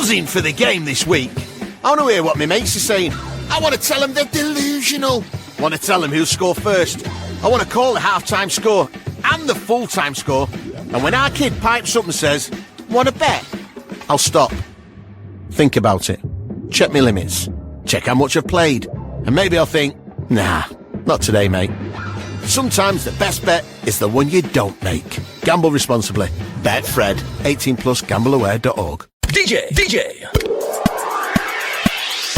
buzzing for the game this week. I want to hear what my mates are saying. I want to tell them they're delusional. I want to tell them who'll score first. I want to call the half-time score and the full-time score. And when our kid pipes up and says, want to bet? I'll stop. Think about it. Check my limits. Check how much I've played. And maybe I'll think, nah, not today, mate. Sometimes the best bet is the one you don't make. Gamble responsibly. Bet Fred. 18 plus gambleaware.org. DJ.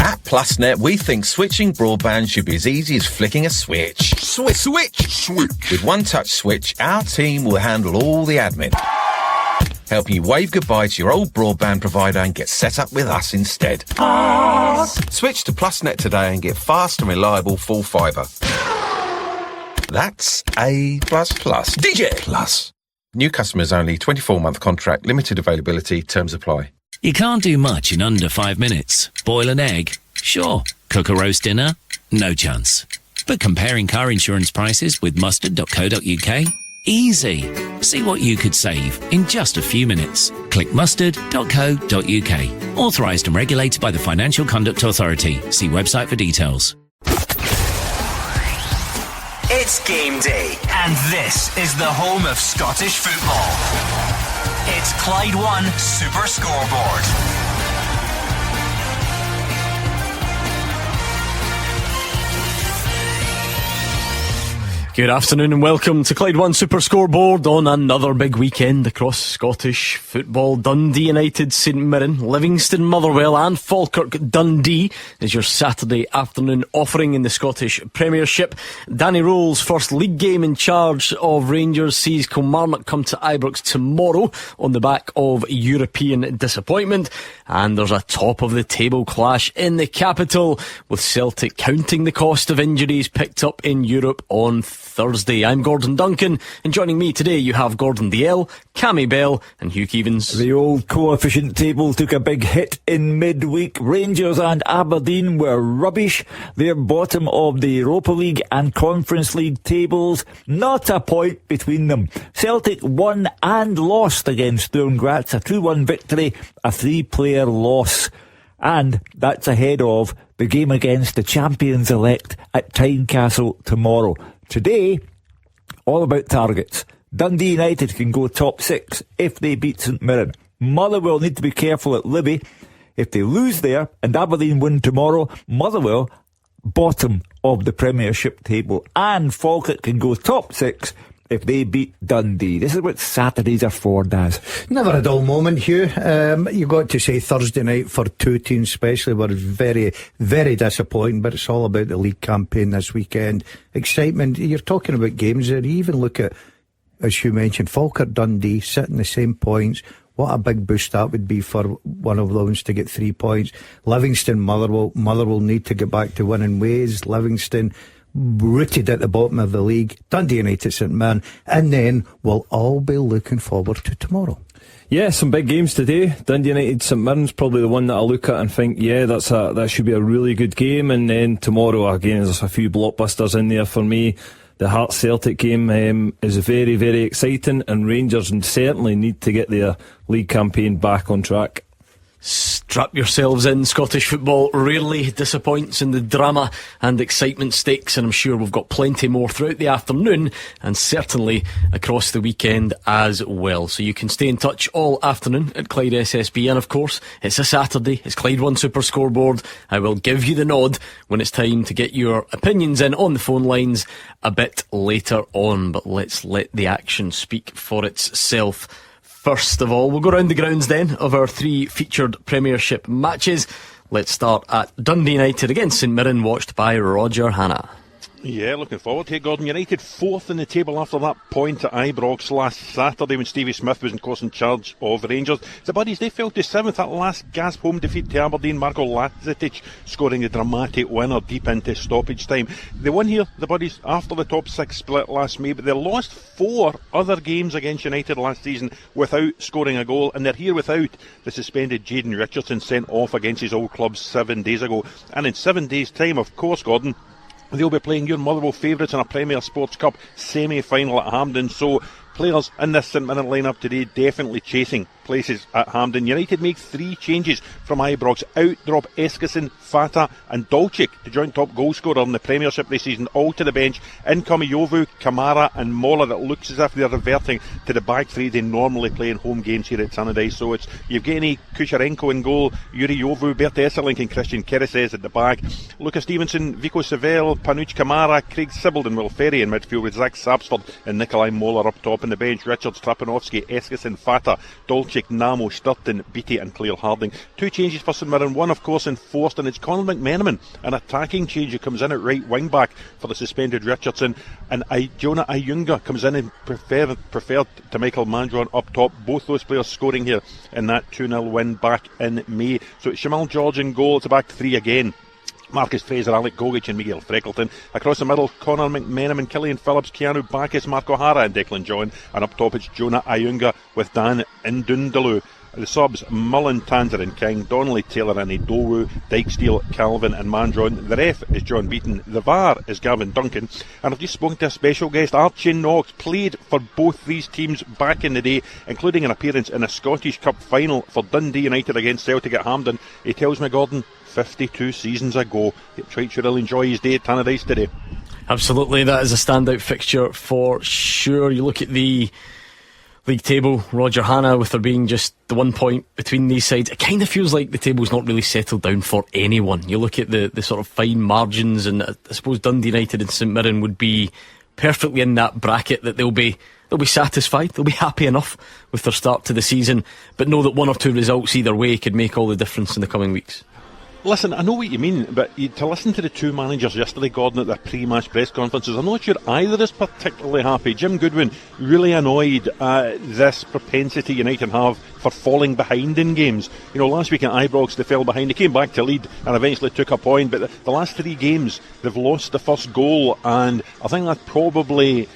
At PlusNet, we think switching broadband should be as easy as flicking a switch. Switch. With One Touch Switch, our team will handle all the admin, helping you wave goodbye to your old broadband provider and get set up with us instead. Switch to PlusNet today and get fast and reliable full fibre. That's A++. DJ Plus. New customers only, 24-month contract, limited availability, terms apply. You can't do much in under 5 minutes. Boil an egg? Sure. Cook a roast dinner? No chance. But comparing car insurance prices with mustard.co.uk? Easy. See what you could save in just a few minutes. Click mustard.co.uk. Authorised and regulated by the Financial Conduct Authority. See website for details. It's game day, and this is the home of Scottish football. It's Clyde One Super Scoreboard. Good afternoon and welcome to Clyde One Super Scoreboard on another big weekend across Scottish football. Dundee United, St Mirren, Livingston, Motherwell and Falkirk Dundee is your Saturday afternoon offering in the Scottish Premiership. Danny Roll's first league game in charge of Rangers sees Kilmarnock come to Ibrox tomorrow on the back of European disappointment. And there's a top of the table clash in the capital, with Celtic counting the cost of injuries picked up in Europe on Thursday. I'm Gordon Duncan, and joining me today you have Gordon Dalziel, Cammy Bell and Hugh Keevins. The old coefficient table took a big hit in midweek. Rangers and Aberdeen were rubbish. They're bottom of the Europa League and Conference League tables. Not a point between them. Celtic won and lost against Sturm Graz, a 2-1 victory, a 3-player loss. And that's ahead of the game against the champions-elect at Tynecastle tomorrow. Today, all about targets. Dundee United can go top 6 if they beat St Mirren. Motherwell need to be careful at Libby. If they lose there and Aberdeen win tomorrow, Motherwell bottom of the Premiership table. And Falkirk can go top 6 if they beat Dundee. This is what Saturdays are for, Daz. Never a dull moment, Hugh. You got to say Thursday night for two teams especially were very, very disappointing, but it's all about the league campaign this weekend. Excitement. You're talking about games there. You even look at, as you mentioned, Falkirk Dundee sitting the same points. What a big boost that would be for one of those to get 3 points. Livingston, Motherwell need to get back to winning ways. Livingston rooted at the bottom of the league. Dundee United, St Mirren, and then we'll all be looking forward to tomorrow. Yeah, some big games today. Dundee United, St Mirren's probably the one that I look at and think, yeah, that should be a really good game. And then tomorrow again, there's a few blockbusters in there for me. The Hearts Celtic game is very, very exciting, and Rangers certainly need to get their league campaign back on track. Strap yourselves in. Scottish football rarely disappoints in the drama and excitement stakes, and I'm sure we've got plenty more throughout the afternoon and certainly across the weekend as well. So you can stay in touch all afternoon at Clyde SSB, and of course it's a Saturday, it's Clyde One Super Scoreboard. I will give you the nod when it's time to get your opinions in on the phone lines a bit later on, but let's let the action speak for itself. First of all, we'll go round the grounds then of our 3 featured Premiership matches. Let's start at Dundee United against St Mirren, watched by Roger Hanna. Yeah, looking forward to it, Gordon. United 4th in the table after that point at Ibrox last Saturday when Stevie Smith was in charge of Rangers. The Buddies, they fell to 7th, that last gasp home defeat to Aberdeen. Marko Lazic scoring the dramatic winner deep into stoppage time. They won here, the Buddies, after the top 6 split last May, but they lost 4 other games against United last season without scoring a goal, and they're here without the suspended Jayden Richardson sent off against his old club 7 days ago. And in 7 days' time, of course, Gordon, they'll be playing your Motherwell favourites in a Premier Sports Cup semi-final at Hampden. So players in this St Mirren lineup today definitely chasing places at Hampden. United make 3 changes from Ibrox. Out drop Eskison, Fata and Dolchik to joint top goal scorer in the Premiership this season. All to the bench. In come Jovu, Kamara and Mola. That looks as if they're reverting to the back 3 they normally play in home games here at Tannadice. So it's Yevgeny Kusharenko in goal, Yuri Jovu, Bert Esselink and Christian Kereses at the back. Lucas Stevenson, Vico Seville, Panuch Kamara, Craig Sibbald and Will Ferry in midfield with Zach Sapsford and Nikolai Mola up top in the bench. Richards, Trapanovsky, Eskison, Fata, Dolchik, Namo, Sturton, Beattie and Claire Harding. 2 changes for St Mirren, one of course enforced, and it's Conor McMenamin, an attacking change who comes in at right wing back for the suspended Richardson, and Jonah Ayunga comes in and preferred to Michael Mandron up top. Both those players scoring here in that 2-0 win back in May. So it's Shamal George in goal. It's a back 3 again. Marcus Fraser, Alec Gogic and Miguel Freckleton. Across the middle, Conor McMenamin, Killian Phillips, Keanu Bacchus, Mark O'Hara and Declan John. And up top it's Jonah Ayunga with Dan Ndundaloo. The subs, Mullen, Tanzer and King, Donnelly, Taylor and Idowu, Dykesteel, Calvin and Mandron. The ref is John Beaton. The VAR is Gavin Duncan. And I've just spoken to a special guest. Archie Knox played for both these teams back in the day, including an appearance in a Scottish Cup final for Dundee United against Celtic at Hampden. He tells me, Gordon, 52 seasons ago. He tried to really enjoy his day at Tannadice today. Absolutely, that is a standout fixture for sure. You look at the league table, Roger Hanna, with there being just the 1 point between these sides, it kind of feels like the table's not really settled down for anyone. You look at the sort of fine margins, and I suppose Dundee United and St Mirren would be perfectly in that bracket, that they'll be satisfied, they'll be happy enough with their start to the season, but know that 1 or 2 results either way could make all the difference in the coming weeks. Listen, I know what you mean, but to listen to the 2 managers yesterday, Gordon, at their pre-match press conferences, I'm not sure either is particularly happy. Jim Goodwin really annoyed at this propensity United have for falling behind in games. You know, last week at Ibrox they fell behind, they came back to lead and eventually took a point, but the last 3 games they've lost the first goal, and I think that probably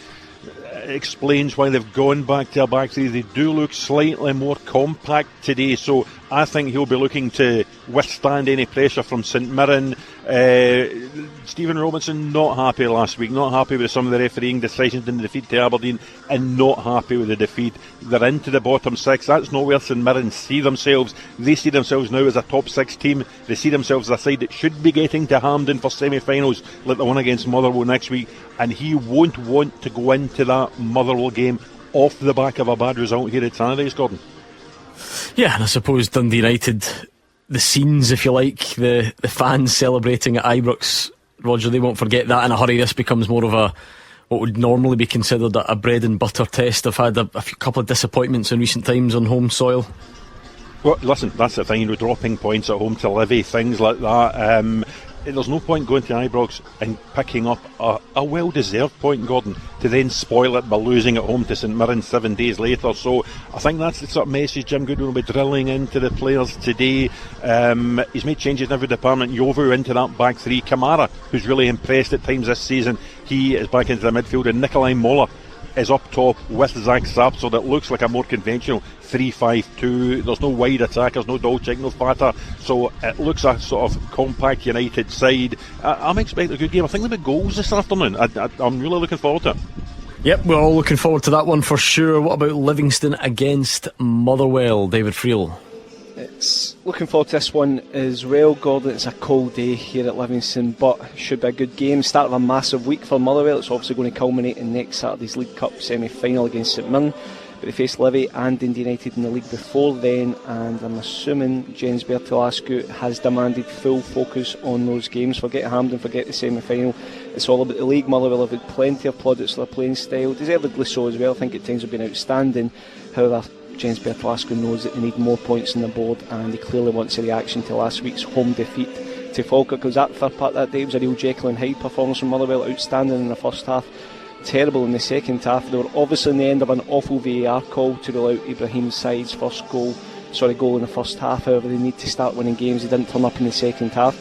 explains why they've gone back to a back 3. They do look slightly more compact today, so I think he'll be looking to withstand any pressure from St Mirren. Stephen Robinson not happy last week, not happy with some of the refereeing decisions in the defeat to Aberdeen, and not happy with the defeat. They're into the bottom 6. That's not where St Mirren see themselves. They see themselves now as a top 6 team. They see themselves as a side that should be getting to Hampden for semi-finals like the one against Motherwell next week, and he won't want to go into that Motherwell game off the back of a bad result here at Tannadice, Gordon. Yeah, and I suppose Dundee United, the scenes, if you like, the fans celebrating at Ibrox, Roger, they won't forget that in a hurry. This becomes more of what would normally be considered a bread and butter test. I've had a couple of disappointments in recent times on home soil. Well, listen, that's the thing, you know, dropping points at home to Livy, things like that. There's no point going to Ibrox and picking up a well-deserved point, Gordon, to then spoil it by losing at home to St Mirren 7 days later. So I think that's the sort of message Jim Goodwin will be drilling into the players today. He's made changes in every department. Jovu into that back 3. Kamara, who's really impressed at times this season, he is back into the midfield, and Nikolai Mola is up top with Zach Sapp, so that looks like a more conventional 3-5-2. There's no wide attackers, no Dolchik, no Fata, so it looks a sort of compact United side. I'm expecting a good game. I think there'll be goals this afternoon. I'm really looking forward to it. Yep, we're all looking forward to that one for sure. What about Livingston against Motherwell, David Friel? It's looking forward to this one as well, Gordon. It's a cold day here at Livingston, but should be a good game. Start of a massive week for Motherwell. It's obviously going to culminate in next Saturday's League Cup semi-final against St Mirren, but they face Livy and Dundee United in the league before then, and I'm assuming Jens Bertolascu has demanded full focus on those games. Forget Hampden, forget the semi-final. It's all about the league. Motherwell have had plenty of plaudits for their playing style, deservedly so as well. I think at times have been outstanding. However, Jens Bertolascu knows that they need more points on the board, and he clearly wants a reaction to last week's home defeat to Falkirk. Because that third part that day was a real Jekyll and Hyde performance from Motherwell. Outstanding in the first half, terrible in the second half. They were obviously in the end of an awful VAR call to rule out Ibrahim Said's goal in the first half. However, they need to start winning games. They didn't turn up in the second half.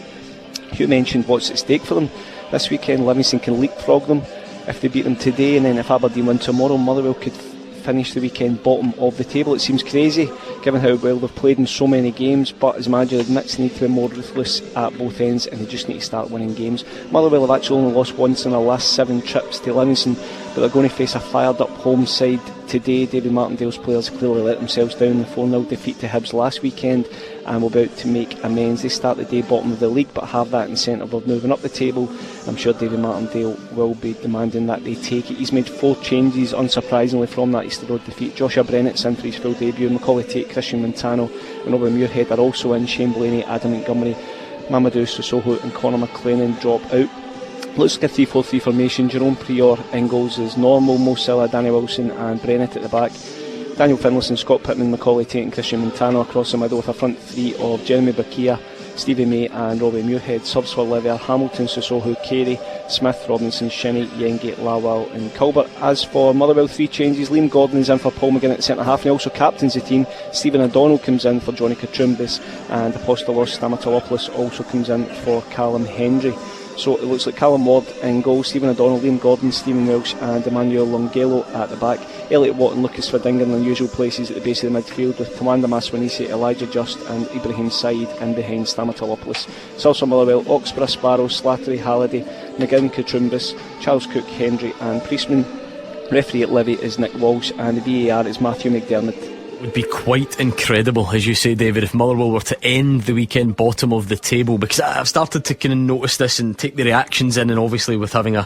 Hugh mentioned what's at stake for them this weekend. Livingston can leapfrog them if they beat them today, and then if Aberdeen win tomorrow, Motherwell could finish the weekend bottom of the table. It seems crazy given how well they've played in so many games, but as manager admits, they need to be more ruthless at both ends, and they just need to start winning games. Motherwell have actually only lost once in their last 7 trips to Livingston, but they're going to face a fired up home side today. David Martindale's players clearly let themselves down in the 4-0 defeat to Hibs last weekend, and will be out to make amends. They start the day bottom of the league, but have that incentive of moving up the table. I'm sure David Martindale will be demanding that they take it. He's made 4 changes, unsurprisingly, from that Easter Road defeat. Joshua Brennet's in for his full debut. Macaulay Tate, Christian Montano and Robert Muirhead are also in. Shane Blaney, Adam Montgomery, Mamadou Sissoko and Conor McLennan drop out. Looks like a 3-4-3 formation. Jerome Prior in goals as normal. Mo Silla, Danny Wilson and Brennett at the back. Daniel Finlayson, Scott Pittman, Macaulay Tate and Christian Montano across the middle, with a front 3 of Jeremy Bakia, Stevie May and Robbie Muirhead. Subs for Olivier, Hamilton, Sissoko, Carey, Smith, Robinson, Shinnie, Yenge, Lawal and Culbert. As for Motherwell, 3 changes. Liam Gordon is in for Paul McGinn at centre half, and he also captains the team. Stephen O'Donnell comes in for Johnny Katrumbis, and Apostolos Stamatolopoulos also comes in for Callum Hendry. So it looks like Callum Ward in goal, Stephen O'Donnell, Liam Gordon, Stephen Welsh and Emmanuel Longelo at the back. Elliot Watt and Lucas Verdingan in unusual places at the base of the midfield, with Tawanda Maswanisi, Elijah Just and Ibrahim Said in behind Stamatolopoulos. Salsa Motherwell, Oxborough, Sparrow, Slattery, Halliday, McGinn, Katrumbis, Charles Cook, Hendry and Priestman. Referee at Levy is Nick Walsh, and the VAR is Matthew McDermott. Would be quite incredible, as you say, David, if Motherwell were to end the weekend bottom of the table, because I've started to kind of notice this and take the reactions in, and obviously with having a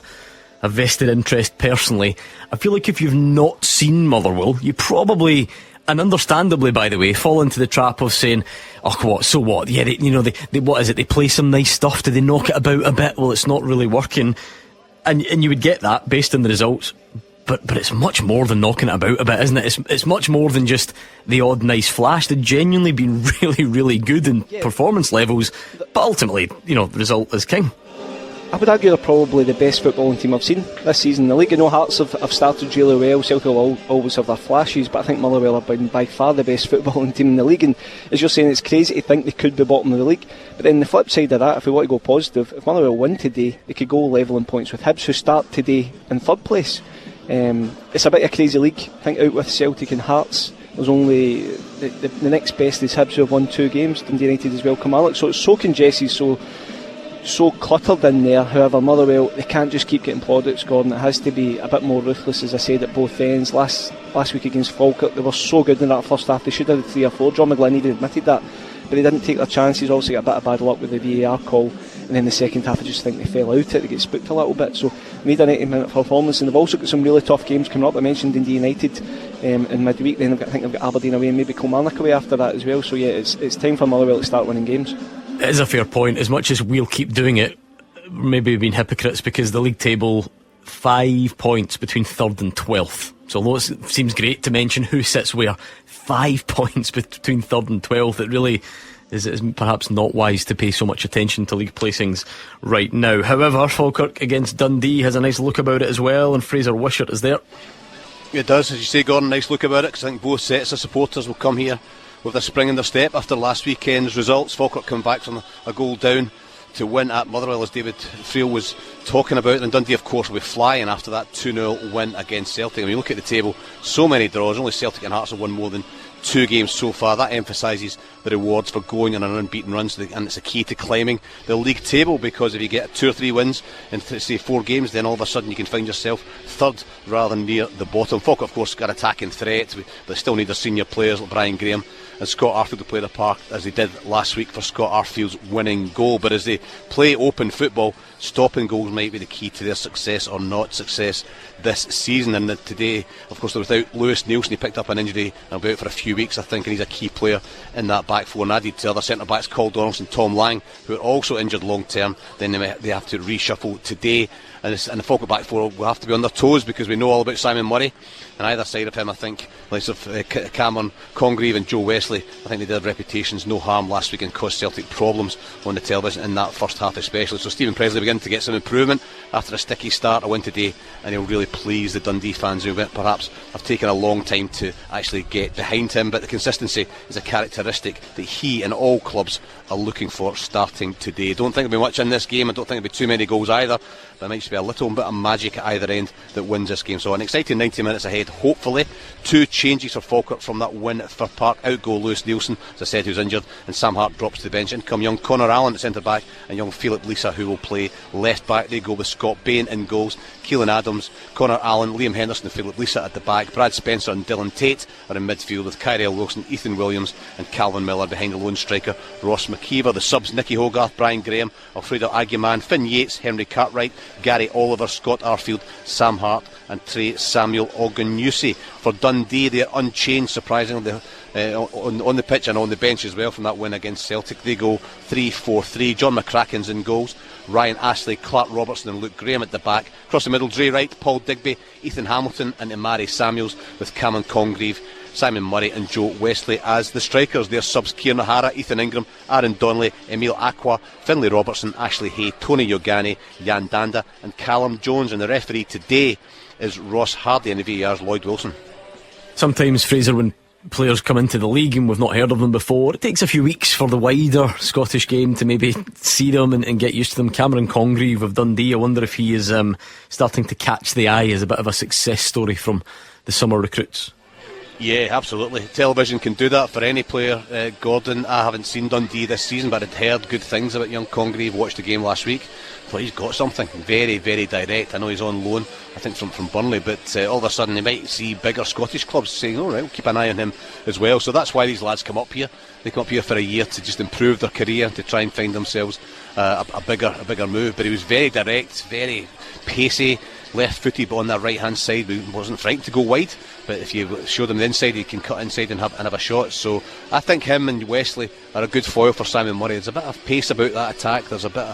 vested interest personally, I feel like if you've not seen Motherwell, you probably, and understandably by the way, fall into the trap of saying, oh what, so what, yeah, they what is it, they play some nice stuff, do they knock it about a bit, well it's not really working, and you would get that based on the results. But it's much more than knocking it about a bit, isn't it? It's much more than just the odd nice flash. They've genuinely been really, really good in performance levels. But ultimately, the result is king. I would argue they're probably the best footballing team I've seen this season in the league. I know Hearts have started really well. Celtic will always have their flashes, but I think Motherwell have been by far the best footballing team in the league. And as you're saying, it's crazy to think they could be bottom of the league. But then the flip side of that, if we want to go positive, if Motherwell win today, they could go level in points with Hibs, who start today in 3rd place. It's a bit of a crazy league. I think out with Celtic and Hearts, there's only the next best is Hibs, who have won 2 games. Dundee United as well, Kilmarnock. So it's so congested, so cluttered in there. However, Motherwell, they can't just keep getting plaudits, Gordon. It has to be a bit more ruthless, as I said, at both ends. Last week against Falkirk, they were so good in that first half. They should have had 3 or 4. John McGlynn even admitted that, but they didn't take their chances. Obviously got a bit of bad luck with the VAR call, and then the second half I just think they fell out they get spooked a little bit. So they need an 80-minute performance, and they've also got some really tough games coming up. I mentioned Dundee United in midweek, then I think they've got Aberdeen away and maybe Kilmarnock away after that as well. So yeah, it's time for Motherwell to start winning games. It is a fair point. As much as we'll keep doing it, maybe we've been hypocrites, because the league table, 5 points between 3rd and 12th. So although it seems great to mention who sits where, 5 points between 3rd and 12th, it really is perhaps not wise to pay so much attention to league placings right now. However, Falkirk against Dundee has a nice look about it as well, and Fraser Wishart is there. It does, as you say, Gordon, nice look about it, because I think both sets of supporters will come here with a spring in their step after last weekend's results. Falkirk come back from a goal down to win at Motherwell, as David Friel was talking about, and Dundee of course will be flying after that 2-0 win against Celtic. I mean, look at the table, so many draws, only Celtic and Hearts have won more than 2 games so far. That emphasises the rewards for going on an unbeaten run, and it's a key to climbing the league table, because if you get 2 or 3 wins in say 4 games, then all of a sudden you can find yourself 3rd rather than near the bottom. Falkirk of course got attacking threat, but they still need their senior players like Brian Graham and Scott Arfield to play their part, as they did last week for Scott Arfield's winning goal. But as they play open football, stopping goals might be the key to their success or not success this season. And today, of course, they're without Lewis Nielsen. He picked up an injury and will be out for a few weeks, I think, and he's a key player in that back four. And added to other centre backs, Carl Donaldson, Tom Lang, who are also injured long term, then they have to reshuffle today. And the Falkirk back four will have to be on their toes, because we know all about Simon Murray, and either side of him, I think, like Cameron Congreve and Joe Wesley, I think they did reputations no harm last week and caused Celtic problems on the television in that first half especially. So Stephen Presley beginning to get some improvement after a sticky start, a win today, and he'll really please the Dundee fans, who perhaps have taken a long time to actually get behind him. But the consistency is a characteristic that he and all clubs are looking for starting today. Don't think there'll be much in this game. I don't think there'll be too many goals either, but it might just be a little bit of magic at either end that wins this game. So an exciting 90 minutes ahead, hopefully. 2 changes for Falkirk from that win for Park. Out goes Lewis Nielsen, as I said, who's injured, and Sam Hart drops to the bench. In come young Connor Allen at centre back and young Philip Lisa, who will play left back. They go with Scott Bain in goals, Keelan Adams, Connor Allen, Liam Henderson and Philip Lisa at the back. Brad Spencer and Dylan Tate are in midfield with Kyrell Wilson, Ethan Williams and Calvin Miller behind the lone striker Ross McKeever. The subs: Nicky Hogarth, Brian Graham, Alfredo Aguiman, Finn Yates, Henry Cartwright, Gary Oliver, Scott Arfield, Sam Hart and Trey Samuel Ogunyusi. For Dundee, they're unchanged surprisingly on the pitch and on the bench as well from that win against Celtic. They go 3-4-3. John McCracken's in goals, Ryan Astley, Clark Robertson and Luke Graham at the back. Across the middle, Dre Wright, Paul Digby, Ethan Hamilton and Imari Samuels, with Cameron Congreve, Simon Murray and Joe Wesley as the strikers. Their subs: Kieran O'Hara, Ethan Ingram, Aaron Donnelly, Emile Aqua, Finlay Robertson, Ashley Hay, Tony Yogani, Jan Danda and Callum Jones. And the referee today is Ross Hardy, and the VAR's Lloyd Wilson. Sometimes, Fraser, when players come into the league and we've not heard of them before, it takes a few weeks for the wider Scottish game to maybe see them and get used to them. Cameron Congreve of Dundee, I wonder if he is starting to catch the eye as a bit of a success story from the summer recruits. Yeah, absolutely. Television can do that for any player. Gordon, I haven't seen Dundee this season, but I'd heard good things about young Congreve. Watched the game last week. Thought he's got something. Very, very direct. I know he's on loan, I think from Burnley, but all of a sudden they might see bigger Scottish clubs saying, all right, we'll keep an eye on him as well. So that's why these lads come up here. They come up here for a year to just improve their career, to try and find themselves a bigger move. But he was very direct, very pacey, left-footed, but on that right-hand side, he wasn't frightened to go wide. But if you show them the inside, he can cut inside and have a shot. So I think him and Wesley are a good foil for Simon Murray. There's a bit of pace about that attack. There's a bit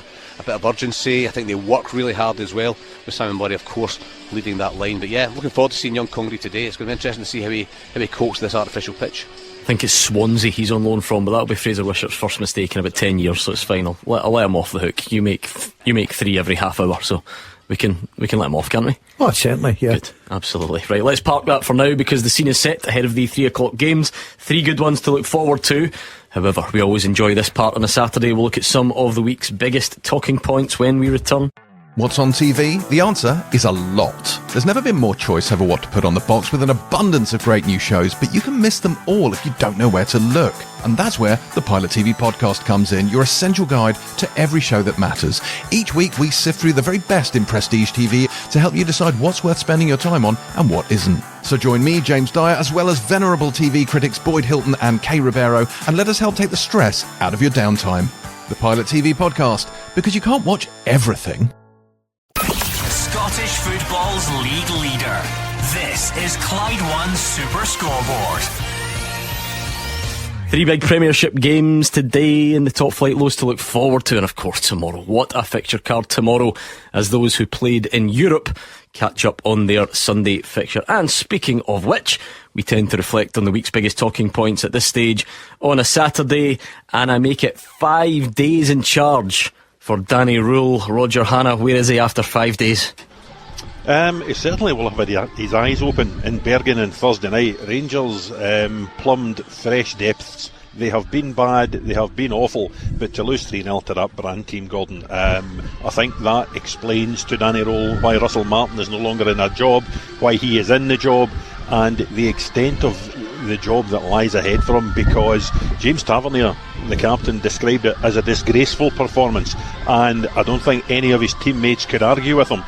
of urgency. I think they work really hard as well, with Simon Murray, of course, leading that line. But yeah, looking forward to seeing young Congreve today. It's going to be interesting to see how he copes this artificial pitch. I think it's Swansea he's on loan from, but that'll be Fraser Wishart's first mistake in about 10 years, so it's fine. I'll let him off the hook. You make 3 every half hour, so we can let him off, can't we? Oh, certainly, yeah. Good, absolutely. Right, let's park that for now, because the scene is set ahead of the 3 o'clock games. 3 good ones to look forward to. However, we always enjoy this part on a Saturday. We'll look at some of the week's biggest talking points when we return. What's on TV? The answer is a lot. There's never been more choice over what to put on the box, with an abundance of great new shows, but you can miss them all if you don't know where to look. And that's where the Pilot TV podcast comes in, your essential guide to every show that matters. Each week we sift through the very best in prestige TV to help you decide what's worth spending your time on and what isn't. So join me, James Dyer, as well as venerable TV critics Boyd Hilton and Kay Ribeiro, and let us help take the stress out of your downtime. The Pilot TV podcast, because you can't watch everything. Scottish football's league leader. This is Clyde One Super Scoreboard. 3 big Premiership games today in the top flight, loads to look forward to, and of course tomorrow. What a fixture card tomorrow, as those who played in Europe catch up on their Sunday fixture. And speaking of which, we tend to reflect on the week's biggest talking points at this stage on a Saturday, and I make it 5 days in charge for Danny Rule. Roger Hanna, where is he after 5 days? He certainly will have had his eyes open in Bergen on Thursday night. Rangers plumbed fresh depths. They have been bad, they have been awful, but to lose 3-0 to that brand team, Gordon, I think that explains to Danny Rule why Russell Martin is no longer in a job, why he is in the job, and the extent of the job that lies ahead for him, because James Tavernier, the captain, described it as a disgraceful performance, and I don't think any of his teammates could argue with him.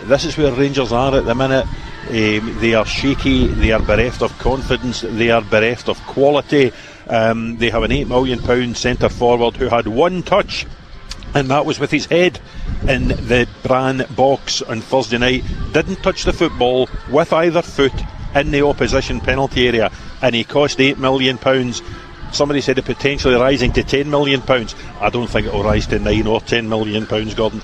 This is where Rangers are at the minute. They are shaky, they are bereft of confidence, they are bereft of quality. They have an £8 million centre forward who had one touch, and that was with his head in the Bran box on Thursday night. Didn't touch the football with either foot in the opposition penalty area, and he cost £8 million. Somebody said it potentially rising to £10 million. I don't think it will rise to £9 or £10 million, Gordon.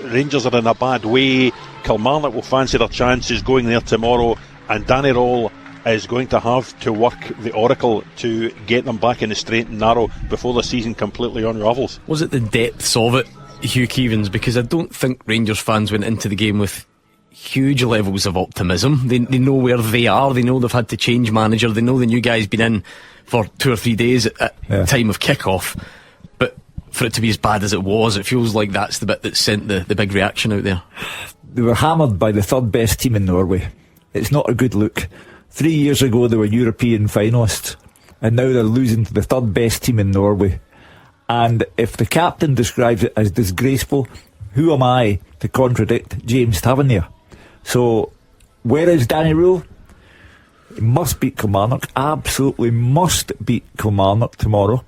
Rangers are in a bad way. Kilmarnock will fancy their chances going there tomorrow, and Danny Role is going to have to work the oracle to get them back in the straight and narrow before the season completely unravels. Was it the depths of it, Hugh Keevins? Because I don't think Rangers fans went into the game with huge levels of optimism. They know where they are, they know they've had to change manager, they know the new guy's been in for 2 or 3 days at time of kick-off, but for it to be as bad as it was, it feels like that's the bit that sent the big reaction out there. They were hammered by the third best team in Norway. It's not a good look. 3 years ago they were European finalists. and now they're losing to the third best team in Norway. And if the captain describes it as disgraceful, who am I to contradict James Tavernier? So, where is Danny Rule? He must beat Kilmarnock, absolutely must beat Kilmarnock tomorrow.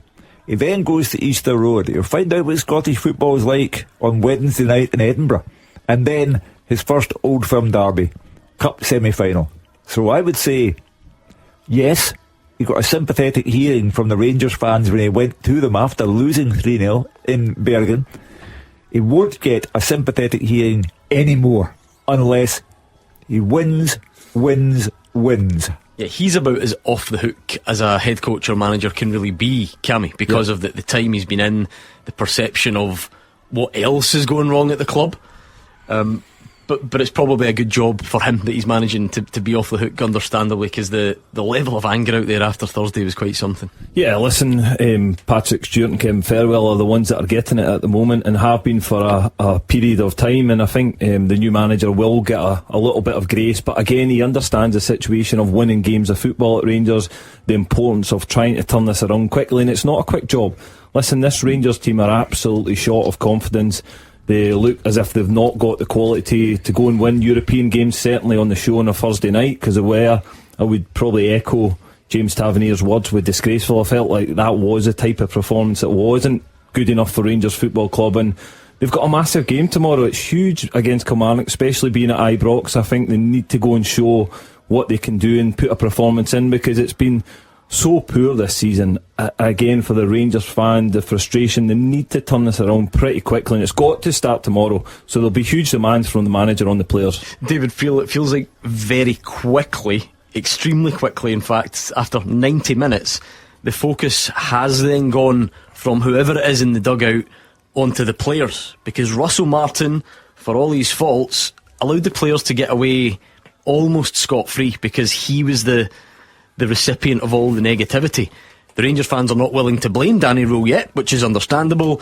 He then goes to Easter Road. He'll find out what Scottish football is like on Wednesday night in Edinburgh. And then his first Old Firm derby, Cup semi-final. So I would say, yes, he got a sympathetic hearing from the Rangers fans when he went to them after losing 3-0 in Bergen. He won't get a sympathetic hearing anymore unless he wins. Yeah, he's about as off the hook as a head coach or manager can really be, Cammy, because of the time he's been in, the perception of what else is going wrong at the club. But it's probably a good job for him that he's managing to be off the hook, understandably, because the level of anger out there after Thursday was quite something. Yeah, listen, Patrick Stewart and Kevin Farewell are the ones that are getting it at the moment and have been for a period of time, and I think the new manager will get a little bit of grace, but again, he understands the situation of winning games of football at Rangers, the importance of trying to turn this around quickly, and it's not a quick job. Listen, this Rangers team are absolutely short of confidence. They look as if they've not got the quality to go and win European games, certainly on the show on a Thursday night, because I would probably echo James Tavernier's words with disgraceful. I felt like that was a type of performance that wasn't good enough for Rangers Football Club, and they've got a massive game tomorrow. It's huge against Kilmarnock, especially being at Ibrox. I think they need to go and show what they can do and put a performance in, because it's been so poor this season. Again, for the Rangers fan, the frustration, they need to turn this around pretty quickly, and it's got to start tomorrow, so there'll be huge demands from the manager on the players. David, it feels like very quickly, extremely quickly in fact, after 90 minutes, the focus has then gone from whoever it is in the dugout onto the players, because Russell Martin, for all his faults, allowed the players to get away almost scot-free, because he was the recipient of all the negativity. The Rangers fans are not willing to blame Danny Rule yet, which is understandable,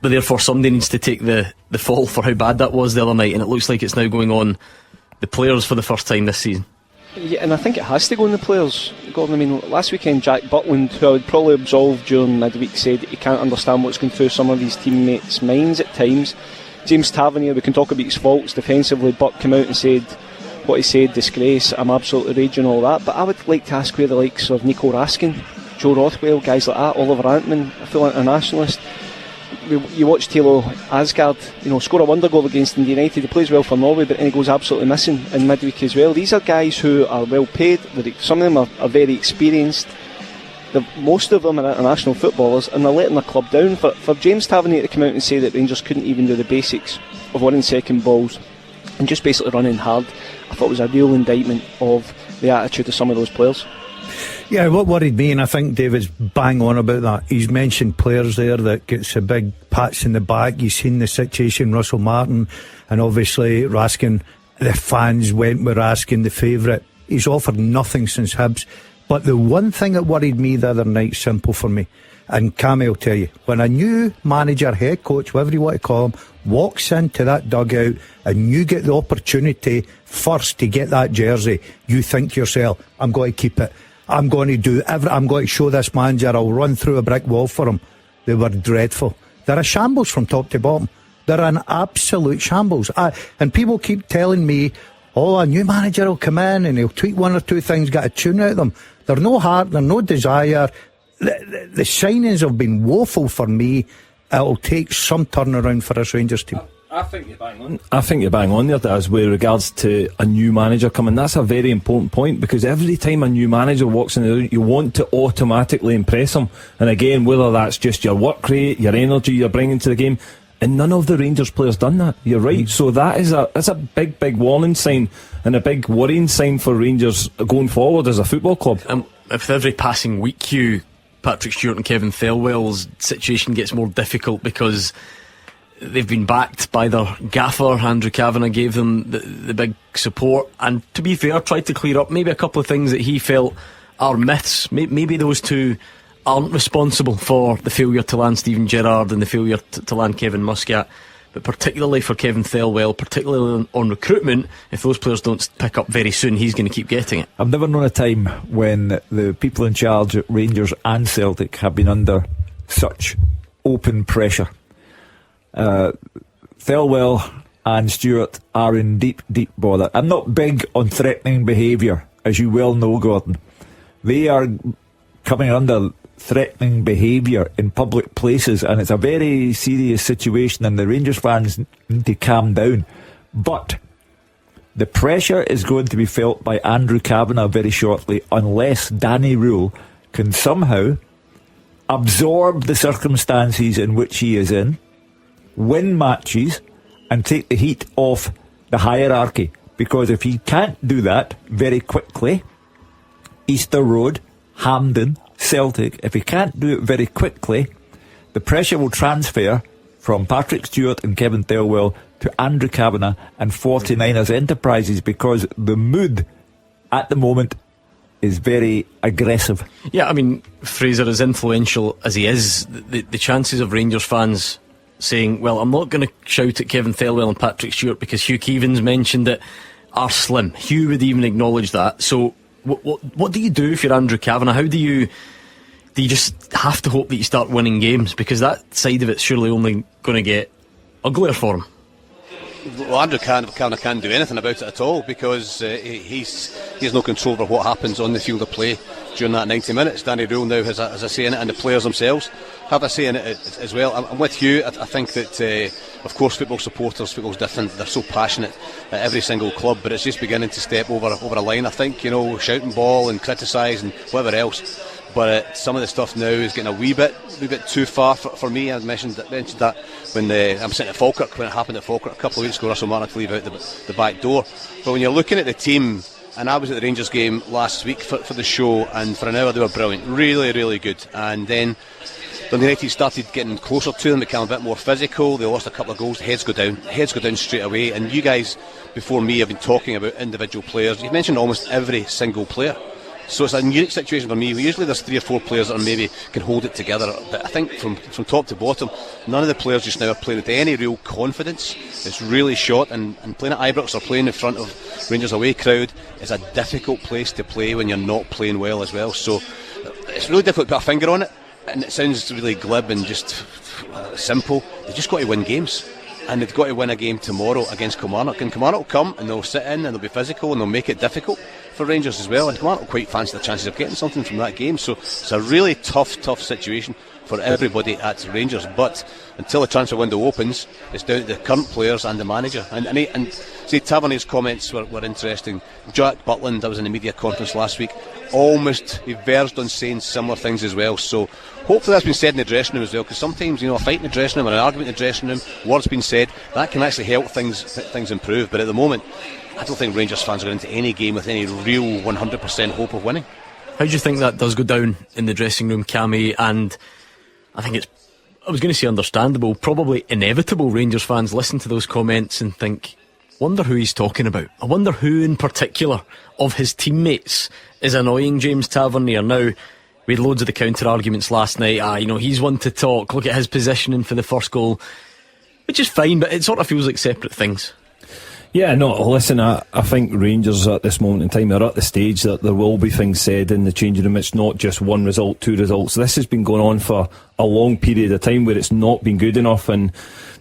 but therefore somebody needs to take the fall for how bad that was the other night, and it looks like it's now going on the players for the first time this season. Yeah, and I think it has to go on the players, Gordon. I mean, last weekend Jack Butland, who I would probably absolve during midweek, said he can't understand what's going through some of his teammates' minds at times. James Tavernier, we can talk about his faults defensively, but came out and said what he said, disgrace, I'm absolutely raging, all that. But I would like to ask where the likes of Nico Raskin, Joe Rothwell, guys like that, Oliver Antman, a full internationalist. You watch Taylor Asgard, score a wonder goal against Dundee United. He plays well for Norway, but then he goes absolutely missing in midweek as well. These are guys who are well paid. Some of them are very experienced. Most of them are international footballers, and they're letting their club down. For James Tavernier to come out and say that Rangers couldn't even do the basics of winning second balls and just basically running hard, I thought was a real indictment of the attitude of some of those players. Yeah, what worried me, and I think David's bang on about that, he's mentioned players there that gets a big pats in the back. You've seen the situation, Russell Martin, and obviously Raskin. The fans went with Raskin, the favourite. He's offered nothing since Hibs. But the one thing that worried me the other night, simple for me, and Cammy will tell you, when a new manager, head coach, whatever you want to call him, walks into that dugout and you get the opportunity first to get that jersey, you think to yourself, I'm going to keep it. I'm going to do I'm going to show this manager I'll run through a brick wall for him. They were dreadful. They're a shambles from top to bottom. They're an absolute shambles. And people keep telling me, a new manager will come in and he'll tweak one or two things, get a tune out of them. They're no heart, they're no desire. The signings have been woeful for me. It'll take some turnaround for this Rangers team. I think you're bang on. I think you're bang on there, Daz, with regards to a new manager coming. That's a very important point, because every time a new manager walks in, you want to automatically impress him. And again, whether that's just your work rate, your energy you're bringing to the game, and none of the Rangers players done that. You're right. So that's a big warning sign and a big worrying sign for Rangers going forward as a football club. With every passing week, Hugh, Patrick Stewart and Kevin Thelwell's situation gets more difficult, because they've been backed by their gaffer. Andrew Kavanagh gave them the big support, and to be fair, tried to clear up maybe a couple of things that he felt are myths. Maybe those two aren't responsible for the failure to land Steven Gerrard and the failure to land Kevin Muscat. but particularly for Kevin Thelwell, particularly on recruitment, if those players don't pick up very soon, he's going to keep getting it. I've never known a time when the people in charge at Rangers and Celtic have been under such open pressure. Thelwell and Stewart are in deep bother. I'm not big on threatening behaviour, as you well know, Gordon. They are coming under threatening behaviour in public places, and it's a very serious situation, and the Rangers fans need to calm down. But the pressure is going to be felt by Andrew Kavanagh very shortly, unless Danny Rule can somehow absorb the circumstances in which he is in, win matches, and take the heat off the hierarchy. Because if he can't do that very quickly, Easter Road, Hampden, Celtic, if he can't do it very quickly, the pressure will transfer from Patrick Stewart and Kevin Thelwell to Andrew Kavanagh and 49ers Enterprises, because the mood at the moment is very aggressive. Yeah, I mean, Fraser, as influential as he is, the chances of Rangers fans saying, well, I'm not going to shout at Kevin Thelwell and Patrick Stewart because Hugh Keevins mentioned it, are slim. Hugh would even acknowledge that. So what do you do if you're Andrew Kavanagh? How do you just have to hope that you start winning games, because that side of it's surely only going to get uglier for him? Well, Andrew Kavanagh can't do anything about it at all, because he's no control over what happens on the field of play during that 90 minutes. Danny Rule now has a say in it, and the players themselves have a say in it as well. I'm with you. I think that, of course, football's different. They're so passionate at every single club, but it's just beginning to step over a line, I think, shouting ball and criticising whatever else. But some of the stuff now is getting a wee bit too far for me. I mentioned that when I'm sitting at Falkirk, when it happened at Falkirk a couple of weeks ago. Russell Martin had to leave out the back door. But when you're looking at the team, and I was at the Rangers game last week for the show, and for an hour they were brilliant, really, really good. And then Dundee United started getting closer to them, became a bit more physical. They lost a couple of goals, heads go down straight away. And you guys before me have been talking about individual players. You've mentioned almost every single player. So it's a unique situation for me. Usually there's 3 or 4 players that maybe can hold it together, but I think from top to bottom, none of the players just now are playing with any real confidence. It's really short, and playing at Ibrox or playing in front of Rangers away crowd is a difficult place to play when you're not playing well as well. So it's really difficult to put a finger on it, and it sounds really glib and just simple. They've just got to win games. And they've got to win a game tomorrow against Kilmarnock. And Kilmarnock will come and they'll sit in and they'll be physical and they'll make it difficult for Rangers as well. And Kilmarnock will quite fancy the chances of getting something from that game. So it's a really tough situation for everybody at Rangers. But until the transfer window opens, it's down to the current players and the manager. And see, Tavernier's comments were interesting. Jack Butland, that was in the media conference last week, he verged on saying similar things as well. So hopefully that's been said in the dressing room as well, because sometimes, a fight in the dressing room or an argument in the dressing room, words being said, that can actually help things improve. But at the moment, I don't think Rangers fans are into any game with any real 100% hope of winning. How do you think that does go down in the dressing room, Cammy? And I think I was going to say understandable, probably inevitable. Rangers fans listen to those comments and think, wonder who he's talking about. I wonder who in particular of his teammates is annoying James Tavernier. Now, we had loads of the counter arguments last night. He's one to talk. Look at his positioning for the first goal, which is fine, but it sort of feels like separate things. Yeah, no, listen, I think Rangers at this moment in time are at the stage that there will be things said in the changing room. It's not just one result, 2 results. This has been going on for a long period of time where it's not been good enough, and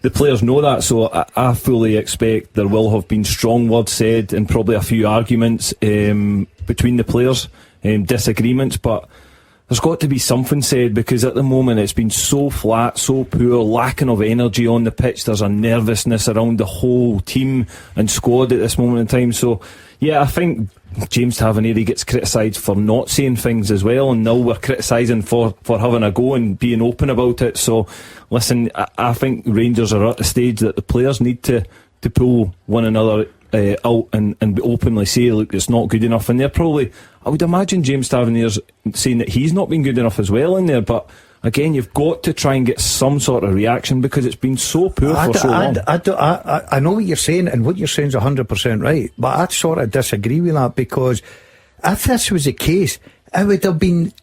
the players know that. So I fully expect there will have been strong words said and probably a few arguments between the players, disagreements, but there's got to be something said, because at the moment it's been so flat, so poor, lacking of energy on the pitch. There's a nervousness around the whole team and squad at this moment in time. So yeah, I think James Tavernier gets criticised for not saying things as well, and now we're criticising for having a go and being open about it. So listen, I think Rangers are at the stage that the players need to pull one another out and openly say, look, it's not good enough. And they're probably, I would imagine James Tavernier's saying that he's not been good enough as well in there. But again, you've got to try and get some sort of reaction, because it's been so poor for so long. I know what you're saying, and what you're saying is 100% right, but I sort of disagree with that, because if this was the case, it would have been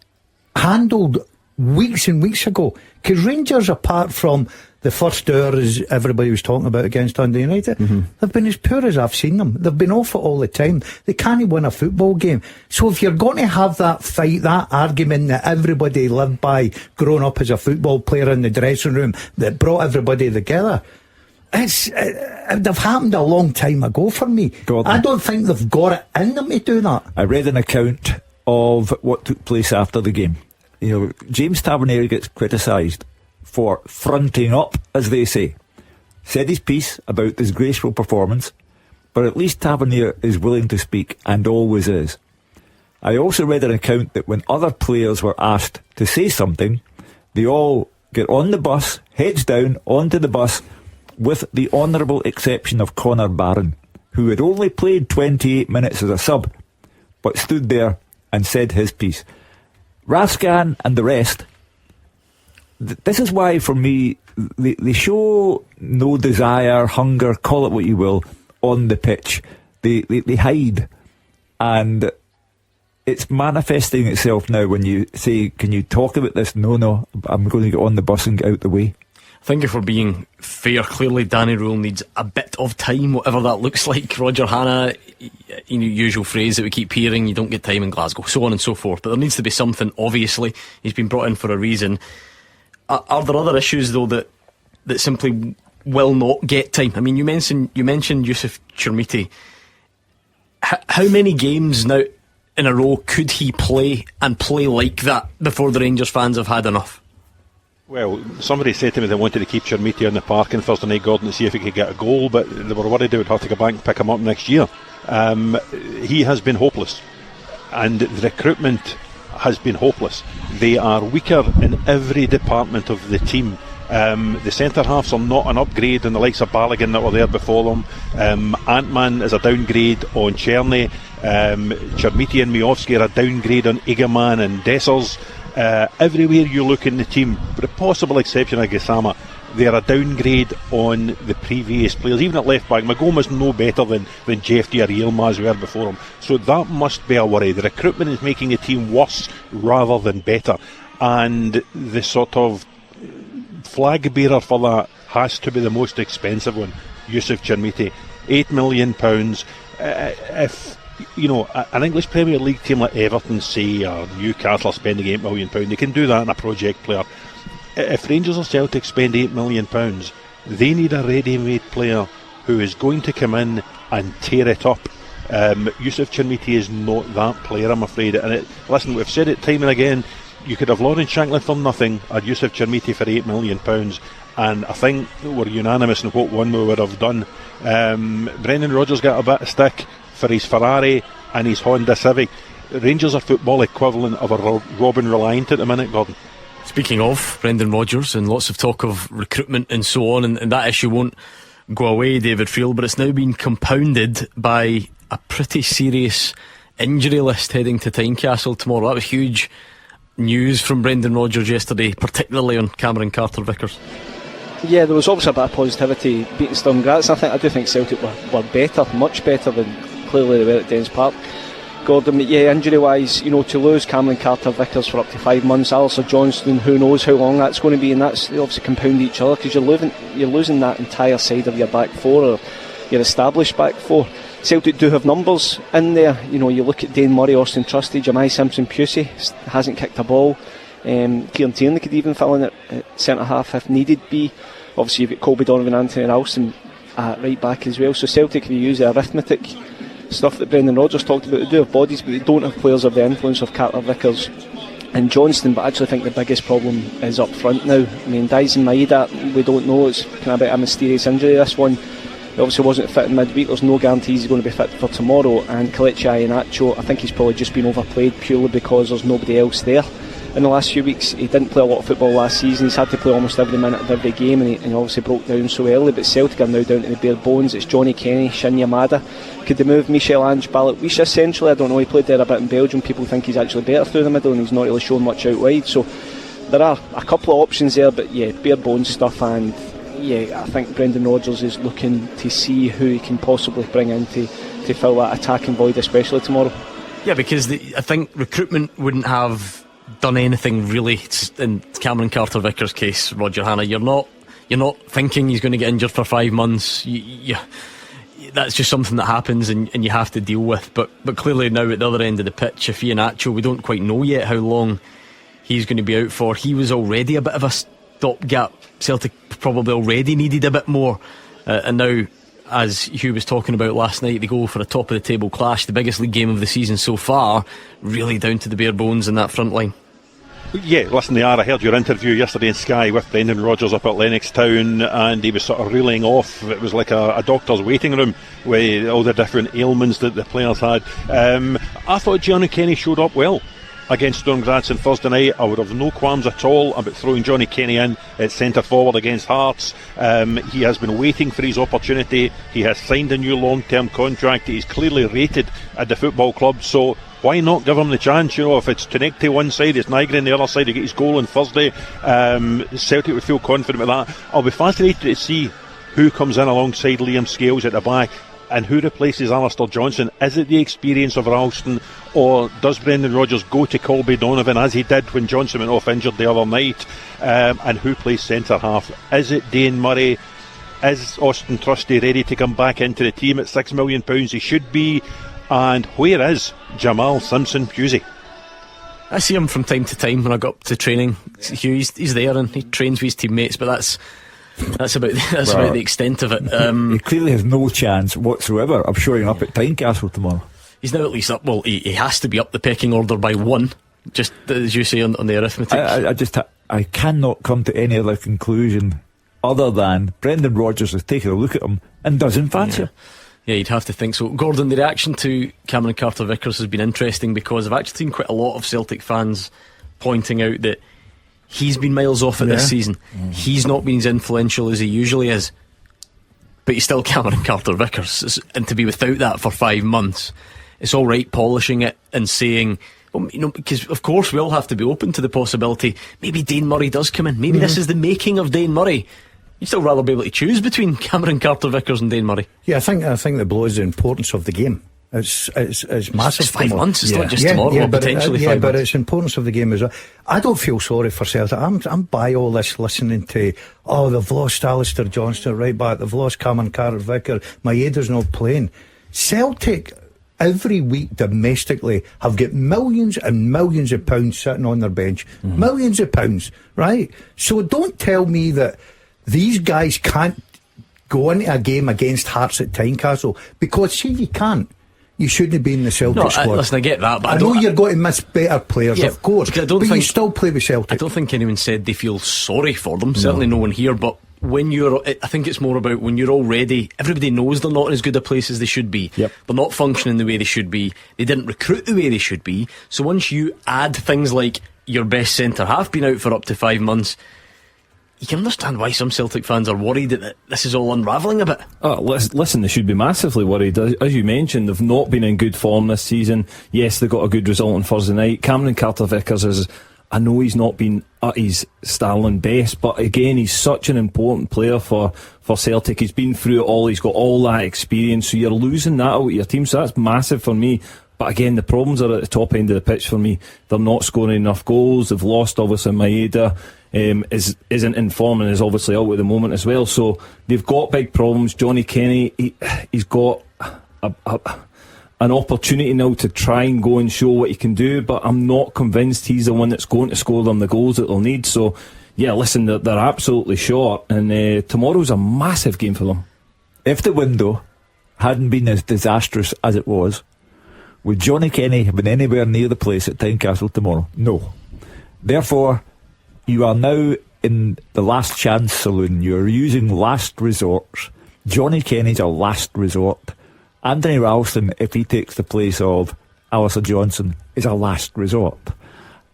handled weeks and weeks ago. Because Rangers, apart from the first hour, as everybody was talking about against Dundee United, they've been as poor as I've seen them. They've been off it all the time. They can't win a football game. So if you're going to have that fight, that argument that everybody lived by growing up as a football player in the dressing room that brought everybody together, they've happened a long time ago for me. Gordon, I don't think they've got it in them to do that. I read an account of what took place after the game. James Tavernier gets criticised for fronting up, as they say. Said his piece about disgraceful performance, but at least Tavernier is willing to speak, and always is. I also read an account that when other players were asked to say something, they all get on the bus, heads down, onto the bus, with the honourable exception of Connor Barron, who had only played 28 minutes as a sub, but stood there and said his piece. Rascan and the rest, this is why, for me, they show no desire, hunger, call it what you will, on the pitch. They hide. And it's manifesting itself now when you say, can you talk about this? No, I'm going to get on the bus and get out the way. I think if we're being fair, clearly Danny Rule needs a bit of time, whatever that looks like. Roger Hannah, usual phrase that we keep hearing, you don't get time in Glasgow, so on and so forth. But there needs to be something, obviously. He's been brought in for a reason. Are there other issues, though, that simply will not get time? I mean, you mentioned Yusuf Chermiti. How many games now in a row could he play and play like that before the Rangers fans have had enough? Well, somebody said to me they wanted to keep Chermiti on the park on Thursday night, Gordon, to see if he could get a goal, but they were worried they would have to go back and pick him up next year. He has been hopeless, and the recruitment has been hopeless. They are weaker in every department of the team. The centre halves are not an upgrade on the likes of Balogun that were there before them. Ant-Man is a downgrade on Cherny. Chermiti and Miovski are a downgrade on Igaman and Dessers. Everywhere you look in the team, with the possible exception of Gassama, they are a downgrade on the previous players. Even at left back, Magoma's no better than Jeffy or Yilmaz were before him. So that must be a worry. The recruitment is making the team worse rather than better. And the sort of flag bearer for that has to be the most expensive one, Yusuf Chermiti. £8 million. If an English Premier League team like Everton, say, or Newcastle are spending £8 million, they can do that in a project player. If Rangers or Celtic spend £8 million, they need a ready-made player who is going to come in and tear it up. Yusuf Chermiti is not that player, I'm afraid. And listen, we've said it time and again, you could have Lawrence Shankland for nothing, or Yusuf Chermiti for £8 million. And I think we're unanimous in what one we would have done. Brendan Rodgers got a bit of stick for his Ferrari and his Honda Civic. Rangers are football equivalent of a Robin Reliant at the minute, Gordon. Speaking of Brendan Rodgers and lots of talk of recruitment and so on, and that issue won't go away, David Friel, but it's now been compounded by a pretty serious injury list heading to Tynecastle tomorrow. That was huge news from Brendan Rodgers yesterday, particularly on Cameron Carter-Vickers. Yeah, there was obviously a bit of positivity beating Sturm Graz. I do think Celtic were better, much better than clearly they were at Dens Park. Gordon, yeah, injury-wise, to lose Cameron Carter-Vickers for up to 5 months, Alistair Johnston, who knows how long that's going to be, and that's, they obviously compound each other, because you're losing that entire side of your back four, or your established back four. Celtic do have numbers in there. You look at Dane Murray, Austin Trusty, Jemai Simpson-Pusey hasn't kicked a ball. Kieran Tierney could even fill in at centre-half if needed be. Obviously you've got Colby Donovan, Anthony Ralston at right back as well, so Celtic can use the arithmetic stuff that Brendan Rodgers talked about. They do have bodies, but they don't have players of the influence of Carter-Vickers and Johnston. But I actually think the biggest problem is up front now. I mean, Daisen Maeda, we don't know, it's kind of a bit of a mysterious injury, this one. He obviously wasn't fit in midweek. There's no guarantees he's going to be fit for tomorrow. And Kelechi Iheanacho, I think he's probably just been overplayed purely because there's nobody else there. In the last few weeks, he didn't play a lot of football last season. He's had to play almost every minute of every game, and he obviously broke down so early. But Celtic are now down to the bare bones. It's Johnny Kenny, Shin Yamada. Could they move Michel-Ange Balikwisha essentially? I don't know. He played there a bit in Belgium. People think he's actually better through the middle, and he's not really shown much out wide. So there are a couple of options there, but yeah, bare bones stuff. And yeah, I think Brendan Rodgers is looking to see who he can possibly bring in to fill that attacking void, especially tomorrow. Yeah, because I think recruitment wouldn't have done anything really in Cameron Carter-Vickers' case, Roger Hannah. You're You're not thinking he's going to get injured for 5 months. That's just something that happens and you have to deal with. But clearly now at the other end of the pitch, if Iheanacho, we don't quite know yet how long he's going to be out for. He was already a bit of a stopgap. Celtic probably already needed a bit more. And now, as Hugh was talking about last night, they go for a top of the table clash, the biggest league game of the season so far, really down to the bare bones in that front line. Yeah, listen, I heard your interview yesterday in Sky with Brendan Rodgers up at Lennoxtown, and he was sort of reeling off. It was like a doctor's waiting room with all the different ailments that the players had. I thought Johnny Kenny showed up well against Sturm Graz on Thursday night. I would have no qualms at all about throwing Johnny Kenny in at centre forward against Hearts. He has been waiting for his opportunity. He has signed a new long-term contract. He's clearly rated at the football club, so why not give him the chance? If it's Tenecte one side, it's Nygren the other side to get his goal on Thursday. Celtic would feel confident with that. I'll be fascinated to see who comes in alongside Liam Scales at the back and who replaces Alistair Johnson. Is it the experience of Ralston, or does Brendan Rodgers go to Colby Donovan as he did when Johnson went off injured the other night? And who plays centre half? Is it Dane Murray? Is Austin Trusty ready to come back into the team at £6 million? He should be. And where is Jamal Simpson-Pusey? I see him from time to time when I go up to training. He's there and he trains with his teammates, but that's about the extent of it. He clearly has no chance whatsoever of showing up at Tynecastle tomorrow. He's now at least up. Well, he has to be up the pecking order by one, just as you say on the arithmetic. I cannot come to any other conclusion other than Brendan Rodgers has taken a look at him and doesn't fancy him. Yeah, you'd have to think so. Gordon, the reaction to Cameron Carter-Vickers has been interesting because I've actually seen quite a lot of Celtic fans pointing out that he's been miles off it this season. He's not been as influential as he usually is, but he's still Cameron Carter-Vickers, and to be without that for 5 months, it's all right polishing it and saying, well, because of course we all have to be open to the possibility maybe Dane Murray does come in. Maybe this is the making of Dane Murray. You'd still rather be able to choose between Cameron Carter-Vickers and Dane Murray. Yeah, I think that blows the importance of the game. It's massive. It's 5 months. It's not just tomorrow. Potentially 5 months. But it's importance of the game as well. I don't feel sorry for Celtic. I'm by all this listening to they've lost Alistair Johnston right back. They've lost Cameron Carter-Vickers. Maeda's not playing. Celtic every week domestically have got millions and millions of pounds sitting on their bench. Millions of pounds, right? So don't tell me that these guys can't go into a game against Hearts at Tynecastle, because see, you can't. You shouldn't be in the Celtic squad. Listen, I get that, but I know you're going to miss better players, of course, but you still play with Celtic. I don't think anyone said they feel sorry for them. Certainly no one here. But when I think it's more about when you're already, everybody knows they're not in as good a place as they should be. They're not functioning the way they should be. They didn't recruit the way they should be. So once you add things like your best centre half being out for up to 5 months, you can understand why some Celtic fans are worried that this is all unravelling a bit. Listen, they should be massively worried. As you mentioned, they've not been in good form this season. Yes, they got a good result on Thursday night. Cameron Carter-Vickers I know he's not been at his Starling best, but again, he's such an important player for Celtic. He's been through it all. He's got all that experience. So you're losing that out of your team. So that's massive for me. But again, the problems are at the top end of the pitch for me. They're not scoring enough goals. They've lost, obviously, Maeda isn't in form and is obviously out at the moment as well. So they've got big problems. Johnny Kenny, he's got an opportunity now to try and go and show what he can do, but I'm not convinced he's the one that's going to score them the goals that they'll need. So yeah, listen, they're absolutely short, and tomorrow's a massive game for them. If the window hadn't been as disastrous as it was, would Johnny Kenny have been anywhere near the place at Tynecastle tomorrow? No. Therefore, you are now in the last chance saloon. You're using last resorts. Johnny Kenny's a last resort. Anthony Ralston, if he takes the place of Alistair Johnson, is a last resort.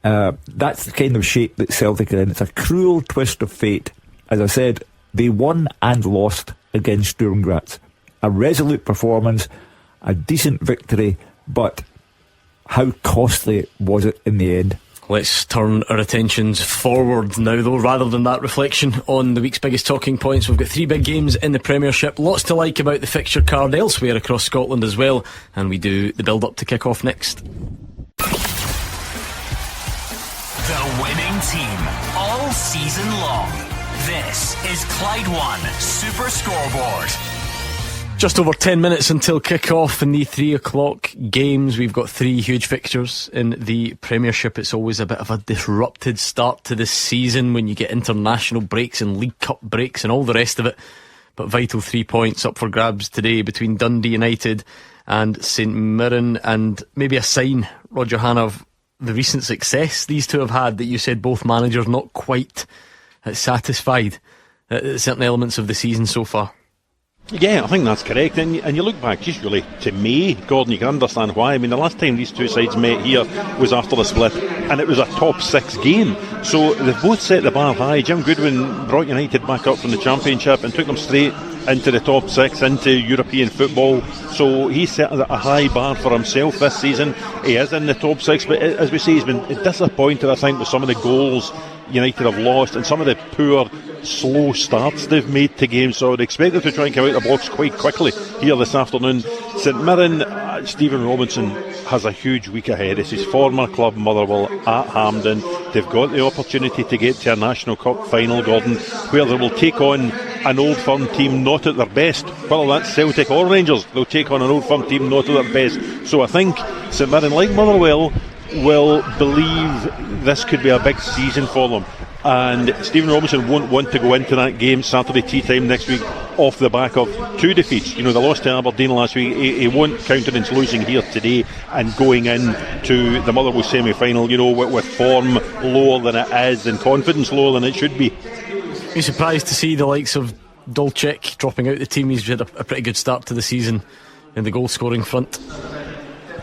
That's the kind of shape that Celtic are in. It's a cruel twist of fate. As I said, they won and lost against Sturm Graz. A resolute performance, a decent victory, but how costly was it in the end? Let's turn our attentions forward now, though, rather than that reflection on the week's biggest talking points. We've got 3 big games in the Premiership, lots to like about the fixture card elsewhere across Scotland as well, and we do the build-up to kick off next. The winning team all season long. This is Clyde One Super Scoreboard. Just over 10 minutes until kick-off in the 3 o'clock games. We've got 3 huge fixtures in the Premiership. It's always a bit of a disrupted start to the season when you get international breaks and League Cup breaks and all the rest of it. But vital 3 points up for grabs today between Dundee United and St Mirren, and maybe a sign, Roger Hannah, of the recent success these two have had, that you said both managers not quite satisfied at certain elements of the season so far. Yeah, I think that's correct. And you look back just really to May, Gordon, you can understand why. I mean, the last time these two sides met here was after the split, and it was a top 6 game. So they've both set the bar high. Jim Goodwin brought United back up from the Championship and took them straight into the top 6, into European football. So he set a high bar for himself this season. He is in the top 6, but as we say, he's been disappointed, I think, with some of the goals United have lost and some of the poor, slow starts they've made to games. So I'd expect them to try and come out of the blocks quite quickly here this afternoon. St Mirren, Stephen Robinson has a huge week ahead. It's his former club Motherwell at Hampden. They've got the opportunity to get to a National Cup final, Gordon, where they will take on an Old Firm team not at their best. Whether that's Celtic or Rangers, they'll take on an Old Firm team not at their best. So I think St Mirren, like Motherwell, will believe this could be a big season for them, and Stephen Robinson won't want to go into that game Saturday tea time next week off the back of 2 defeats. You know, they lost to Aberdeen last week. He won't countenance losing here today and going in to the Motherwell semi-final, you know, with form lower than it is and confidence lower than it should be. Are you surprised to see the likes of Dolchek dropping out the team? He's had a pretty good start to the season in the goal scoring front.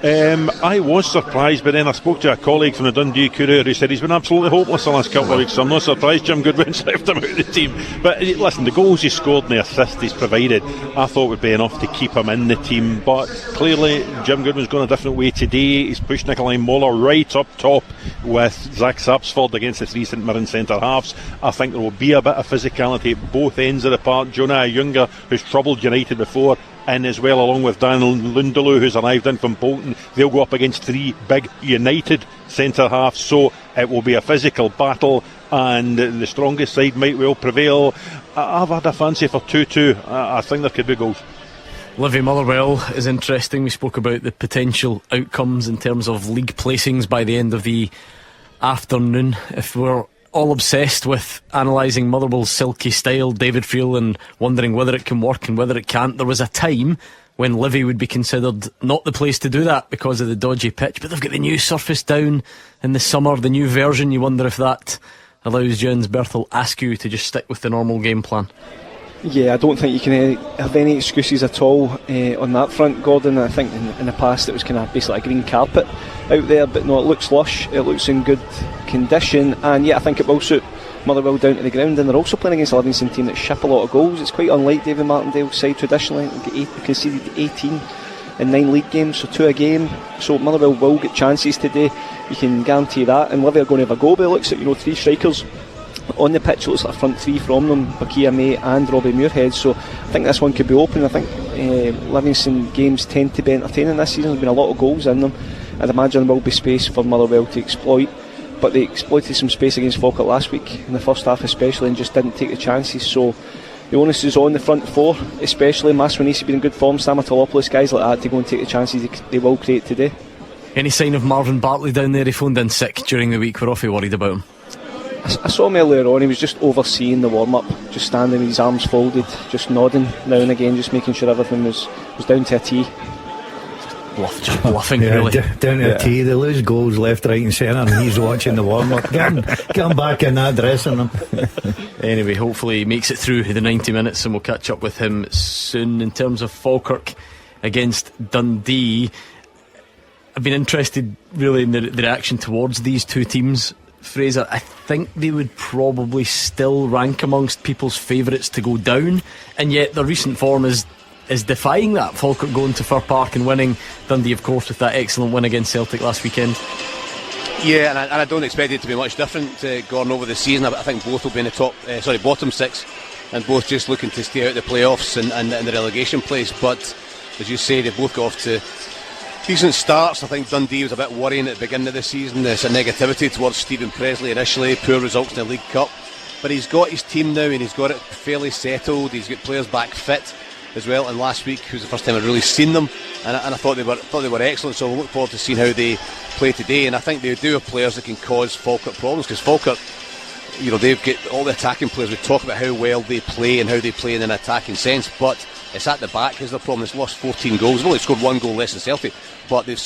I was surprised, but then I spoke to a colleague from the Dundee Courier who said he's been absolutely hopeless the last couple of weeks, so I'm not surprised Jim Goodwin's left him out of the team. But listen, the goals he scored and the assists he's provided, I thought would be enough to keep him in the team. But clearly Jim Goodwin's gone a different way today. He's pushed Nikolai Moller right up top with Zach Sapsford against the 3 St Mirren centre halves. I think there will be a bit of physicality at both ends of the park. Jonah Ayunga, who's troubled United before, in as well, along with Daniel Lundaloo, who's arrived in from Bolton. They'll go up against 3 big United centre halves, so it will be a physical battle and the strongest side might well prevail. I've had a fancy for 2-2. I think there could be goals. Livy Motherwell is interesting. We spoke about the potential outcomes in terms of league placings by the end of the afternoon. If we're all obsessed with analysing Motherwell's silky style, David Friel, and wondering whether it can work and whether it can't, there was a time when Livy would be considered not the place to do that because of the dodgy pitch, but they've got the new surface down in the summer, the new version. You wonder if that allows Jens Bertel Askew to just stick with the normal game plan. Yeah, I don't think you can have any excuses at all on that front, Gordon. I think in the past it was kind of basically a green carpet out there, but no, it looks lush, it looks in good condition, and yeah, I think it will suit Motherwell down to the ground. And they're also playing against a Livingston team that ship a lot of goals. It's quite unlike David Martindale's side traditionally. They conceded 18 in 9 league games, so 2 a game. So Motherwell will get chances today, you can guarantee that. And Livy are going to have a go, but it looks at 3 strikers on the pitch. It looks like a front 3 from them, Bakia May and Robbie Muirhead, so I think this one could be open. I think Livingston games tend to be entertaining this season. There's been a lot of goals in them. I'd imagine there will be space for Motherwell to exploit, but they exploited some space against Falkirk last week in the first half especially, and just didn't take the chances. So the onus is on the front 4, especially Maswanisi being in good form, Stamatolopoulos, guys like that, to go and take the chances they will create today. Any sign of Marvin Bartley down there? He phoned in sick during the week. We're awfully worried about him. I saw him earlier on. He was just overseeing the warm-up, just standing with his arms folded, just nodding now and again, just making sure everything was down to a T. Just bluffing, yeah, really. Down to a T. They lose goals left, right and centre, and he's watching the warm-up. Get him back in that dressing room. Anyway, hopefully he makes it through the 90 minutes and we'll catch up with him soon. In terms of Falkirk against Dundee, I've been interested really in the reaction towards these two teams. Fraser, I think they would probably still rank amongst people's favourites to go down, and yet their recent form is defying that. Falkirk going to Fir Park and winning, Dundee of course with that excellent win against Celtic last weekend. Yeah, and I don't expect it to be much different going over the season. I think both will be in the bottom 6, and both just looking to stay out of the playoffs and the relegation place. But as you say, they both got off to decent starts. I think Dundee was a bit worrying at the beginning of the season. There's a negativity towards Stephen Presley initially, poor results in the League Cup. but he's got his team now and he's got it fairly settled. He's got players back fit as well, and last week was the first time I'd really seen them, and I thought they were excellent, so we'll look forward to seeing how they play today. And I think they do have players that can cause Falkirk problems, because Falkirk, they've got all the attacking players. We talk about how well they play and how they play in an attacking sense, but it's at the back is the problem. It's lost 14 goals. They've only scored 1 goal less than Celtic, but they've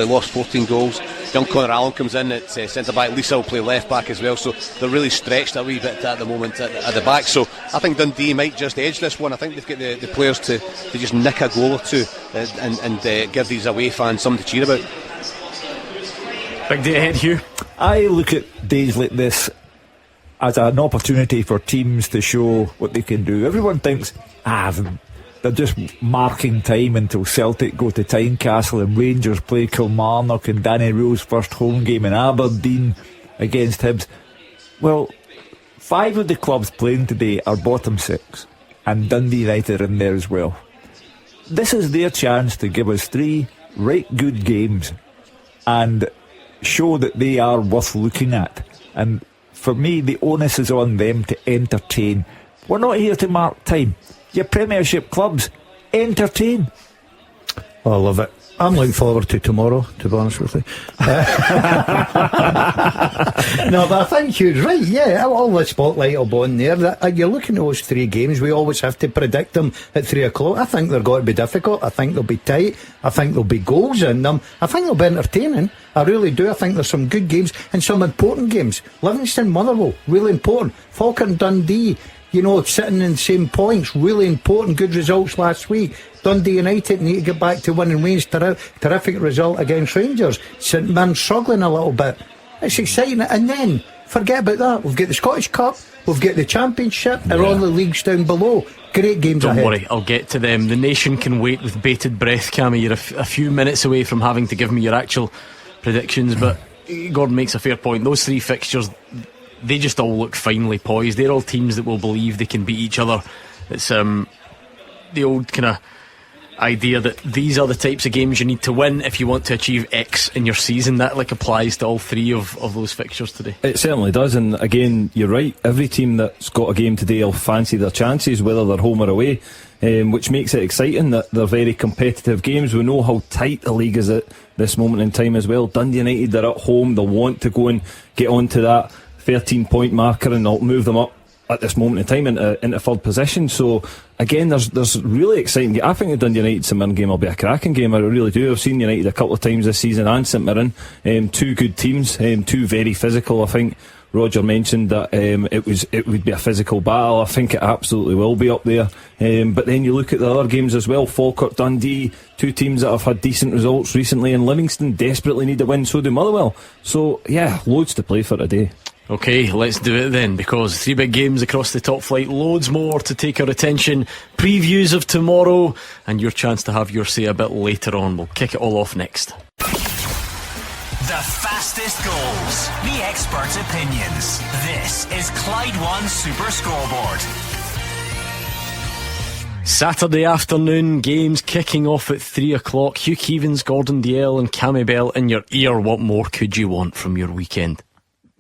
lost 14 goals. Young Connor Allen comes in at centre back. Lisa will play left back as well, so they're really stretched a wee bit at the moment at the back. So I think Dundee might just edge this one. I think they've got the players to just nick a goal or two and give these away fans something to cheer about. Big day ahead, Hugh. I look at days like this as an opportunity for teams to show what they can do. Everyone thinks, they're just marking time until Celtic go to Tynecastle and Rangers play Kilmarnock and Danny Rose first home game in Aberdeen against Hibs. Well, 5 of the clubs playing today are bottom 6, and Dundee United are in there as well. This is their chance to give us 3 right good games and show that they are worth looking at. And for me, the onus is on them to entertain. We're not here to mark time. Your Premiership clubs, entertain. I love it. I'm looking forward to tomorrow, to be honest with you. No, but I think Hugh's right. Yeah, all the spotlight will be on there. You're looking at those 3 games. We always have to predict them at 3 o'clock. I think they're going to be difficult. I think they'll be tight. I think there'll be goals in them. I think they'll be entertaining. I really do. I think there's some good games and some important games. Livingston, Motherwell, really important. Falkirk and Dundee, sitting in the same points, really important. Good results last week. Dundee United need to get back to winning ways. Terrific result against Rangers. St Mirren struggling a little bit. It's exciting. And then, forget about that. We've got the Scottish Cup, we've got the Championship, and all the leagues down below. Great games ahead. Don't worry, I'll get to them. The nation can wait with bated breath, Cammy. You're a few minutes away from having to give me your actual predictions, but Gordon makes a fair point. Those 3 fixtures, they just all look finely poised. They're all teams that will believe they can beat each other. It's the old kind of idea that these are the types of games you need to win if you want to achieve X in your season. That applies to all 3 of those fixtures today. It certainly does, and again, you're right. Every team that's got a game today will fancy their chances, whether they're home or away, which makes it exciting that they're very competitive games. We know how tight the league is at this moment in time as well. Dundee United, they're at home. They'll want to go and get onto that 13-point marker, and they'll move them up at this moment in time into 3rd position. So again, there's really exciting. I think the Dundee United St Mirren game will be a cracking game. I really do. I've seen United a couple of times this season, and St Mirren, 2 good teams, 2 very physical. I think Roger mentioned that it would be a physical battle. I think it absolutely will be up there. But then you look at the other games as well. Falkirk, Dundee, 2 teams that have had decent results recently, and Livingston desperately need a win. So do Motherwell. So yeah, loads to play for today. Okay, let's do it then, because 3 big games across the top flight, loads more to take our attention, previews of tomorrow, and your chance to have your say a bit later on. We'll kick it all off next. The fastest goals, the expert opinions. This is Clyde One Super Scoreboard. Saturday afternoon games kicking off at 3 o'clock. Hugh Keevins, Gordon Dalziel and Cammy Bell in your ear. What more could you want from your weekend?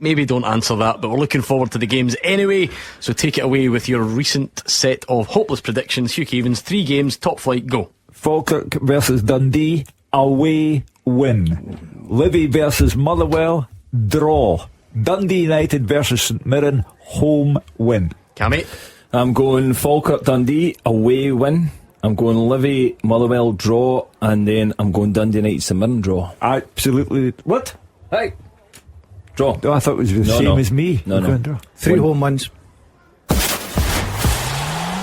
Maybe don't answer that, but we're looking forward to the games anyway, so take it away with your recent set of hopeless predictions. Hugh Keevins, 3 games, top flight, go. Falkirk versus Dundee, away win. Livy versus Motherwell, draw. Dundee United versus St Mirren, home win. Cammy? I'm going Falkirk Dundee, away win. I'm going Livy Motherwell, draw. And then I'm going Dundee United St Mirren, draw. Absolutely. What? Hey, draw. No, I thought it was the same as me. No. Draw. 3 home wins.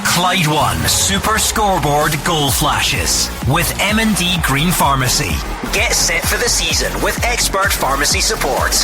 Clyde One Super Scoreboard Goal Flashes with M&D Green Pharmacy. Get set for the season with expert pharmacy support.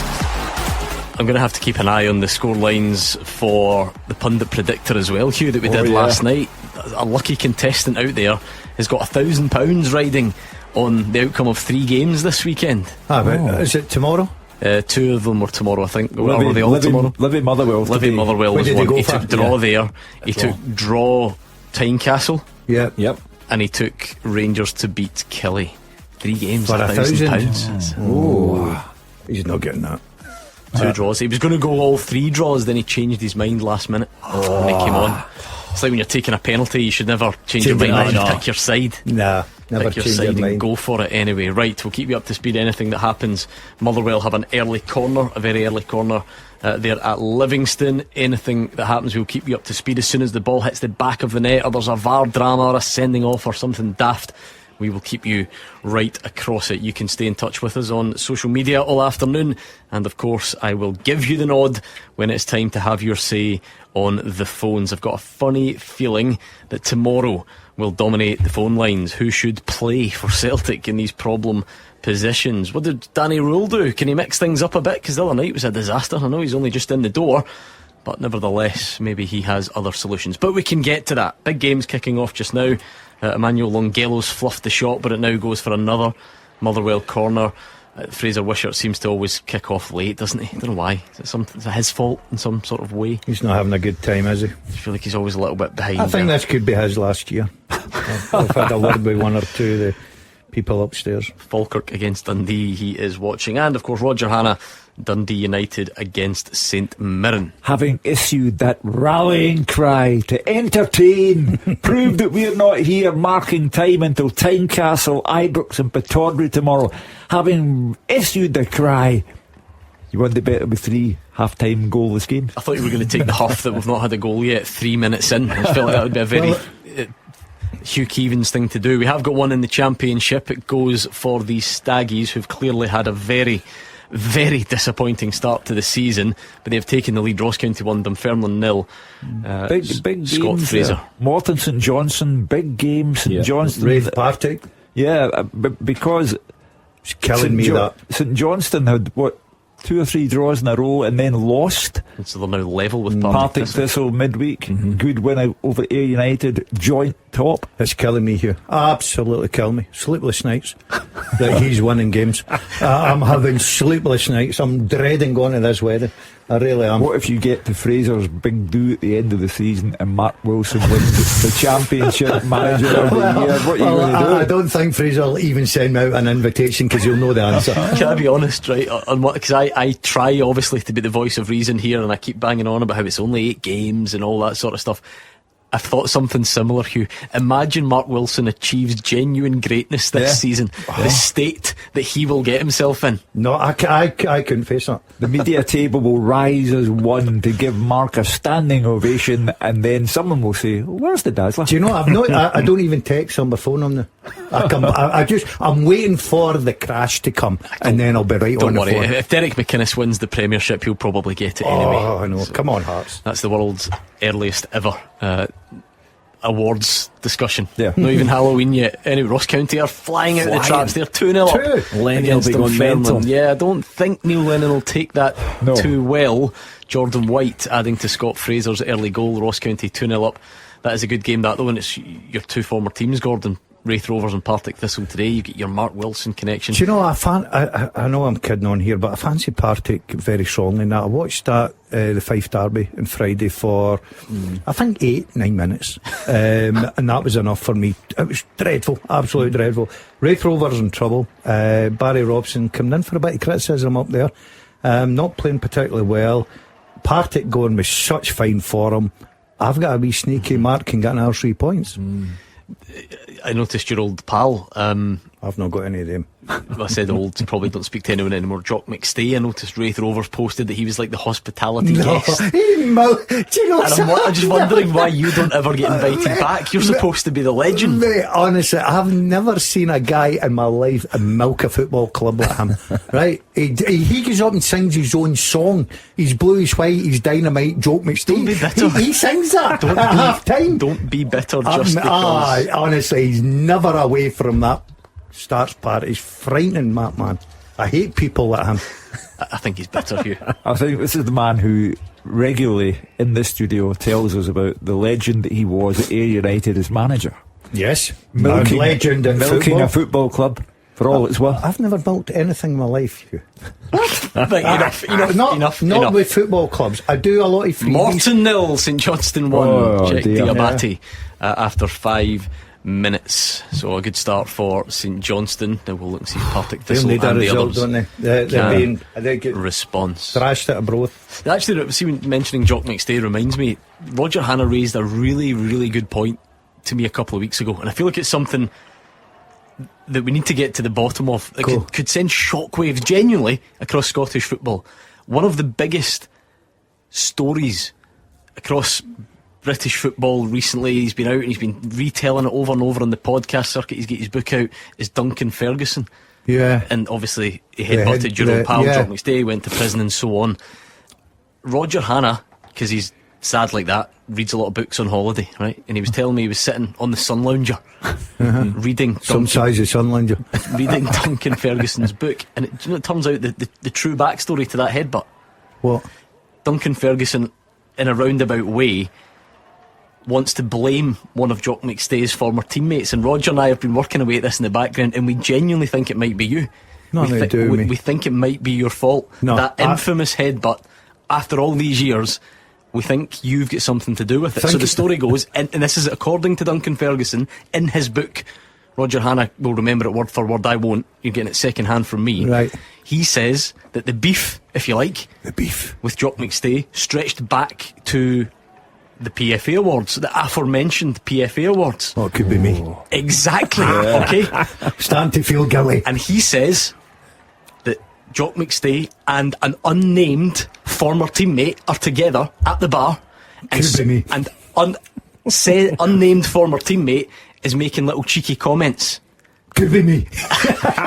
I'm going to have to keep an eye on the score lines for the pundit predictor as well, Hugh, that we did last night. A lucky contestant out there has got £1,000 riding on the outcome of 3 games this weekend. Is it tomorrow? 2 of them were tomorrow, I think. Or were they all tomorrow? Livy Motherwell. Livy Motherwell was one. He took draw there. He took draw Tynecastle. Yep. And he took Rangers to beat Killie. 3 games for £1,000. Oh, he's not getting that. 2 draws. He was going to go all 3 draws, then he changed his mind last minute when he came on. It's like when you're taking a penalty, you should never change your mind and pick your side. Nah, never pick your change side your and mind. go for it anyway. Right, we'll keep you up to speed. Anything that happens, Motherwell have an early corner, a very early corner. They're at Livingston. Anything that happens, we'll keep you up to speed as soon as the ball hits the back of the net, or there's a VAR drama or a sending off or something daft. We will keep you right across it. You can stay in touch with us on social media all afternoon, and of course I will give you the nod when it's time to have your say on the phones. I've got a funny feeling that tomorrow will dominate the phone lines. Who should play for Celtic in these problem positions? What did Danny Rule do? Can he mix things up a bit? Because the other night was a disaster. I know he's only just in the door, but nevertheless maybe he has other solutions. But we can get to that. Big games kicking off just now. Emmanuel Longello's fluffed the shot, but it now goes for another Motherwell corner. Fraser Wishart seems to always kick off late, doesn't he? I don't know why. Is it his fault in some sort of way? He's not having a good time, is he? I feel like he's always a little bit behind. I think this could be his last year. I've had a word with one or two of the people upstairs. Falkirk against Dundee, he is watching. And of course Roger Hannah, Dundee United against St Mirren. Having issued that rallying cry to entertain, prove that we're not here marking time until Tynecastle, Ibrox and Pittodrie tomorrow. Having issued the cry, you want the better with 3 half-time goalless games. I thought you were going to take the huff that we've not had a goal yet 3 minutes in. I felt like that would be a very Hugh Keevins thing to do. We have got one in the Championship. It goes for the Staggies, who've clearly had a very disappointing start to the season, but they've taken the lead. Ross County 1, Dunfermline 0. Big Scott games, Fraser. Morton St Johnstone, big game. St Johnstone, Raith Partick. Yeah, because it's killing me that St Johnstone had 2 or 3 draws in a row and then lost. And so they're now level with Partick Thistle midweek. Good win out over Ayr United, joint top. It's killing me here. Absolutely killing me. Sleepless nights that he's winning games. I'm having sleepless nights. I'm dreading going to this wedding. I really am. What if you get to Fraser's big do at the end of the season and Mark Wilson wins the Championship Manager of the Year? What are you going to do? I don't think Fraser will even send me out an invitation because he'll know the answer. Can I be honest, right? Because I try obviously to be the voice of reason here, and I keep banging on about how it's only 8 games and all that sort of stuff. I've thought something similar, Hugh. Imagine Mark Wilson achieves genuine greatness this season. The state that he will get himself in. No, I couldn't face that. The media table will rise as one to give Mark a standing ovation, and then someone will say, "Where's the Dazzler?" Do you know? I don't even text on my phone on the. I'm waiting for the crash to come, and then I'll be right on the phone. Don't worry. If Derek McInnes wins the Premiership, he'll probably get it anyway. Oh, I know. Come on, Hearts. That's the world's earliest ever awards discussion. Yeah. Not even Halloween yet. Anyway, Ross County are flying out the traps. They're 2-0 up. Lennon will be going mental. Yeah, I don't think Neil Lennon will take that too well. Jordan White adding to Scott Fraser's early goal. Ross County 2-0 up. That is a good game, that though, and it's your 2 former teams, Gordon. Raith Rovers and Partick Thistle today. You get your Mark Wilson connection. Do you know, I know I'm kidding on here, but I fancy Partick very strongly now. I watched that the Fife Derby on Friday for I think 8-9 minutes, and that was enough for me. It was dreadful, absolutely dreadful. Raith Rovers in trouble. Barry Robson coming in for a bit of criticism up there, not playing particularly well. Partick going with such fine form. I've got a wee sneaky Mark can get another 3 points. I noticed your old pal. I've not got any of them. I said old, probably don't speak to anyone anymore. Jock McStay. I noticed Raith Rovers posted that he was like the hospitality guest. Do you know? And I'm just wondering why you don't ever get invited back. You're supposed to be the legend. Mate, honestly, I've never seen a guy in my life milk a football club like him. Right? He goes up and sings his own song. He's Blue, he's White, he's Dynamite, Jock McStay. Don't be bitter. He sings that at half time. Don't be bitter just because. Honestly, he's never away from that starts part. He's frightening, that man. I hate people like him. I think he's bitter, Hugh. I think this is the man who regularly in this studio tells us about the legend that he was at Ayr United as manager. Yes, milking legend in milking football. a football club for all it's worth. I've never milked anything in my life, Hugh. Enough. Not with football clubs. I do a lot of freebies. Morton 0, St Johnstone 1. Check Diabate after 5 minutes. So a good start for St Johnstone. Now we'll look and see if Partick They Thistle need a and the result, others don't they? They're can being, I think, response. thrashed at Broth. Actually, see, mentioning Jock McStay reminds me, Roger Hannah raised a really, really good point to me a couple of weeks ago, and I feel like it's something that we need to get to the bottom of. It could send shockwaves genuinely across Scottish football. One of the biggest stories across British football recently, he's been out and he's been retelling it over and over on the podcast circuit, he's got his book out, is Duncan Ferguson. Yeah. And obviously he headbutted your old pal Jock McStay, went to prison and so on. Roger Hannah, because he's sad like that, reads a lot of books on holiday, right? And he was telling me he was sitting on the Sun Lounger reading some size of Sun Lounger reading Duncan Ferguson's book, and it turns out that the true backstory to that headbutt. What? Duncan Ferguson, in a roundabout way, wants to blame one of Jock McStay's former teammates, and Roger and I have been working away at this in the background, and we genuinely think it might be you. We think it might be your fault. That infamous headbutt, after all these years, we think you've got something to do with it. So the story goes, and this is according to Duncan Ferguson in his book. Roger Hannah will remember it word for word, I won't. You're getting it second hand from me. Right. He says that the beef, if you like, with Jock McStay stretched back to the PFA Awards, the aforementioned PFA Awards. Oh, it could be me. Exactly. Okay. Starting to feel guilty. And he says that Jock McStay and an unnamed former teammate are together at the bar, and could be me. And unnamed former teammate is making little cheeky comments. Could be me.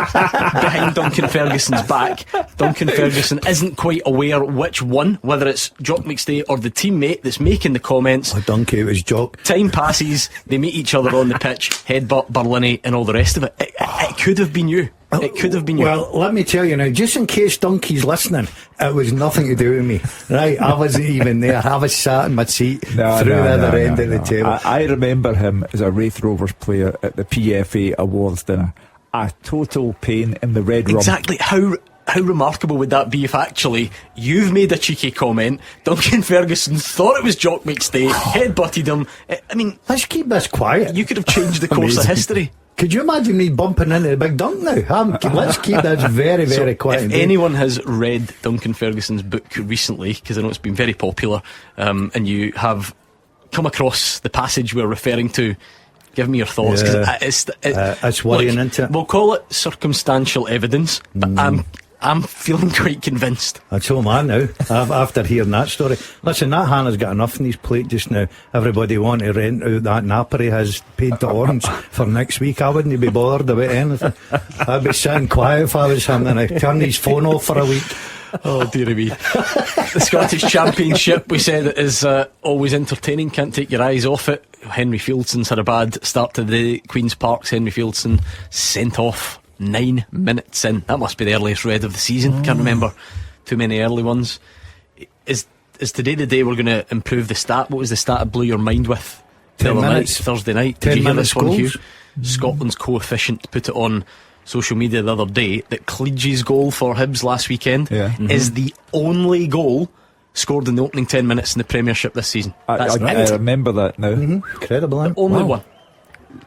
Behind Duncan Ferguson's back. Duncan Ferguson isn't quite aware which one, whether it's Jock McStay or the teammate that's making the comments. Oh, Duncan, it was Jock. Time passes, they meet each other on the pitch, headbutt, Berlini, and all the rest of it. It could have been you. It could have been you. Well, let me tell you now, just in case Dunky's listening, it was nothing to do with me. Right, I wasn't even there. I was sat in my seat through the other end of the table. I remember him as a Wraith Rovers player at the PFA Awards dinner. A total pain in the red rum. Exactly. How remarkable would that be if actually you've made a cheeky comment, Duncan Ferguson thought it was Jock McStay, headbutted him. I mean, let's keep this quiet. You could have changed the course of history. Could you imagine me bumping into the big Dunk now? Let's keep this very, very quiet. If anyone has read Duncan Ferguson's book recently, because I know it's been very popular, and you have come across the passage we're referring to, give me your thoughts. It's worrying, isn't it? We'll call it circumstantial evidence, but I'm feeling quite convinced. That's all, man, now, after hearing that story. Listen, that Hannah's got enough in his plate just now. Everybody want to rent out that napper he has paid to Orange for next week. I wouldn't be bothered about anything. I'd be sitting quiet if I was him, and I'd turn his phone off for a week. Oh, dearie me. The Scottish Championship, we said, is always entertaining. Can't take your eyes off it. Henry Fieldson's had a bad start to the Queen's Park's Henry Fieldson sent off 9 minutes in. That must be the earliest red of the season. Can't remember too many early ones. Is today the day we're going to improve the stat? What was the stat that blew your mind with 10 minutes Thursday night? 10 Did you hear minutes this one, Hugh? goals? Scotland's coefficient put it on social media the other day that Cleage's goal for Hibs last weekend is the only goal scored in the opening 10 minutes in the Premiership this season. I remember that now. Incredible, the only one.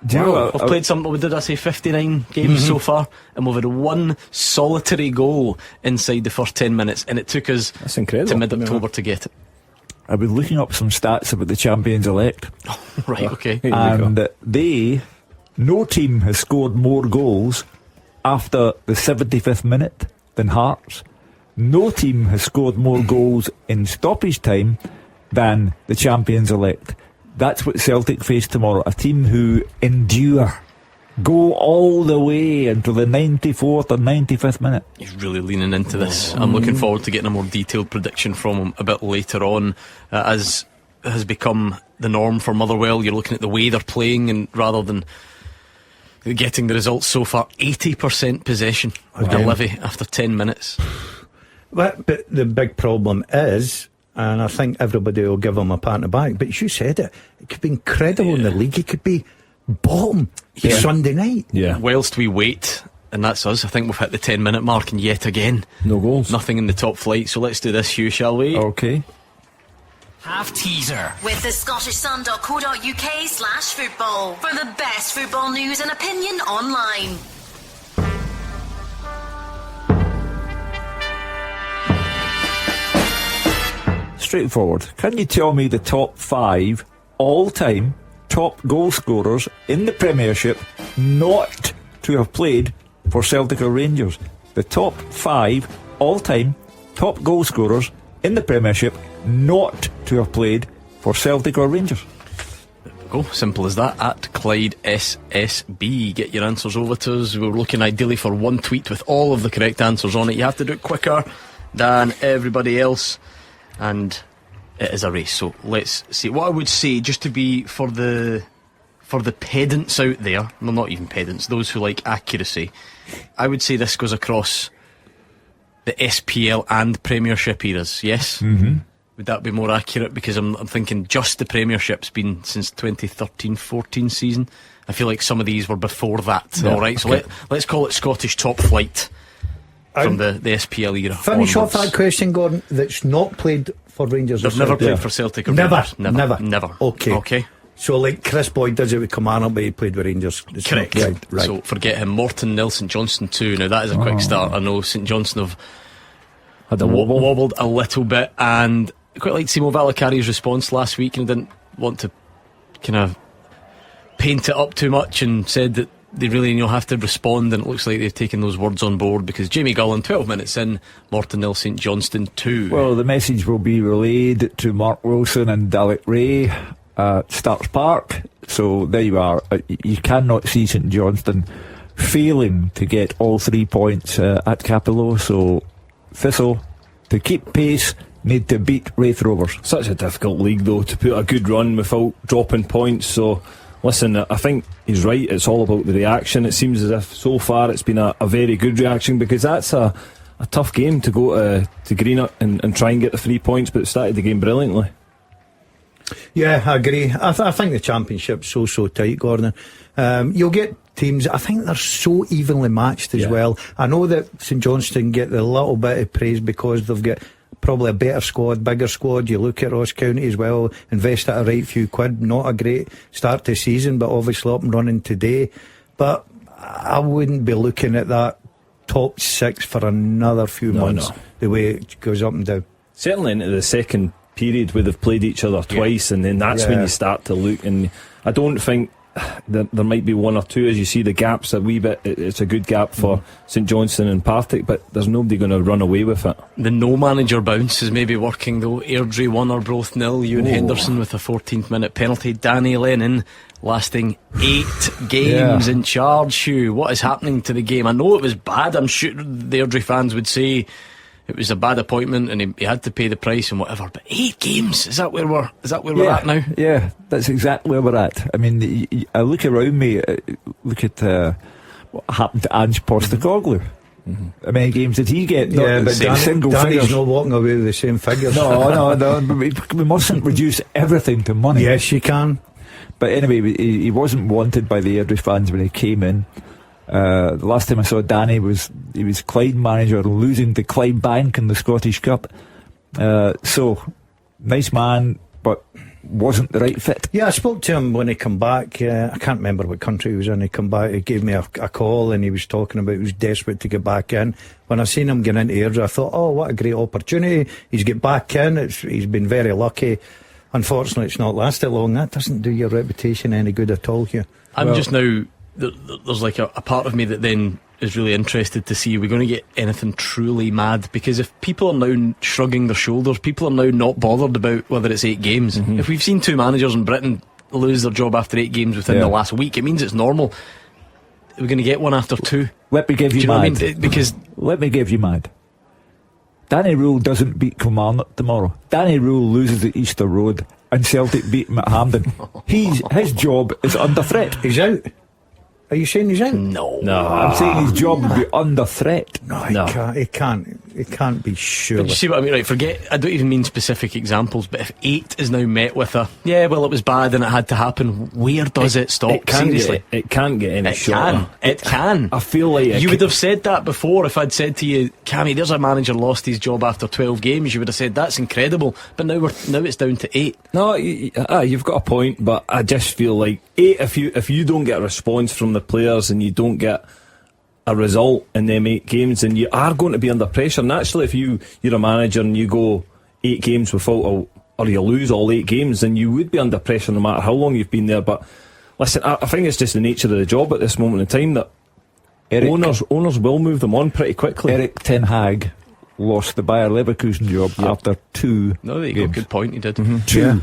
Wow. We've played some, did I say 59 games so far, and we've had one solitary goal inside the first 10 minutes, and it took us to mid-October to get it. I was looking up some stats about the champions-elect. Right, okay. And no team has scored more goals after the 75th minute than Hearts. No team has scored more goals in stoppage time than the champions-elect. That's what Celtic face tomorrow. A team who endure, go all the way until the 94th or 95th minute. He's really leaning into this. I'm looking forward to getting a more detailed prediction from him a bit later on, as has become the norm for Motherwell. You're looking at the way they're playing, and rather than getting the results so far, 80% possession with Levy after 10 minutes. But the big problem is, and I think everybody will give him a pat on the back, but you said it could be incredible in the league. It could be bottom Sunday night. Whilst we wait, and that's us, I think we've hit the 10-minute mark, and yet again, no goals, nothing in the top flight. So let's do this, Hugh, shall we? Okay. Half teaser. With the scottishsun.co.uk/football for the best football news and opinion online. Straightforward. Can you tell me the top 5 all-time top goal scorers in the Premiership not to have played for Celtic or Rangers? The top 5 all-time top goal scorers in the Premiership not to have played for Celtic or Rangers. Go, simple as that. At Clyde SSB. Get your answers over to us. We're looking ideally for one tweet with all of the correct answers on it. You have to do it quicker than everybody else, and it is a race. So let's see. What I would say, just to be for the pedants out there, well, not even pedants, those who like accuracy, I would say this goes across the SPL and Premiership eras. Yes. Mm-hmm. Would that be more accurate? Because I'm thinking just the Premiership's been since 2013-14 season. I feel like some of these were before that. Yeah, all right, so okay. let's call it Scottish top flight from the SPL era. Finish onwards. off that question, Gordon. That's not played for Rangers. They've or never Celtic. played for Celtic or Never, Rangers. never. Okay. So like Chris Boyd does it with Kilmarnock, but he played with Rangers. It's Correct. Right. So forget him. Morton Nil, St Johnstone 2. Now that is a quick start. I know St Johnstone have had a wobbled a little bit, and I quite liked Simo Valakari's response last week, and didn't want to kind of paint it up too much, and said that they really have to respond, and it looks like they've taken those words on board, because Jamie Gullen, 12 minutes in, Morton Nil, St Johnstone 2. Well, the message will be relayed to Mark Wilson and Dalek Ray at Starks Park. So there you are. You cannot see St Johnstone failing to get all 3 points at Capello. So Thistle, to keep pace, need to beat Wraith Rovers. Such a difficult league, though, to put a good run without dropping points. So listen, I think he's right. It's all about the reaction. It seems as if so far it's been a very good reaction, because that's a tough game to go to Greenock and try and get the 3 points, but it started the game brilliantly. Yeah, I agree. I think the Championship's so tight, Gordon. You'll get teams, I think they're so evenly matched as well. I know that St Johnstone get the little bit of praise because they've got probably a better squad, bigger squad. You look at Ross County as well, invested a right few quid. Not a great start to the season, but obviously up and running today. But I wouldn't be looking at that top 6 for another few months, the way it goes up and down. Certainly into the second period where they've played each other twice, and then that's when you start to look. And I don't think there might be one or two, as you see the gaps a wee bit. It's a good gap for St Johnstone and Partick, but there's nobody going to run away with it. The no manager bounce is maybe working, though. Airdrie won Arbroath 0. Ewan Henderson with a 14th minute penalty. Danny Lennon lasting 8 games in charge. Hugh, what is happening to the game? I know it was bad. I'm sure the Airdrie fans would say it was a bad appointment and he had to pay the price and whatever, but 8 games, is that where we're at now? Yeah, that's exactly where we're at. I mean, I look around me, look at what happened to Ange Postecoglou. How many games did he get? Yeah, but single Danny's figures. not walking away with the same figures. No, we mustn't reduce everything to money. Yes, you can. But anyway, he wasn't wanted by the Airdrie fans when he came in. The last time I saw Danny he was Clyde manager, losing to Clyde Bank in the Scottish Cup. So nice man, but wasn't the right fit. Yeah, I spoke to him when he come back. I can't remember what country he was in. He come back, he gave me a call, and he was talking about he was desperate to get back in. When I seen him get into Airdrie, I thought, oh, what a great opportunity. He's get back in. He's been very lucky. Unfortunately, it's not lasted long. That doesn't do your reputation any good at all, Hugh. Just now, there's like a part of me that then is really interested to see, are we going to get anything truly mad? Because if people are now shrugging their shoulders, people are now not bothered about whether it's 8 games. If we've seen 2 managers in Britain lose their job after 8 games within the last week, it means it's normal. Are we going to get one after 2? Let me give you mad. Know what I mean? Because let me give you mad. Danny Rule doesn't beat Kilmarnock tomorrow. Danny Rule loses at Easter Road, and Celtic beat him at Hampden. His job is under threat. He's out. Are you saying he's out? No. I'm saying his job would be under threat. No, he can't. It can't be sure. But you see what I mean? Right, forget, I don't even mean specific examples, but if 8 is now met with a, yeah, well, it was bad and it had to happen, where does it stop? Seriously. It can't get any shorter. It can. I feel like you would have said that before if I'd said to you, Cammy, there's a manager lost his job after 12 games. You would have said, that's incredible. But now it's down to 8. No, you've got a point, but I just feel like 8, if you don't get a response from the players and you don't get a result in them 8 games, then you are going to be under pressure. Naturally, if you're a manager and you go 8 games without, or you lose all 8 games, then you would be under pressure no matter how long you've been there. But listen, I think it's just the nature of the job at this moment in time that owners will move them on pretty quickly. Erik ten Hag lost the Bayer Leverkusen job after 2 No, there you games. go. Good point, he did. 2. Yeah.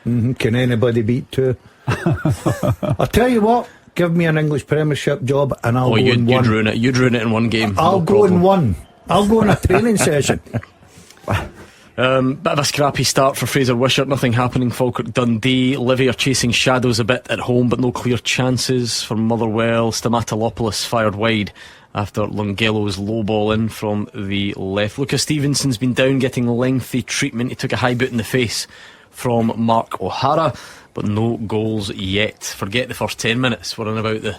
Can anybody beat 2? I'll tell you what, give me an English Premiership job and I'll go in one. You'd ruin it in one game. I'll go in one. I'll go in a training session. Bit of a scrappy start for Fraser Wishart. Nothing happening. Falkirk Dundee. Livy are chasing shadows a bit at home, but no clear chances for Motherwell. Stamatolopoulos fired wide after Lungello's low ball in from the left. Lucas Stevenson's been down getting lengthy treatment. He took a high boot in the face from Mark O'Hara, but no goals yet. Forget the first 10 minutes. We're on about the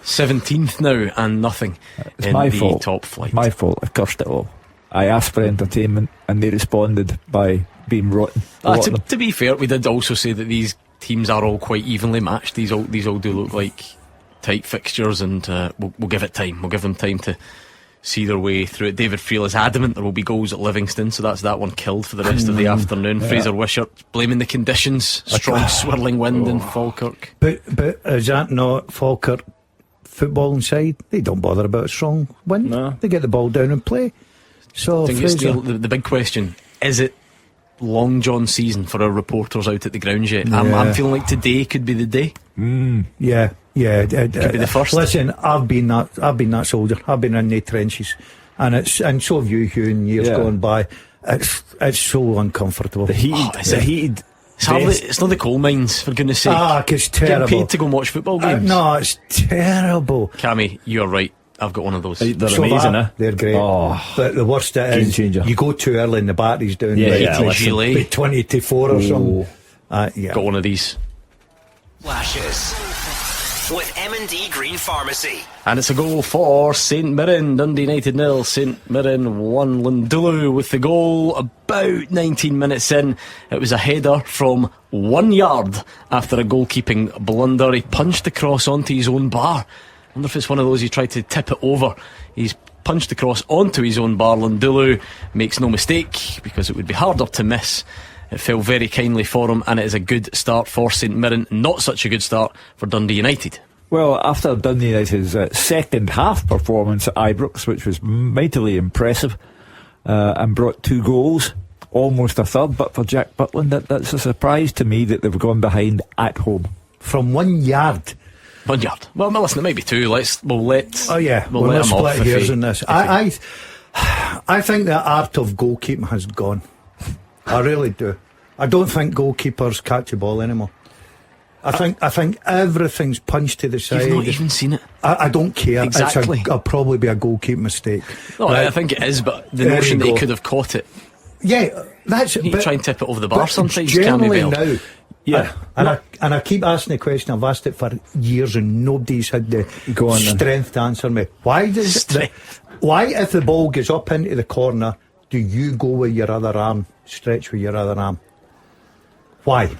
17th now and nothing It's in my the fault. top flight. My fault. I cursed it all. I asked for entertainment and they responded by being rotten. To be fair, we did also say that these teams are all quite evenly matched. These all do look like tight fixtures, and we'll give it time. We'll give them time to see their way through it. David Friel is adamant there will be goals at Livingston, so that's that one killed for the rest of the afternoon. Yeah. Fraser Wishart blaming the conditions. Strong swirling wind in Falkirk. But is that not Falkirk footballing side? They don't bother about a strong wind. No. They get the ball down and play. So I think it's Fraser, the big question, is it Long John season for our reporters out at the grounds yet? I'm feeling like today could be the day. Yeah. Could be the first. Listen, I've been that soldier. I've been in the trenches, and so have you, Hugh, in years gone by. It's so uncomfortable. The heated. It's not the coal mines, for goodness sake. It's terrible. Getting paid to go and watch football games. No, it's terrible. Cammy, you're right. I've got one of those. They're amazing, eh? They're great. But the worst it is, Game changer. you go too early and the battery's down. Gilet. 20 to 4 or something. Got one of these. Flashes with M&D Green Pharmacy. And it's a goal for St Mirren. Dundee United 0, St Mirren 1. Lundulu with the goal about 19 minutes in. It was a header from 1 yard after a goalkeeping blunder. He punched the cross onto his own bar. I wonder if it's one of those he tried to tip it over. He's punched the cross onto his own bar. Lundulu makes no mistake, because it would be harder to miss. It fell very kindly for him, and it is a good start for St Mirren. Not such a good start for Dundee United. Well, after Dundee United's second half performance at Ibrox, which was mightily impressive, and brought 2 goals, almost a third, but for Jack Butland, that's a surprise to me that they've gone behind at home. From 1 yard. 1 yard. Well, listen, it might be 2. We'll let We'll him off split hairs in this. I think the art of goalkeeping has gone. I really do. I don't think goalkeepers catch the ball anymore. I think everything's punched to the side. You've not even seen it. I don't care. Exactly. It'll probably be a goalkeeping mistake. No, I think it is, but the notion that he could have caught it. Yeah, that's it. You try and tip it over the bar sometimes, generally Cammy Bell. now. Yeah. And I keep asking the question. I've asked it for years and nobody's had the strength to answer me. Why if the ball goes up into the corner, do you go with your other arm, stretch with your other arm? Why?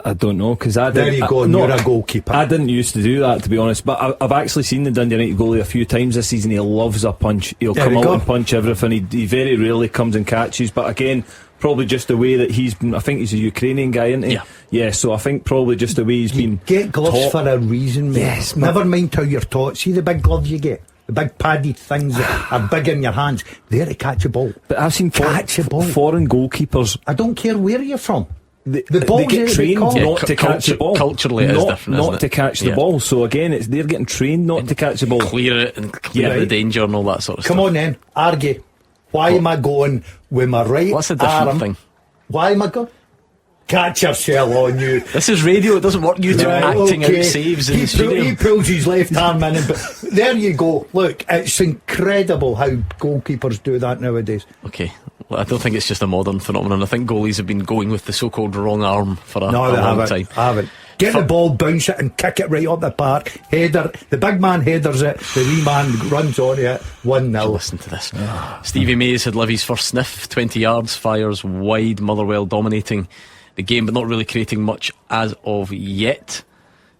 I don't know, because I There didn't. you go, you're a goalkeeper. I didn't used to do that, to be honest, but I've actually seen the Dundee United goalie a few times this season. He loves a punch. He'll come out and punch everything. He very rarely comes and catches, but again, probably just the way that he's been. I think he's a Ukrainian guy, isn't he? Yeah, so I think probably just the way he's been get gloves taught. for a reason, mate. Yes, never mind how you're taught. See the big gloves you get, the big padded things that are big in your hands. They're to catch a ball. But I've seen catch a ball. Foreign goalkeepers. I don't care where you're from. They get trained not to catch the ball. Culturally, it is different, not to catch the ball. So again, they're getting trained not to catch the ball, clear it and clear the danger and all that sort of stuff. Come on then, argue. Why am I going with my right What's the different arm? thing? Why am I going? Catch yourself on you. This is radio, it doesn't work. You two acting out saves in the studio. He pulls his left arm in, but there you go. Look, it's incredible how goalkeepers do that nowadays. Okay, well, I don't think it's just a modern phenomenon. I think goalies have been going with the so-called wrong arm for a long time. Haven't. Get the ball, bounce it and kick it right up the park. Header, the big man headers it, the wee man runs on it. 1-0. Listen to this. Stevie Mays had Livy's first sniff, 20 yards, fires wide, Motherwell dominating the game but not really creating much as of yet.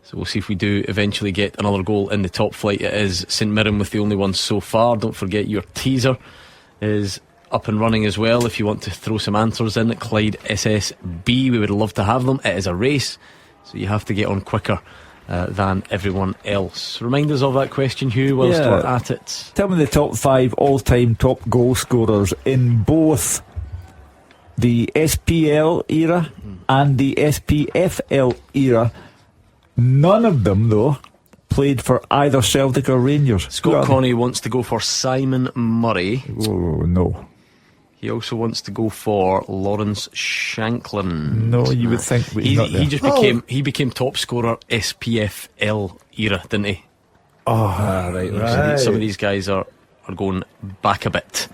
So we'll see if we do eventually get another goal in the top flight. It is St Mirren with the only one so far. Don't forget your teaser is up and running as well if you want to throw some answers in at Clyde SSB. We would love to have them. It is a race, so you have to get on quicker than everyone else. Remind us of that question, Hugh, whilst we're at it. Tell me the top 5 all-time top goal scorers in both the SPL era and the SPFL era. None of them, though, played for either Celtic or Rangers. Scott Connie wants to go for Simon Murray. Oh, no. He also wants to go for Lawrence Shanklin. No, you would think he became top scorer SPFL era, didn't he? Right. Some of these guys are going back a bit,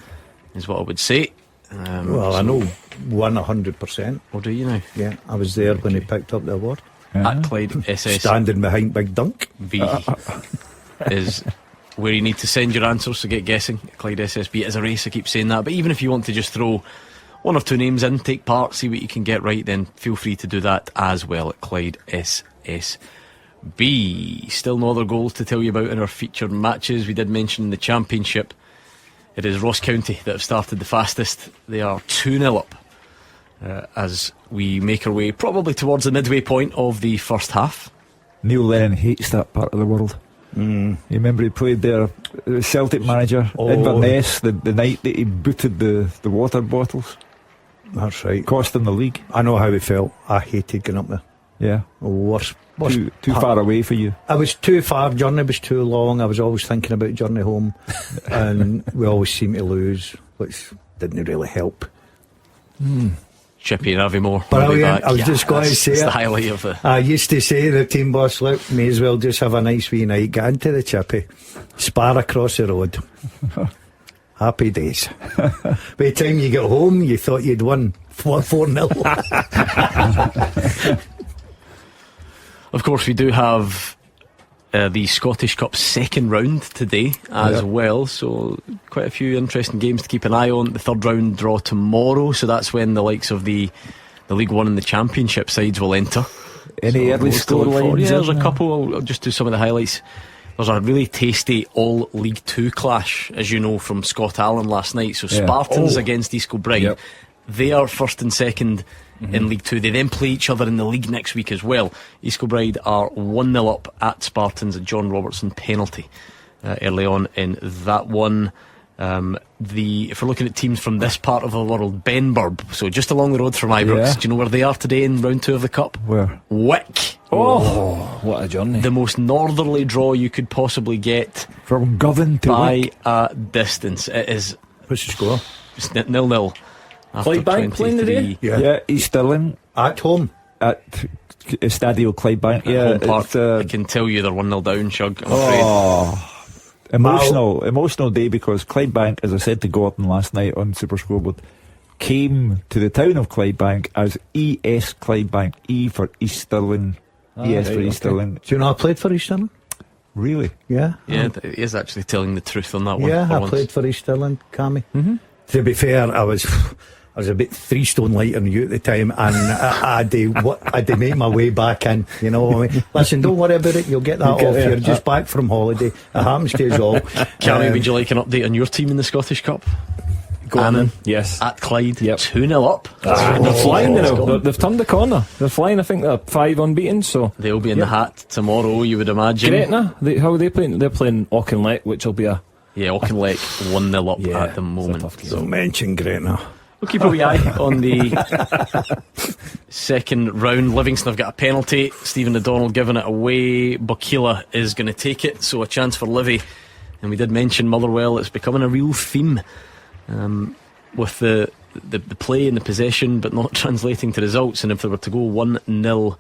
is what I would say. I know 100%. Oh, do you now? Yeah, I was there when he picked up the award. At Clyde SS standing behind Big Dunk B is where you need to send your answers, so get guessing. Clyde SSB, it is a race, I keep saying that, but even if you want to just throw one or two names in, take part, see what you can get right, then feel free to do that as well at Clyde SSB. Still no other goals to tell you about in our featured matches. We did mention the Championship. It is Ross County that have started the fastest. They are 2-0 up as we make our way probably towards the midway point of the first half. Neil Lennon hates that part of the world. You remember he played there, Celtic manager, Inverness, the night that he booted the water bottles. That's right. Cost him the league. I know how he felt. I hated going up there. Yeah. Worst too far away for you. I was too far, journey was too long. I was always thinking about journey home. And we always seemed to lose, which didn't really help. Chippy and Aviemore. Brilliant. I was just going to say it's it. The highlight of the. I used to say to the team boss, look, may as well just have a nice wee night, get into the Chippy, spar across the road. Happy days. By the time you get home, you thought you'd won 4-0. Of course, we do have the Scottish Cup second round today as well, so quite a few interesting games to keep an eye on. The third round draw tomorrow, so that's when the likes of the League One and the Championship sides will enter. Any early score lines? Yeah, there's a couple. I'll just do some of the highlights. There's a really tasty all League 2 clash, as you know, from Scott Allen last night. So Spartans against East Kilbride. They are first and second in League 2. They then play each other in the league next week as well. East Kilbride are 1-0 up at Spartans, a John Robertson penalty early on in that one. If we're looking at teams from this part of the world, Benburb, so just along the road from Ibrox. Do you know where they are today in round 2 of the Cup? Where? Wick. What a journey. The most northerly draw you could possibly get from Govan to Wick. By a distance. It is. What's the score? It's 0-0. Clydebank playing today? Yeah, East Stirling. At home? At Estadio Clydebank. Home park. I can tell you they're 1-0 down, Shug, I'm afraid. Emotional day, because Clydebank, as I said to Gordon last night on Super Scoreboard, came to the town of Clydebank as ES Clydebank. E for East Stirling, ES for East Stirling. Do you know I played for East Stirling? Really? Yeah. Yeah, he is actually telling the truth on that one. Yeah, I played for East Stirling, Cammy. To be fair, I was a bit 3 stone lighter than you at the time, and I had made my way back in. You know what I mean? Listen, don't worry about it. You'll get that off. You're just back from holiday. It happens to us all. Cammy, would you like an update on your team in the Scottish Cup? Annan, yes. At Clyde, 2-0 up. They're flying now. They've turned the corner. They're flying. I think they're 5 unbeaten. So they'll be in the hat tomorrow, you would imagine. Gretna, how are they playing? They're playing Auchinleck, which will be a. Yeah, Auchinleck 1-0 up at the moment. Don't mention Gretna. We'll keep a wee eye on the second round. Livingston have got a penalty. Stephen O'Donnell giving it away. Bokila is going to take it, so a chance for Livy. And we did mention Motherwell. It's becoming a real theme with the the play and the possession, but not translating to results. And if they were to go 1-0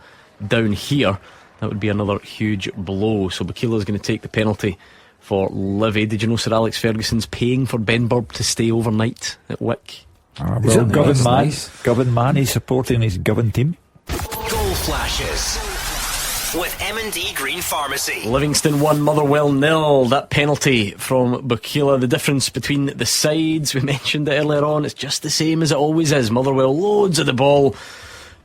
down here, that would be another huge blow. So Bukila's going to take the penalty for Livy. Did you know Sir Alex Ferguson's paying for Ben Burb to stay overnight at Wick? Well, Govan man, he's supporting his Govan team. Goal flashes with M&D Green Pharmacy. Livingston 1, Motherwell 0. That penalty from Bukila. The difference between the sides, we mentioned it earlier on, it's just the same as it always is. Motherwell loads of the ball.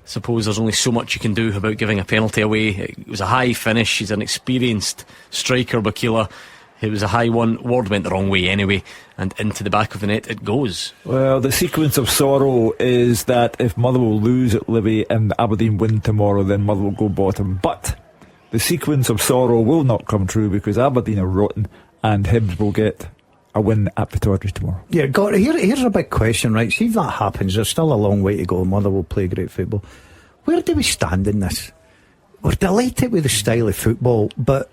Suppose there's only so much you can do about giving a penalty away. It was a high finish. He's an experienced striker, Bukila. It was a high one. Ward went the wrong way anyway, and into the back of the net it goes. Well, the sequence of sorrow is that if Motherwell lose at Livy and Aberdeen win tomorrow, then Motherwell go bottom. But the sequence of sorrow will not come true, because Aberdeen are rotten and Hibs will get a win at Pittodrie tomorrow. Yeah, here's a big question, right? See if that happens. There's still a long way to go. Motherwell play great football. Where do we stand in this? We're delighted with the style of football, but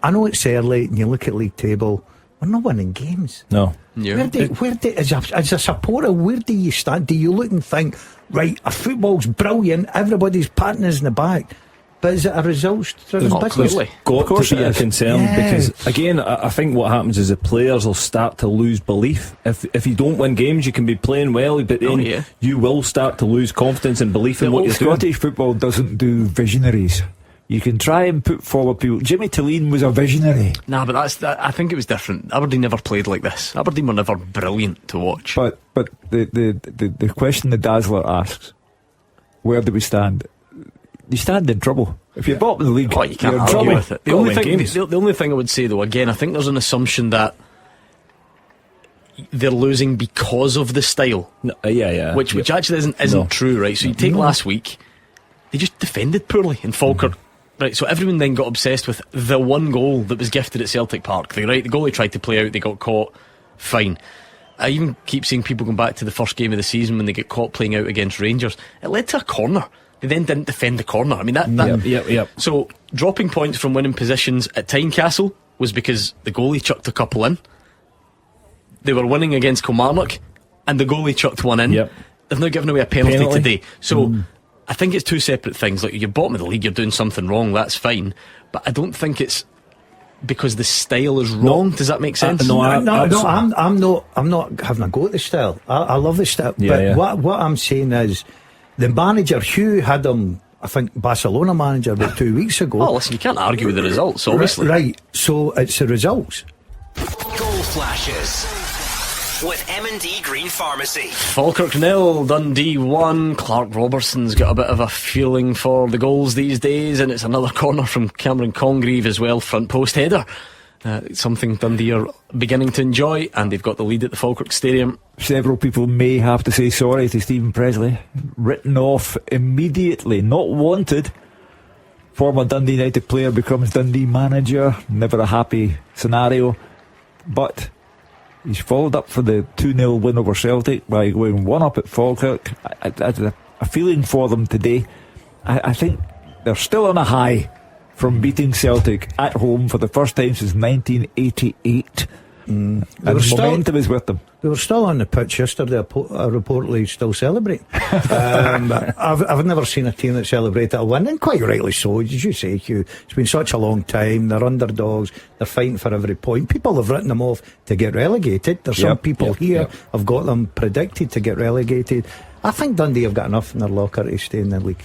I know it's early and you look at league table, we're not winning games. No. Yeah. As a supporter, where do you stand? Do you look and think, right, our football's brilliant, everybody's patting us in the back, but is it a results-driven business? Got to be a concern, because again, I think what happens is the players will start to lose belief. If you don't win games, you can be playing well, but then you will start to lose confidence and belief in what you're doing. Scottish football doesn't do visionaries. You can try and put forward people. Jimmy Tilleen was a visionary. Nah, but I think it was different. Aberdeen never played like this. Aberdeen were never brilliant to watch. But the question the Dazzler asks, where do we stand? You stand in trouble. If you're bottom of the league, you can't argue with it. The only thing I would say, though, again, I think there's an assumption that they're losing because of the style. Which actually isn't true, right? So you take last week, they just defended poorly in Falkirk. Right, so everyone then got obsessed with the one goal that was gifted at Celtic Park. The goalie tried to play out, they got caught. Fine. I even keep seeing people going back to the first game of the season when they get caught playing out against Rangers. It led to a corner. They then didn't defend the corner. I mean, Yep. So dropping points from winning positions at Tynecastle was because the goalie chucked a couple in. They were winning against Kilmarnock and the goalie chucked one in. Yep. They've now given away a penalty today. So I think it's two separate things. Like, you're bottom of the league, you're doing something wrong, that's fine. But I don't think it's because the style is wrong. Does that make sense? I'm not having a go at the style. I love the style. What I'm saying is, the manager, Hugh, had him, I think, Barcelona manager about 2 weeks ago. Oh, listen, you can't argue with the results, obviously. Right, so it's the results. Goal flashes with M&D Green Pharmacy. Falkirk 0, Dundee 1. Clark Robertson's got a bit of a feeling for the goals these days, and it's another corner from Cameron Congreve as well, front post header. Something Dundee are beginning to enjoy, and they've got the lead at the Falkirk Stadium. Several people may have to say sorry to Stephen Presley. Written off immediately, not wanted. Former Dundee United player becomes Dundee manager. Never a happy scenario. But he's followed up for the 2-0 win over Celtic by going 1-up at Falkirk. I had a feeling for them today. I think they're still on a high from beating Celtic at home for the first time since 1988. And the momentum is with them. They were still on the pitch yesterday, reportedly still celebrating. I've never seen a team that celebrated a win, and quite rightly so, as you say, Hugh. It's been such a long time. They're underdogs. They're fighting for every point. People have written them off to get relegated. There's some people here have got them predicted to get relegated. I think Dundee have got enough in their locker to stay in the league.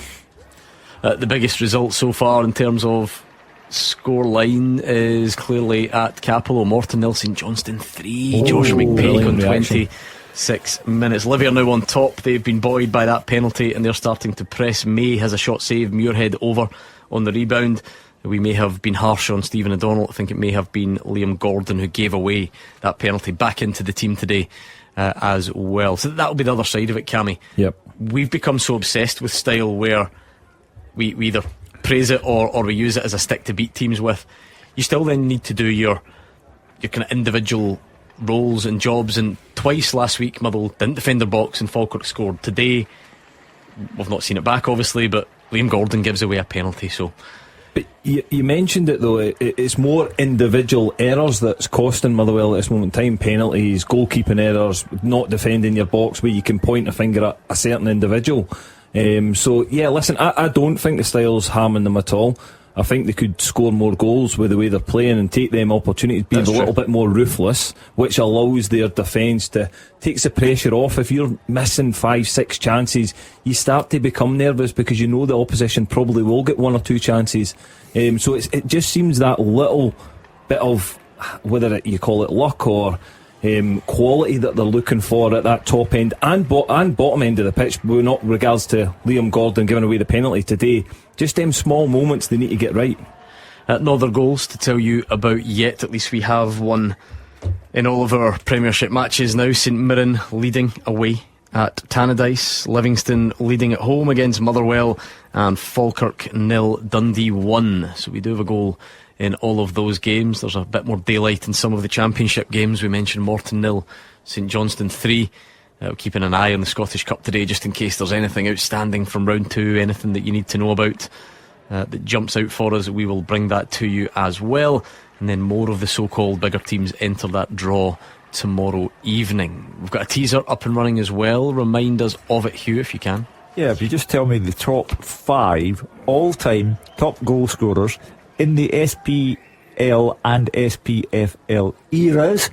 The biggest result so far in terms of score line is clearly at Capello. Morton Nil, St Johnstone 3. Joshua McPake on 26 minutes. Livy are now on top. They've been buoyed by that penalty and they're starting to press. May has a shot save. Muirhead over on the rebound. We may have been harsh on Stephen O'Donnell. I think it may have been Liam Gordon who gave away that penalty back into the team today as well. So that'll be the other side of it, Cammy. Yep. We've become so obsessed with style where we either praise it or we use it as a stick to beat teams with. You still then need to do your kind of individual roles and jobs, and twice last week Motherwell didn't defend their box and Falkirk scored. Today we've not seen it back obviously, but Liam Gordon gives away a penalty. So but You mentioned it though, it's more individual errors that's costing Motherwell at this moment in time. Penalties, goalkeeping errors, not defending your box, where you can point a finger at a certain individual. So yeah, listen, I don't think the style's harming them at all. I think they could score more goals with the way they're playing and take them opportunities, being a little bit more ruthless, which allows their defence to takes the pressure off. If you're missing 5-6 chances, you start to become nervous because you know the opposition probably will get 1 or 2 chances. So it just seems that little bit of, whether you call it luck or quality that they're looking for at that top end and bottom end of the pitch, with not regards to Liam Gordon giving away the penalty today. Just them small moments they need to get right. No other goals to tell you about yet. At least we have one in all of our Premiership matches now. St Mirren leading away at Tannadice, Livingston leading at home against Motherwell, and Falkirk 0, Dundee 1. So we do have a goal in all of those games. There's a bit more daylight in some of the Championship games. We mentioned Morton 0, St Johnstone 3. Keeping an eye on the Scottish Cup today, just in case there's anything outstanding from round 2, anything that you need to know about that jumps out for us. We will bring that to you as well. And then more of the so-called bigger teams enter that draw tomorrow evening. We've got a teaser up and running as well. Remind us of it, Hugh, if you can. Yeah, if you just tell me the top 5 all-time top goal scorers in the SPL and SPFL eras,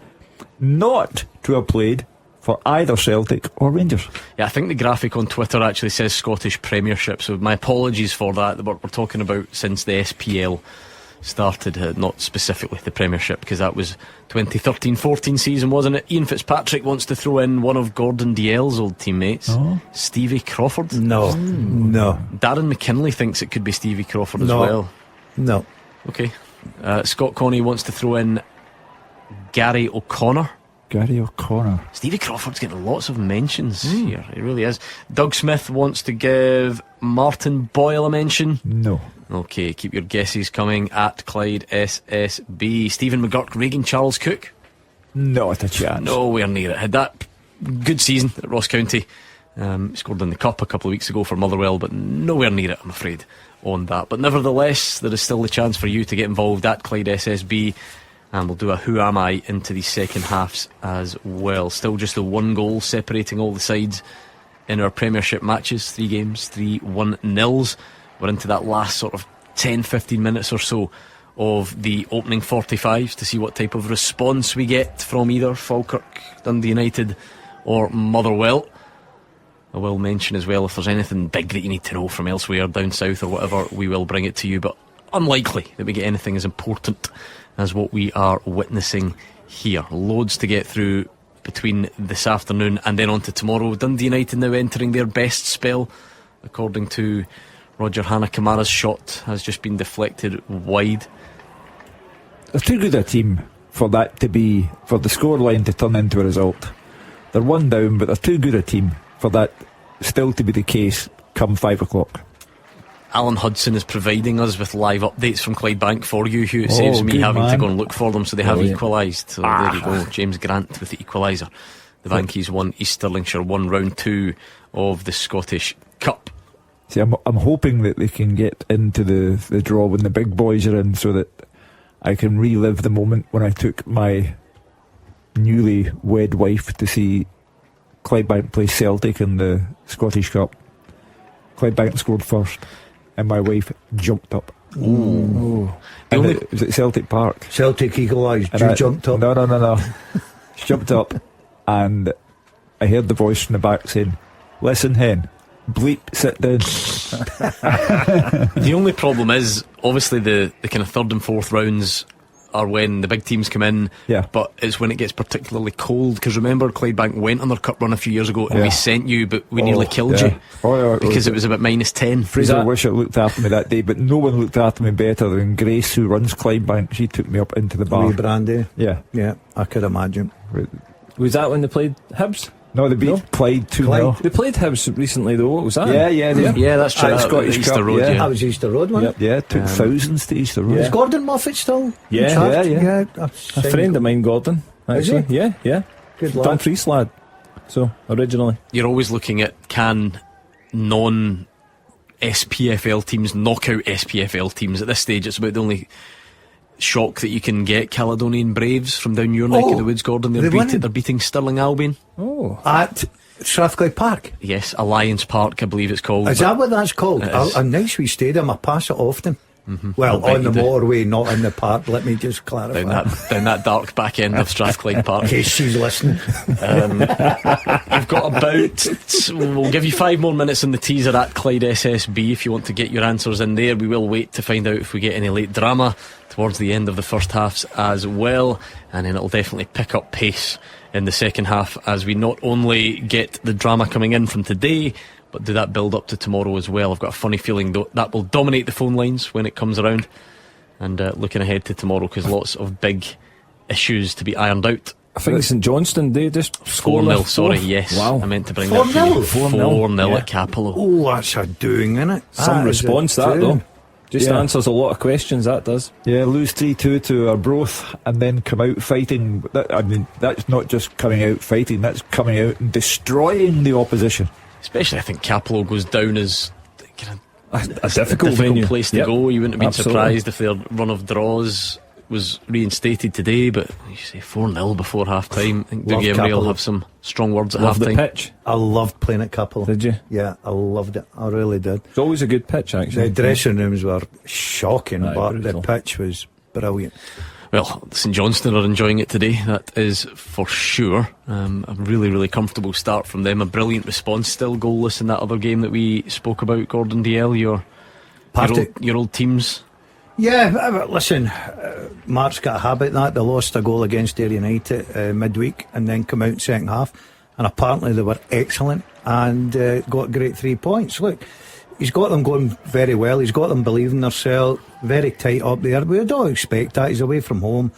not to have played for either Celtic or Rangers. Yeah, I think the graphic on Twitter actually says Scottish Premiership, so my apologies for that. We're talking about since the SPL started, not specifically the Premiership, because that was 2013-14 season, wasn't it? Ian Fitzpatrick wants to throw in one of Gordon Dalziel's old teammates, Stevie Crawford. No. Darren McKinley thinks it could be Stevie Crawford as well. No. Okay. Scott Coney wants to throw in Gary O'Connor. Stevie Crawford's getting lots of mentions here. He really is. Doug Smith wants to give Martin Boyle a mention. No. Okay, keep your guesses coming at Clyde SSB. Stephen McGurk, Regan Charles Cook. Not a chance. Nowhere near it. Had that good season at Ross County. Scored in the Cup a couple of weeks ago for Motherwell, but nowhere near it, I'm afraid, on that. But nevertheless, there is still the chance for you to get involved at Clyde SSB. And we'll do a Who Am I into the second halves as well. Still just the 1 goal separating all the sides in our Premiership matches. 3 games, 3 1-0s. We're into that last sort of 10-15 minutes or so of the opening 45s to see what type of response we get from either Falkirk, Dundee United or Motherwell. I will mention as well, if there's anything big that you need to know from elsewhere, down south or whatever, we will bring it to you, but unlikely that we get anything as important as what we are witnessing here. Loads to get through between this afternoon and then on to tomorrow. Dundee United now entering their best spell, according to Roger Hannah-Kamara's shot has just been deflected wide. They're too good a team for that to be, for the scoreline to turn into a result. They're 1 down, but they're too good a team for that still to be the case come 5 o'clock. Alan Hudson is providing us with live updates from Clydebank for you, Hugh. It saves me having to go and look for them, so they have equalised. So there you go, James Grant with the equaliser. The Bankies won, East Stirlingshire won round 2 of the Scottish Cup. See, I'm hoping that they can get into the draw when the big boys are in, so that I can relive the moment when I took my newly wed wife to see Clydebank play Celtic in the Scottish Cup. Clydebank scored first, and my wife jumped up. Ooh. And it was at Celtic Park. Celtic equalised. You jumped up? No. She jumped up, and I heard the voice from the back saying, "Listen, hen, bleep, sit down." The only problem is, obviously, the kind of 3rd and 4th rounds are when the big teams come in, but it's when it gets particularly cold, because remember Clydebank went on their cup run a few years ago and we sent you, but we nearly killed you because it was about -10. Fraser Wisher looked after me that day, but no one looked after me better than Grace, who runs Clydebank. She took me up into the bar. Wee Brandy. Yeah, I could imagine. Was that when they played Hibs? No, they beat Clyde 2-0. They played Hibs recently though. What was that? Yeah, that's true. Scottish Easter Cup, Road, That was Easter Road, wasn't it? Yeah, took thousands to Easter Road. Is Gordon Moffat still? Yeah. A friend of mine, Gordon. Actually, is he? Yeah. Good lad. Dumfries lad. So originally, you're always looking at, can non SPFL teams, knockout SPFL teams. At this stage, it's about the only shock that you can get. Caledonian Braves from down your neck of the woods, Gordon. They're beating Stirling Albion. At Strathclyde Park. Yes, Alliance Park, I believe it's called. Is that what that's called? A nice wee stadium. I pass it often. Well, on the motorway, not in the park. Let me just clarify. Down that dark back end of Strathclyde Park. In case she's listening. We've got about, we'll give you 5 more minutes on the teaser at Clyde SSB if you want to get your answers in there. We will wait to find out if we get any late drama towards the end of the first halves as well, and then it'll definitely pick up pace in the second half as we not only get the drama coming in from today, but do that build up to tomorrow as well. I've got a funny feeling that will dominate the phone lines when it comes around. And looking ahead to tomorrow, because lots of big issues to be ironed out. I think St Johnstone, they just 4-0, sorry, yes. Wow. I meant to bring that to you. 4-0 at Capello. Oh, that's a doing, innit? Some response, that though. Just answers a lot of questions, that does. Yeah, lose 3-2 to Arbroath and then come out fighting. I mean, that's not just coming out fighting, that's coming out and destroying the opposition. Especially, I think Capello goes down as a difficult venue. Place to go. You wouldn't have been surprised if their run of draws was reinstated today, but you say 4-0 before half time. I think Dougie Emery will have some strong words at half time. The pitch. I loved playing at Capello. Did you? Yeah, I loved it. I really did. It's always a good pitch, actually. The dressing rooms were shocking, but brutal. the pitch was brilliant. Well, St Johnstone are enjoying it today, that is for sure. A really, really comfortable start from them. A brilliant response, still goalless in that other game that we spoke about, Gordon Dalziel, your old teams. Yeah, listen, Mark's got a habit that they lost a goal against Ayr United midweek and then come out in second half, and apparently they were excellent and got great 3 points. Look, he's got them going very well. He's got them believing themselves. Very tight up there. We don't expect that. He's away from home.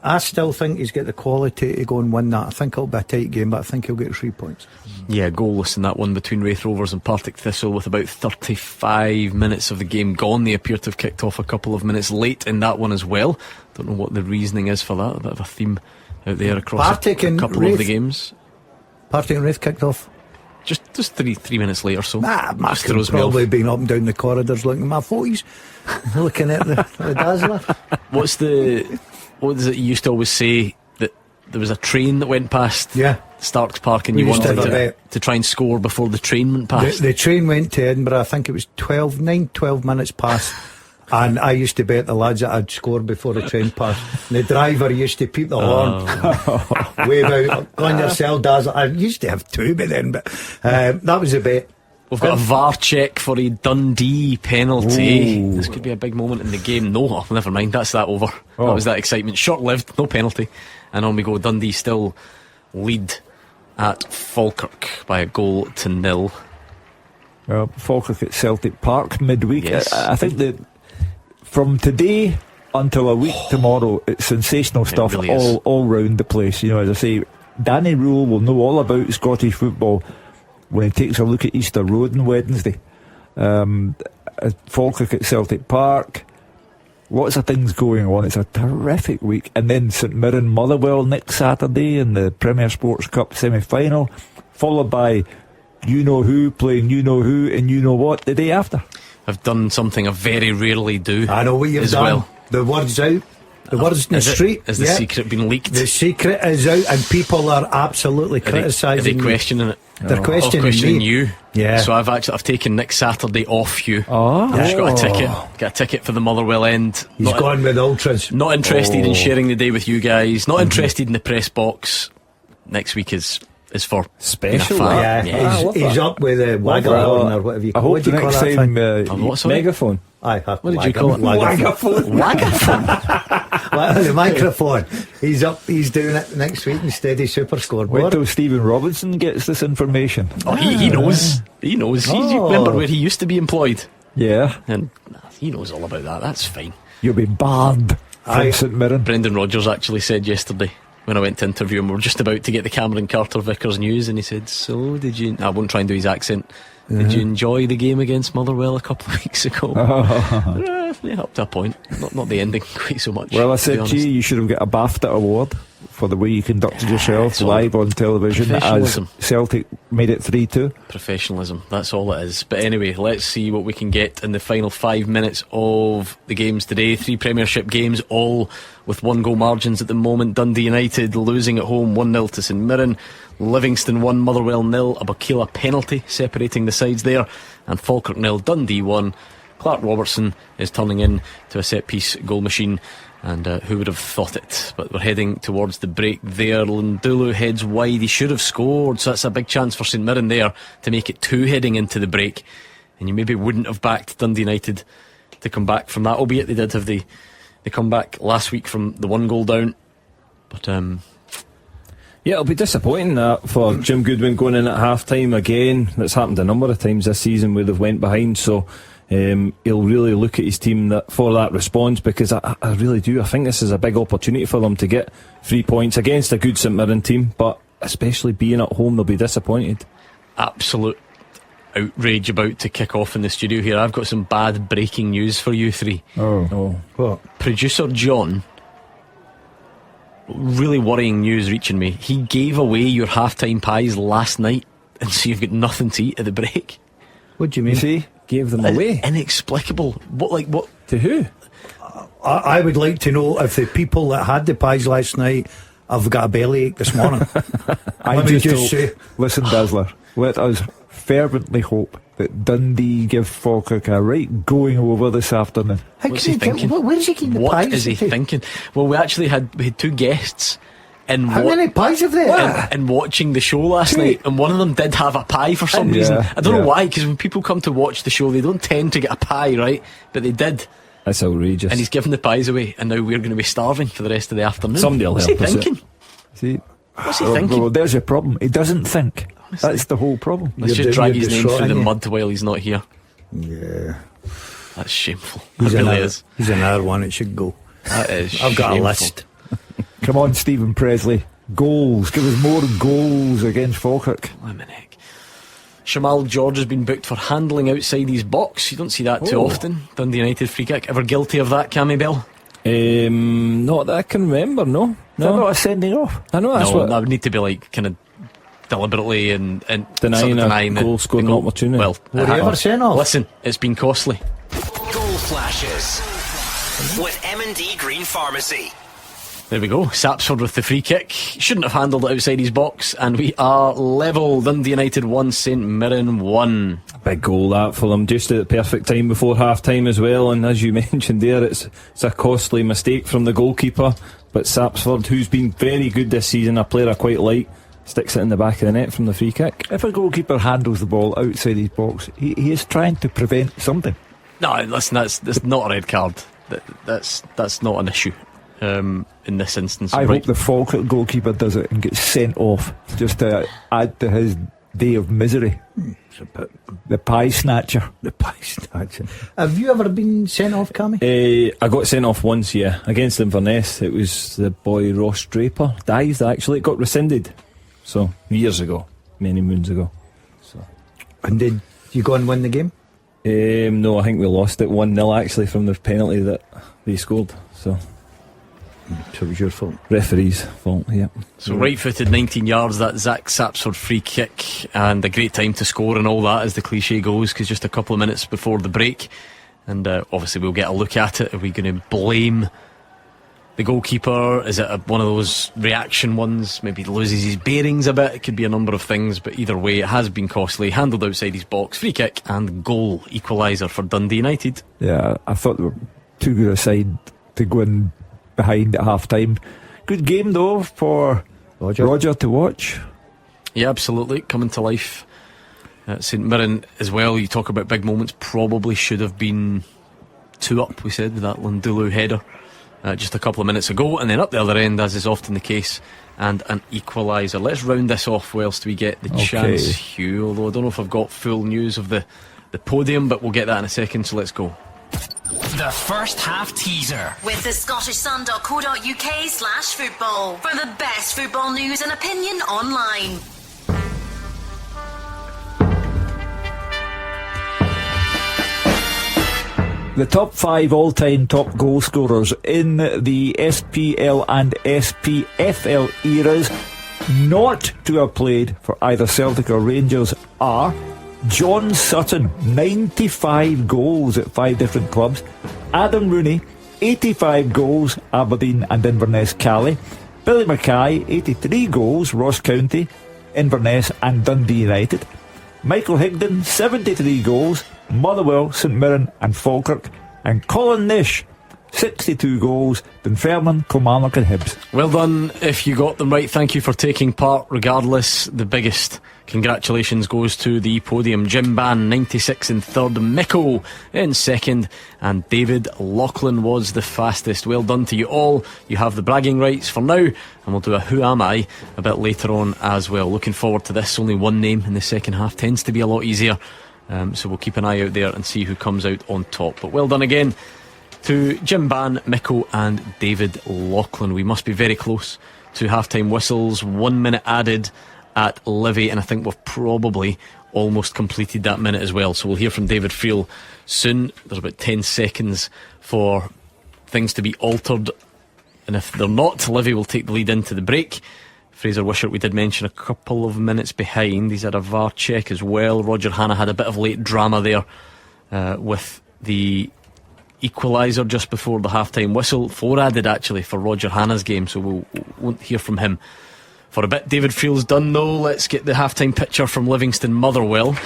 I still think he's got the quality to go and win that. I think it'll be a tight game, but I think he'll get 3 points. Yeah, goalless in that one between Wraith Rovers and Partick Thistle with about 35 minutes of the game gone. They appear to have kicked off a couple of minutes late in that one as well. Don't know what the reasoning is for that. A bit of a theme out there across a couple of the games. Partick and Wraith kicked off just 3 minutes later, so Mark's probably been up and down the corridors looking at my photos, looking at the Dazzler. What is it you used to always say, that there was a train that went past Starks Park and you wanted to try and score before the train went past? The train went to Edinburgh, I think it was 12 minutes past, and I used to bet the lads that I'd score before the train passed. And the driver used to peep the horn, wave out, on yourself, Dazzler. I used to have 2 by then, but that was a bet. We've got a VAR check for a Dundee penalty. Ooh. This could be a big moment in the game. No, never mind, that's that over. That was that excitement. Short-lived, no penalty. And on we go. Dundee still lead at Falkirk by 1-0. Well, Falkirk at Celtic Park midweek. Yes. I think that from today until a week tomorrow, it's sensational stuff really all round the place. You know, as I say, Danny Rule will know all about Scottish football when he takes a look at Easter Road on Wednesday. Falkirk at Celtic Park, lots of things going on. It's a terrific week. And then St Mirren Motherwell next Saturday in the Premier Sports Cup semi-final, followed by you-know-who playing you-know-who and you-know-what the day after. I've done something I very rarely do. I know what you've done. Well. The word's out. The word's in the street. Has the secret been leaked? The secret is out, and people are absolutely criticising. Are they questioning it? They're questioning you. Yeah. So I've taken next Saturday off you. I've just got a ticket. Got a ticket for the Motherwell end. He's gone with ultras. Not interested in sharing the day with you guys. Not interested in the press box. Next week is for special. He's up with a Wagaphone or whatever you call it. I hope the next time megaphone. What did you call it? Wagaphone. The microphone. He's up. He's doing it next week instead of SuperScoreBoard. Wait till Stephen Robinson gets this information. He knows. He knows. You remember where he used to be employed? Yeah. And he knows all about that. That's fine. You'll be banned from St Mirren. Brendan Rodgers actually said yesterday, when I went to interview him, we were just about to get the Cameron Carter Vickers news, and he said, so did you... I won't try and do his accent. Did you enjoy the game against Motherwell a couple of weeks ago? Yeah, up to a point. Not the ending quite so much. Well, I said, gee, you should have got a BAFTA award. for the way you conducted yourself it's all live on television as professionalism. Celtic made it 3-2. Professionalism, that's all it is. But anyway, let's see what we can get in the final 5 minutes of the games today. 3 Premiership games, all with 1 goal margins at the moment. Dundee United losing at home 1-0 to St Mirren. Livingston 1, Motherwell 0. A Bakila penalty separating the sides there. And Falkirk 0, Dundee 1. Clark Robertson is turning in to a set piece goal machine. And who would have thought it? But we're heading towards the break there. Lundulu heads wide. He should have scored, so that's a big chance for St Mirren there to make it 2 heading into the break. And you maybe wouldn't have backed Dundee United to come back from that, albeit they did have the comeback last week from the 1 goal down. But yeah, it'll be disappointing that for Jim Goodwin going in at half time again. That's happened a number of times this season where they've went behind, so he'll really look at his team for that response, because I really do. I think this is a big opportunity for them to get 3 points against a good St Mirren team, but especially being at home, they'll be disappointed. Absolute outrage about to kick off in the studio here. I've got some bad breaking news for you 3. Oh. What? Producer John, really worrying news reaching me. He gave away your half-time pies last night, and so you've got nothing to eat at the break. What do you mean? You see? Gave them away. Inexplicable. What? To who? I would like to know if the people that had the pies last night have got a bellyache this morning. Let me just say, listen, Dazzler, let us fervently hope that Dundee give Falkirk a right going over this afternoon. What's he thinking? Where is he getting the pies? What is he thinking? Well, we had 2 guests. How many pies have they? And watching the show last night, and one of them did have a pie for some reason. I don't know why, because when people come to watch the show, they don't tend to get a pie, right? But they did. That's outrageous. And he's given the pies away, and now we're going to be starving for the rest of the afternoon. Somebody will help us. What's he thinking? See, what's he thinking? Well, there's your problem. He doesn't think. Honestly. That's the whole problem. Let's just drag his name through the mud while he's not here. Yeah, that's shameful. He's it really is. He's another one. It should go. That is. I've got a shameful. list. Come on, Stephen Presley. Goals. Give us more goals against Falkirk. Liminick. Shamal George has been booked for handling outside his box. You don't see that too often. Dundee United free kick. Ever guilty of that, Cammy Bell? Not that I can remember. No. Not a sending off. I know that's what that would need to be like kind of deliberately and denying a goal scoring opportunity. Well, were you ever sent off? Listen, it's been costly. Goal flashes with M&D Green Pharmacy. There we go. Sapsford with the free kick. Shouldn't have handled it outside his box, and we are level. Dundee United 1, St Mirren 1. Big goal that for them, just at the perfect time before half time as well. And as you mentioned there, it's a costly mistake from the goalkeeper. But Sapsford, who's been very good this season, a player I quite like, sticks it in the back of the net from the free kick. If a goalkeeper handles the ball outside his box, he is trying to prevent something. No, listen, that's not a red card. That's not an issue. In this instance, I hope the Falkirk goalkeeper does it and gets sent off just to add to his day of misery. The pie snatcher. The pie snatcher. Have you ever been sent off, Cammy? I got sent off once, yeah, against Inverness. It was the boy Ross Draper. Dived, actually. It got rescinded. So, years ago. Many moons ago. So. And did you go and win the game? No, I think we lost it 1-0 actually from the penalty that they scored. So it was your fault. Referee's fault, yeah. So right-footed 19 yards, that Zach Sapsford free kick, and a great time to score and all that, as the cliche goes, because just a couple of minutes before the break, and obviously we'll get a look at it. Are we going to blame the goalkeeper? Is it one of those reaction ones? Maybe he loses his bearings a bit. It could be a number of things, but either way it has been costly. Handled outside his box, free kick and goal, equaliser for Dundee United. Yeah, I thought they were too good a side to go in behind at half time. Good game though for Roger to watch. Yeah, absolutely, coming to life. St Mirren as well, you talk about big moments, probably should have been 2 up, we said, with that Lundulu header just a couple of minutes ago, and then up the other end, as is often the case, and an equaliser. Let's round this off whilst we get the chance, Hugh, although I don't know if I've got full news of the podium, but we'll get that in a second, so let's go. The first half teaser with the scottishsun.co.uk/football for the best football news and opinion online. The top 5 all-time top goal scorers in the SPL and SPFL eras not to have played for either Celtic or Rangers are John Sutton, 95 goals at 5 different clubs. Adam Rooney, 85 goals, Aberdeen and Inverness Cali. Billy Mackay, 83 goals, Ross County, Inverness and Dundee United. Michael Higdon, 73 goals, Motherwell, St Mirren and Falkirk. And Colin Nish, 62 goals, Dunfermline, Kilmarnock and Hibs. Well done if you got them right. Thank you for taking part. Regardless, the biggest congratulations goes to the podium. Jim Ban, 96 in third, Micko in second, and David Loughlin was the fastest. Well done to you all. You have the bragging rights for now, and we'll do a Who Am I a bit later on as well. Looking forward to this. Only one name in the second half tends to be a lot easier, so we'll keep an eye out there and see who comes out on top. But well done again to Jim Ban, Micko and David Loughlin. We must be very close to half-time whistles. 1 minute added at Livy, and I think we've probably almost completed that minute as well, so we'll hear from David Friel soon. There's about 10 seconds for things to be altered, and if they're not, Livy will take the lead into the break. Fraser Wishart, we did mention, a couple of minutes behind. He's had a VAR check as well. Roger Hanna had a bit of late drama there with the equaliser just before the half-time whistle. 4 added actually for Roger Hanna's game, so we won't hear from him for a bit. David Friel's done though. Let's get the half-time picture from Livingston Motherwell.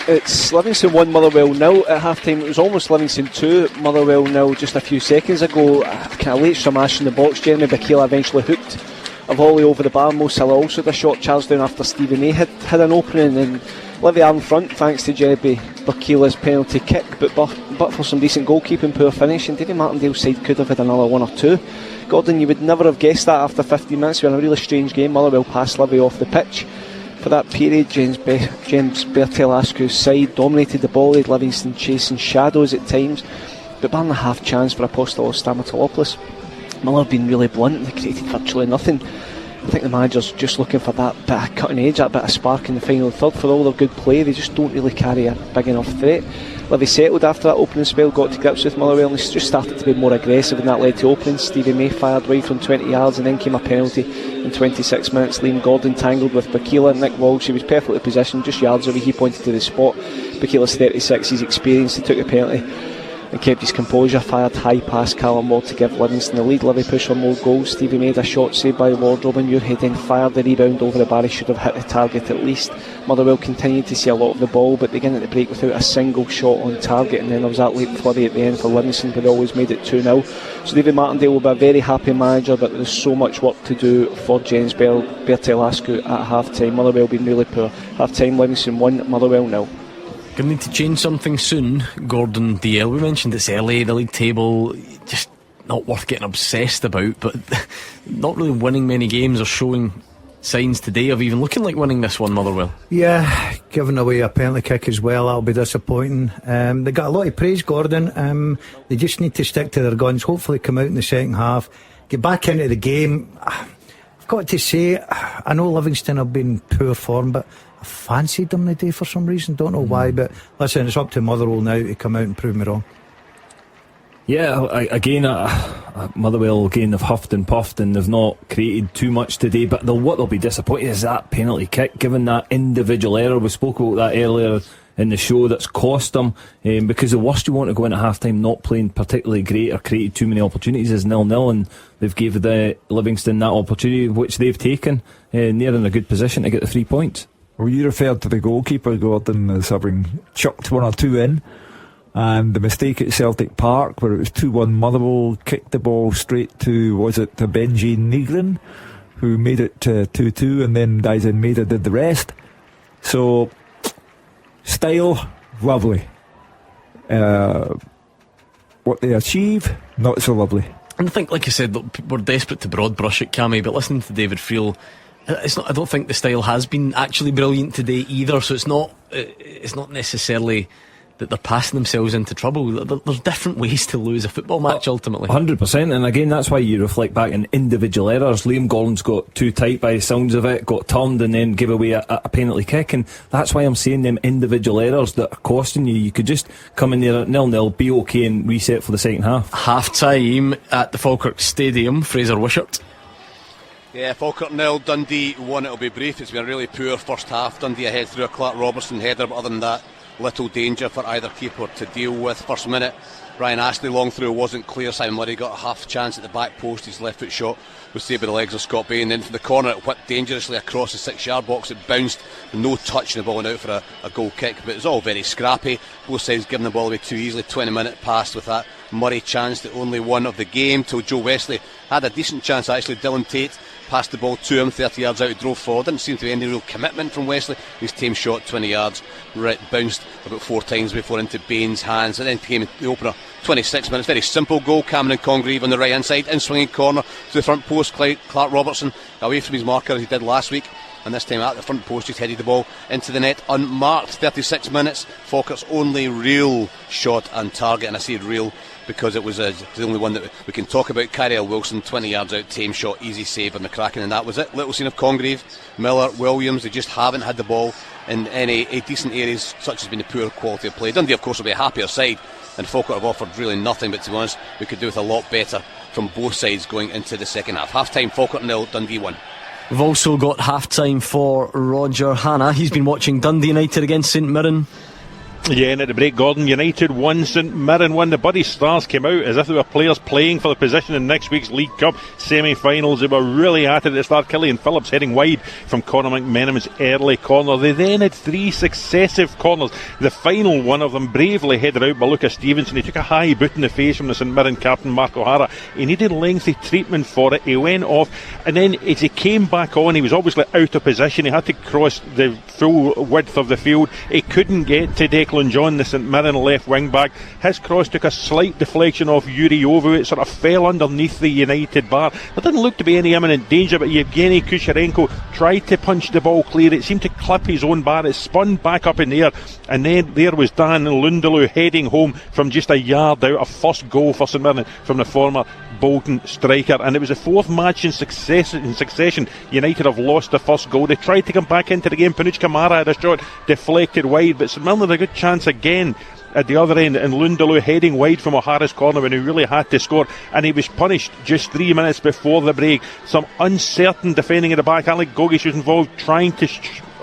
It's Livingston 1, Motherwell 0 at half-time. It was almost Livingston 2, Motherwell 0 just a few seconds ago. Kind of late smash in the box. Jeremy Bakila eventually hooked a volley over the bar. Mo Salah also had a shot charged down after Stephen A had an opening, and Livy are in front thanks to Jeremy Bakila's penalty kick, but for some decent goalkeeping, poor finish, and Davy Martindale's side could have had another 1 or 2. Gordon, you would never have guessed that after 15 minutes. We had a really strange game. Motherwell passed Livy off the pitch. For that period, James Bertelascu's side dominated the ball. They had Livingston chasing shadows at times, but barring a half chance for Apostolos Stamatolopoulos, Miller have been really blunt. They created virtually nothing. I think the manager's just looking for that bit of cutting edge, that bit of spark in the final third. For all their good play, they just don't really carry a big enough threat. Livy settled after that opening spell, got to grips with Motherwell, and they just started to be more aggressive, and that led to openings. Stevie May fired wide from 20 yards, and then came a penalty in 26 minutes. Liam Gordon tangled with Bakila. Nick Walsh, he was perfectly positioned, just yards away. He pointed to the spot. Bakila's 36, he's experienced, he took the penalty and kept his composure. Fired high past Callum Ward to give Livingston the lead. Livy pushed for more goals. Stevie made a shot saved by Ward. Robin Muirhead then fired the rebound over the bar. He should have hit the target at least. Motherwell continued to see a lot of the ball, but they began at the break without a single shot on target, and then there was that late flurry at the end for Livingston, but always made it 2-0. So David Martindale will be a very happy manager, but there's so much work to do for James Bertelascu at half-time. Motherwell being really poor. Half-time, Livingston 1, Motherwell 0. Going to need to change something soon, Gordon DL. We mentioned it's early, the league table, just not worth getting obsessed about, but not really winning many games or showing signs today of even looking like winning this one, Motherwell. Yeah, giving away a penalty kick as well, that'll be disappointing. They got a lot of praise, Gordon. They just need to stick to their guns, hopefully come out in the second half, get back into the game. I've got to say, I know Livingston have been poor form, but I fancied them today for some reason, don't know why, but listen, it's up to Motherwell now to come out and prove me wrong. Yeah, again, Motherwell again, they've huffed and puffed and they've not created too much today, but what they'll be disappointed is that penalty kick, given that individual error. We spoke about that earlier in the show, that's cost them, because the worst you want to go into half time not playing particularly great or created too many opportunities is 0-0, and they've gave the Livingston that opportunity which they've taken, and they're in a good position to get the 3 points. Well, you referred to the goalkeeper, Gordon, as having chucked 1 or 2 in, and the mistake at Celtic Park where it was 2-1 Motherwell, kicked the ball straight to, was it to Benji Nygren, who made it 2-2, and then Dyson Maeda did the rest. So style, lovely. What they achieve, not so lovely. And I think, like I said, we're desperate to broad brush it, Cammy, but listening to David Friel, I don't think the style has been actually brilliant today either, so it's not necessarily that they're passing themselves into trouble. There's different ways to lose a football match ultimately. 100%, and again that's why you reflect back on individual errors. Liam Gordon's got too tight by the sounds of it, got turned and then gave away a penalty kick, and that's why I'm saying them individual errors that are costing you. You could just come in there at 0-0, be okay and reset for the second half. Half time at the Falkirk Stadium. Fraser Wishart. Yeah, Falkirk 0, Dundee 1. It'll be brief. It's been a really poor first half. Dundee ahead through a Clark Robertson header, but other than that, little danger for either keeper to deal with. First minute, Ryan Astley long through wasn't clear. Simon Murray got a half chance at the back post. His left foot shot was saved by the legs of Scott Bain. Then from the corner, it whipped dangerously across the 6-yard box. It bounced, no touch in the ball and out for a goal kick. But it was all very scrappy. Both sides giving the ball away too easily. 20-minute pass with that Murray chance, the only one of the game, till Joe Wesley had a decent chance actually. Dylan Tate passed the ball to him 30 yards out, he drove forward. Didn't seem to be any real commitment from Wesley. His team shot 20 yards, bounced about 4 times before into Bain's hands, and then came the opener. 26 minutes, very simple goal. Cameron Congreve on the right hand side, in swinging corner to the front post. Clark Robertson away from his marker as he did last week, and this time at the front post just headed the ball into the net unmarked. 36 minutes, Falkirk's only real shot on target, and I say real because it was the only one that we can talk about. Kyriel Wilson, 20 yards out, tame shot, easy save by McCracken, and that was it. Little seen of Congreve, Miller, Williams. They just haven't had the ball in any decent areas, such as been the poor quality of play. Dundee of course will be a happier side, and Falkirk have offered really nothing, but to be honest we could do with a lot better from both sides going into the second half. Half time, Falkirk 0, Dundee 1. We've also got half time for Roger Hannah. He's been watching Dundee United against St Mirren. Yeah, and at the break, Gordon United 1, St Mirren 1. The Buddy Stars came out as if they were players playing for the position in next week's League Cup semi-finals. They were really at it at the start. Killian Phillips heading wide from Conor McMenamin's early corner. They then had 3 successive corners. The final one of them bravely headed out by Lucas Stevenson. He took a high boot in the face from the St Mirren captain Mark O'Hara. He needed lengthy treatment for it. He went off, and then as he came back on, he was obviously out of position. He had to cross the full width of the field. He couldn't get to Declan John, the St Mirren left wing back. His cross took a slight deflection off Yuri Ovu. It sort of fell underneath the United bar. There didn't look to be any imminent danger, but Yevgeny Kusharenko tried to punch the ball clear. It seemed to clip his own bar. It spun back up in the air, and then there was Dan Lundaloo heading home from just a yard out. A first goal for St Mirren from the former Bolton striker, and it was the 4th match in succession United have lost the first goal. They tried to come back into the game. Panuch Kamara had a shot deflected wide, but St Mirren had a good chance again at the other end, and Lundaloo heading wide from O'Hara's corner when he really had to score, and he was punished just 3 minutes before the break. Some uncertain defending at the back. Alec Gogish was involved trying to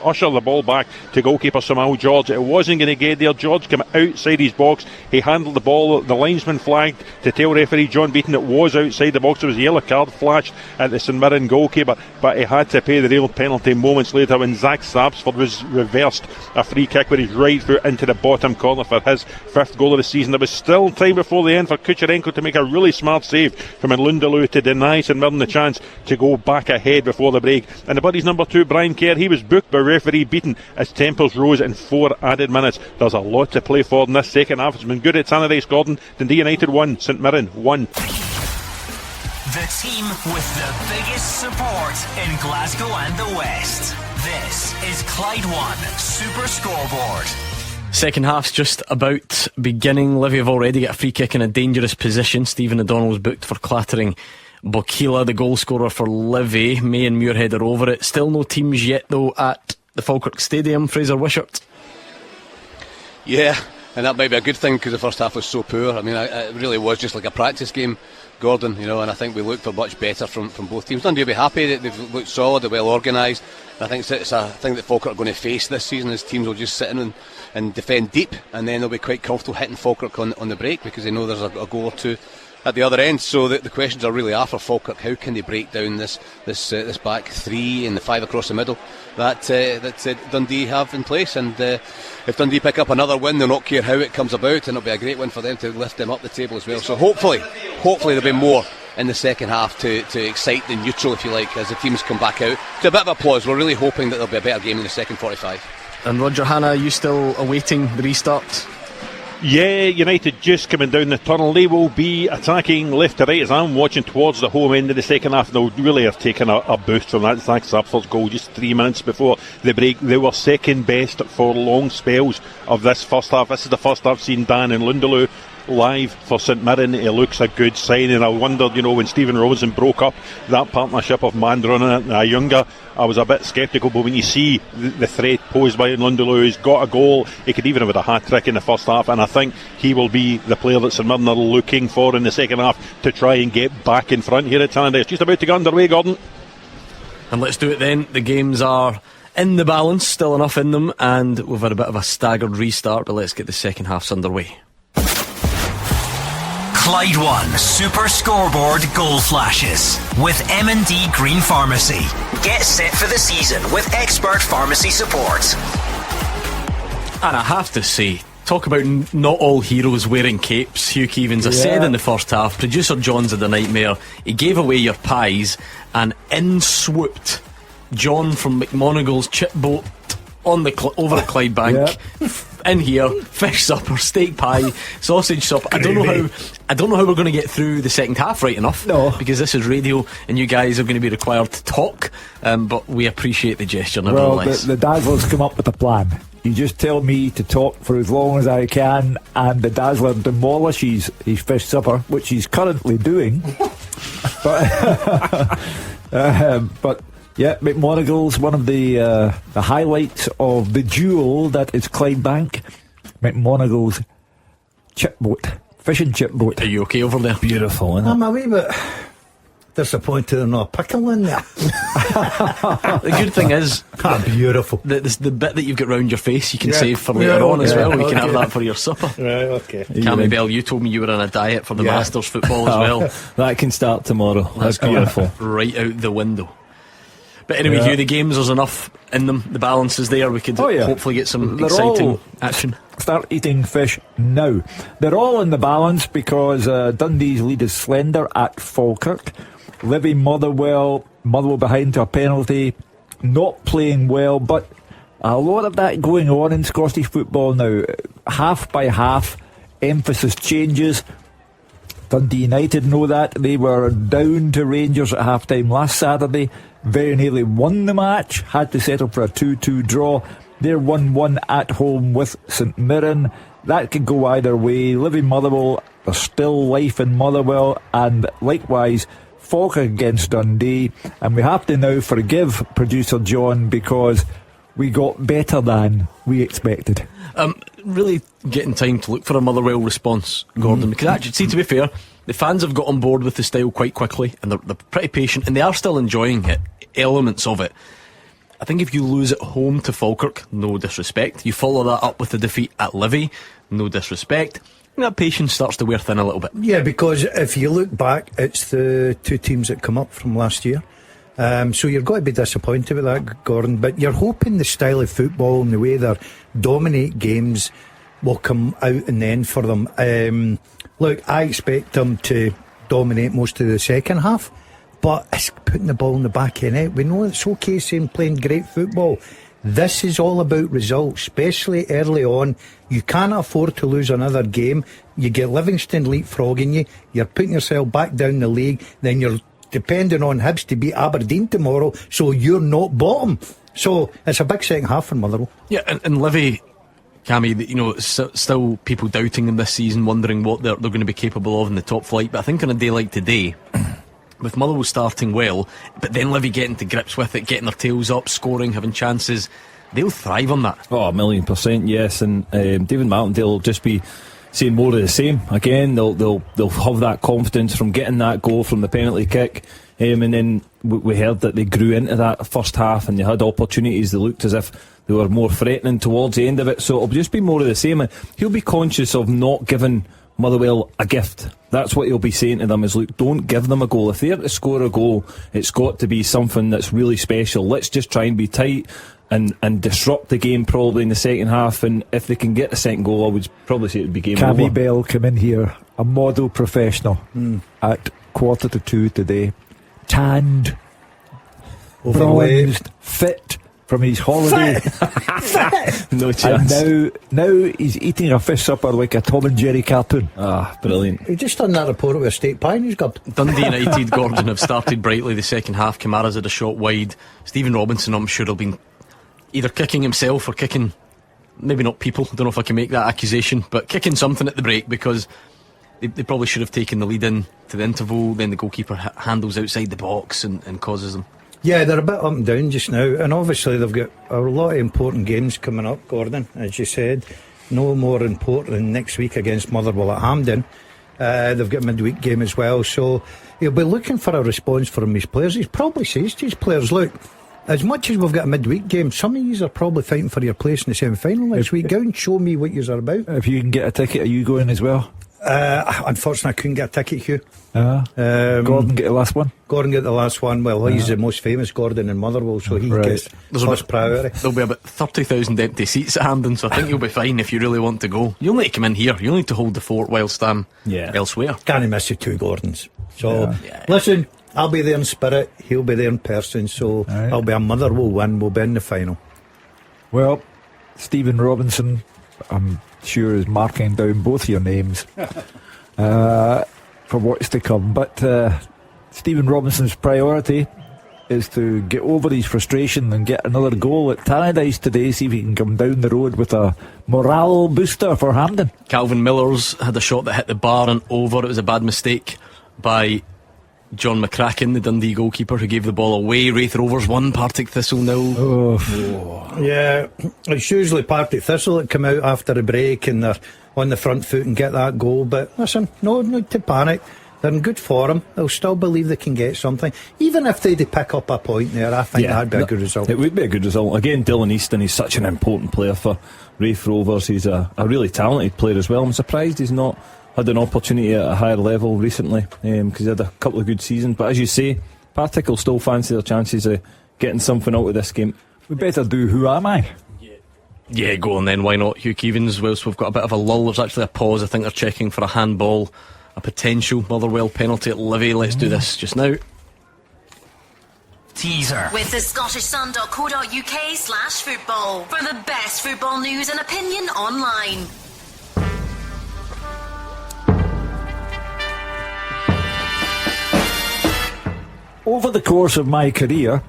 usher the ball back to goalkeeper Samal George. It wasn't going to get there. George came outside his box. He handled the ball. The linesman flagged to tell referee John Beaton it was outside the box. There was a yellow card flashed at the St Mirren goalkeeper, but he had to pay the real penalty moments later when Zach Sapsford was reversed a free kick with his right foot into the bottom corner for his 5th goal of the season. There was still time before the end for Kucherenko to make a really smart save from Lundaloo to deny St Mirren the chance to go back ahead before the break. And the Buddies number 2, Brian Kerr, he was booked by referee Beaton as tempers rose in 4 added minutes. There's a lot to play for in this second half. It's been good at Tannadice, Gordon. Dundee United 1, St Mirren 1. The team with the biggest support in Glasgow and the West. This is Clyde One Super Scoreboard. Second half's just about beginning. Livy have already got a free kick in a dangerous position. Stephen O'Donnell's booked for clattering Bokila, the goal scorer for Livy. May and Muirhead are over it. Still no teams yet though at the Falkirk Stadium. Fraser Wishart. Yeah, and that might be a good thing because the first half was so poor. I mean, it really was just like a practice game, Gordon, you know, and I think we looked for much better from both teams. Dundee will be happy that they've looked solid, they're well organised. I think it's a thing that Falkirk are going to face this season, as teams will just sit in and defend deep, and then they'll be quite comfortable hitting Falkirk on the break because they know there's a goal or two at the other end. So the questions are really for Falkirk: how can they break down this back three and the 5 across the middle that Dundee have in place? And if Dundee pick up another win, they'll not care how it comes about, and it'll be a great win for them to lift them up the table as well. So hopefully there'll be more in the second half to excite the neutral, if you like, as the teams come back out. To a bit of applause, we're really hoping that there'll be a better game in the second 45. And Roger Hannah, are you still awaiting the restart? Yeah, United just coming down the tunnel. They will be attacking left to right as I'm watching towards the home end of the second half. They'll really have taken a boost from that Zach Sapford's goal just 3 minutes before the break. They were second best for long spells of this first half. This is the first I've seen Dan and Lundaloo live for St Mirren. It looks a good sign, and I wondered, when Stephen Robinson broke up that partnership of Mandron and Ayunga, I was a bit sceptical, but when you see the threat posed by Lundaloo, he's got a goal. He could even have had a hat-trick in the first half, and I think he will be the player that St Mirren are looking for in the second half to try and get back in front here at Tannadice. It's just about to get underway, Gordon. And let's do it then. The games are in the balance, still enough in them, and we've had a bit of a staggered restart, but let's get the second halves underway. Clyde One Super Scoreboard Goal Flashes with M&D Green Pharmacy. Get set for the season with expert pharmacy support. And I have to say, talk about not all heroes wearing capes. Hugh Keevins, I said in the first half, producer John's had a nightmare. He gave away your pies, and in swooped John from McMonagle's chip boat on the over at Clydebank. In here, fish supper, steak pie, sausage supper. I don't know how we're going to get through the second half right enough. No, because this is radio, and you guys are going to be required to talk. But we appreciate the gesture, nevertheless. Well, the Dazzler's come up with a plan. You just tell me to talk for as long as I can, and the Dazzler demolishes his fish supper, which he's currently doing. But yeah, McMonagle's one of the highlights of the duel that is Clydebank. McMonagle's chip boat, fishing chip boat. Are you okay over there? Beautiful, isn't it? I'm a wee bit disappointed there's not a pickle in there. The good thing is, beautiful. The bit that you've got round your face, you can save for later on as well. We can have that for your supper. Right, okay. Cammy Bell, you told me you were on a diet for the Masters football as well. That can start tomorrow. That's beautiful. Right out the window. But anyway, Hugh, the games, there's enough in them. The balance is there. We could hopefully get some exciting action. Start eating fish now. They're all in the balance because Dundee's lead is slender at Falkirk. Livy Motherwell behind to a penalty, not playing well, but a lot of that going on in Scottish football now. Half by half, emphasis changes. Dundee United know that. They were down to Rangers at half-time last Saturday. Very nearly won the match. Had to settle for a 2-2 draw. They're 1-1 at home with St Mirren. That could go either way. Livy Motherwell, there's still life in Motherwell. And likewise, Falkirk against Dundee. And we have to now forgive producer John because we got better than we expected. Really getting time to look for a Motherwell response, Gordon, because actually, see, to be fair, the fans have got on board with the style quite quickly, and they're pretty patient, and they are still enjoying it, elements of it. I think if you lose at home to Falkirk, no disrespect, you follow that up with the defeat at Livy, no disrespect, and that patience starts to wear thin a little bit. Yeah, because if you look back, it's the two teams that come up from last year. So you're going to be disappointed with that, Gordon, but you're hoping the style of football and the way they dominate games will come out in the end for them. Look, I expect them to dominate most of the second half, but it's putting the ball in the back of the net. We know it's okay saying playing great football. This is all about results, especially early on. You can't afford to lose another game. You get Livingston leapfrogging you, you're putting yourself back down the league, then you're depending on Hibs to beat Aberdeen tomorrow, so you're not bottom. So it's a big second half for Motherwell. Yeah, and Livy, Cammy, still people doubting them this season, wondering what they're going to be capable of in the top flight. But I think on a day like today, with Motherwell starting well, but then Livy getting to grips with it, getting their tails up, scoring, having chances, they'll thrive on that. Oh, 1,000,000%, yes. And David Martindale will just be saying more of the same. Again, they'll have that confidence from getting that goal from the penalty kick, and then we heard that they grew into that first half and they had opportunities. They looked as if they were more threatening towards the end of it, so it'll just be more of the same. And he'll be conscious of not giving Motherwell a gift. That's what he'll be saying to them, is look, don't give them a goal. If they're to score a goal, it's got to be something that's really special. Let's just try and be tight and disrupt the game probably in the second half, and if they can get the second goal, I would probably say it would be game over. Cammy Bell come in here, a model professional, at 1:45 today, tanned, bronzed, fit, from his holiday. No chance. And now he's eating a fish supper like a Tom and Jerry cartoon. Ah, brilliant. He just done that report with a steak pie in his gob. Dundee United, Gordon, have started brightly the second half. Kamara's had a shot wide. Stephen Robinson, I'm sure, will be either kicking himself or kicking, maybe not people, I don't know if I can make that accusation, but kicking something at the break, because they probably should have taken the lead in to the interval. Then the goalkeeper handles outside the box and causes them. Yeah, they're a bit up and down just now, and obviously they've got a lot of important games coming up, Gordon, as you said. No more important than next week against Motherwell at Hampden. They've got a midweek game as well, so he'll be looking for a response from his players. He probably says to his players, look, as much as we've got a midweek game, some of you are probably fighting for your place in the semi-final next week. Go and show me what you're about. If you can get a ticket, are you going as well? Unfortunately, I couldn't get a ticket, Hugh. Gordon get the last one? Gordon get the last one. Well, he's the most famous Gordon in Motherwell, so he gets first priority. There'll be about 30,000 empty seats at Hampden, so I think you'll be fine if you really want to go. You'll need to come in here. You'll need to hold the fort whilst I'm elsewhere. Can't miss the two Gordons. So, listen, I'll be there in spirit, he'll be there in person, so I'll be a Motherwell win, we'll be in the final. Well, Stephen Robinson, I'm sure, is marking down both your names for what's to come, but Stephen Robinson's priority is to get over his frustration and get another goal at Tannadice today, see if he can come down the road with a morale booster for Hampden. Calvin Miller's had a shot that hit the bar and over. It was a bad mistake by John McCracken, the Dundee goalkeeper, who gave the ball away. Wraith Rovers 1, Partick Thistle 0. Yeah, it's usually Partick Thistle that come out after a break and they're on the front foot and get that goal, but listen, no need to panic. They're in good form. They'll still believe they can get something. Even if they pick up a point there, I think that'd be a good result. It would be a good result. Again, Dylan Easton, he's such an important player for Wraith Rovers. He's a really talented player as well. I'm surprised he's not had an opportunity at a higher level recently, because he had a couple of good seasons. But as you say, Partick will still fancy their chances of getting something out of this game. We better do Who Am I? Yeah, go on then, why not? Hugh Keevins, whilst we've got a bit of a lull, there's actually a pause. I think they're checking for a handball, a potential Motherwell penalty at Livy. Let's do this just now. Teaser. With the scottishsun.co.uk/football for the best football news and opinion online. Over the course of my career,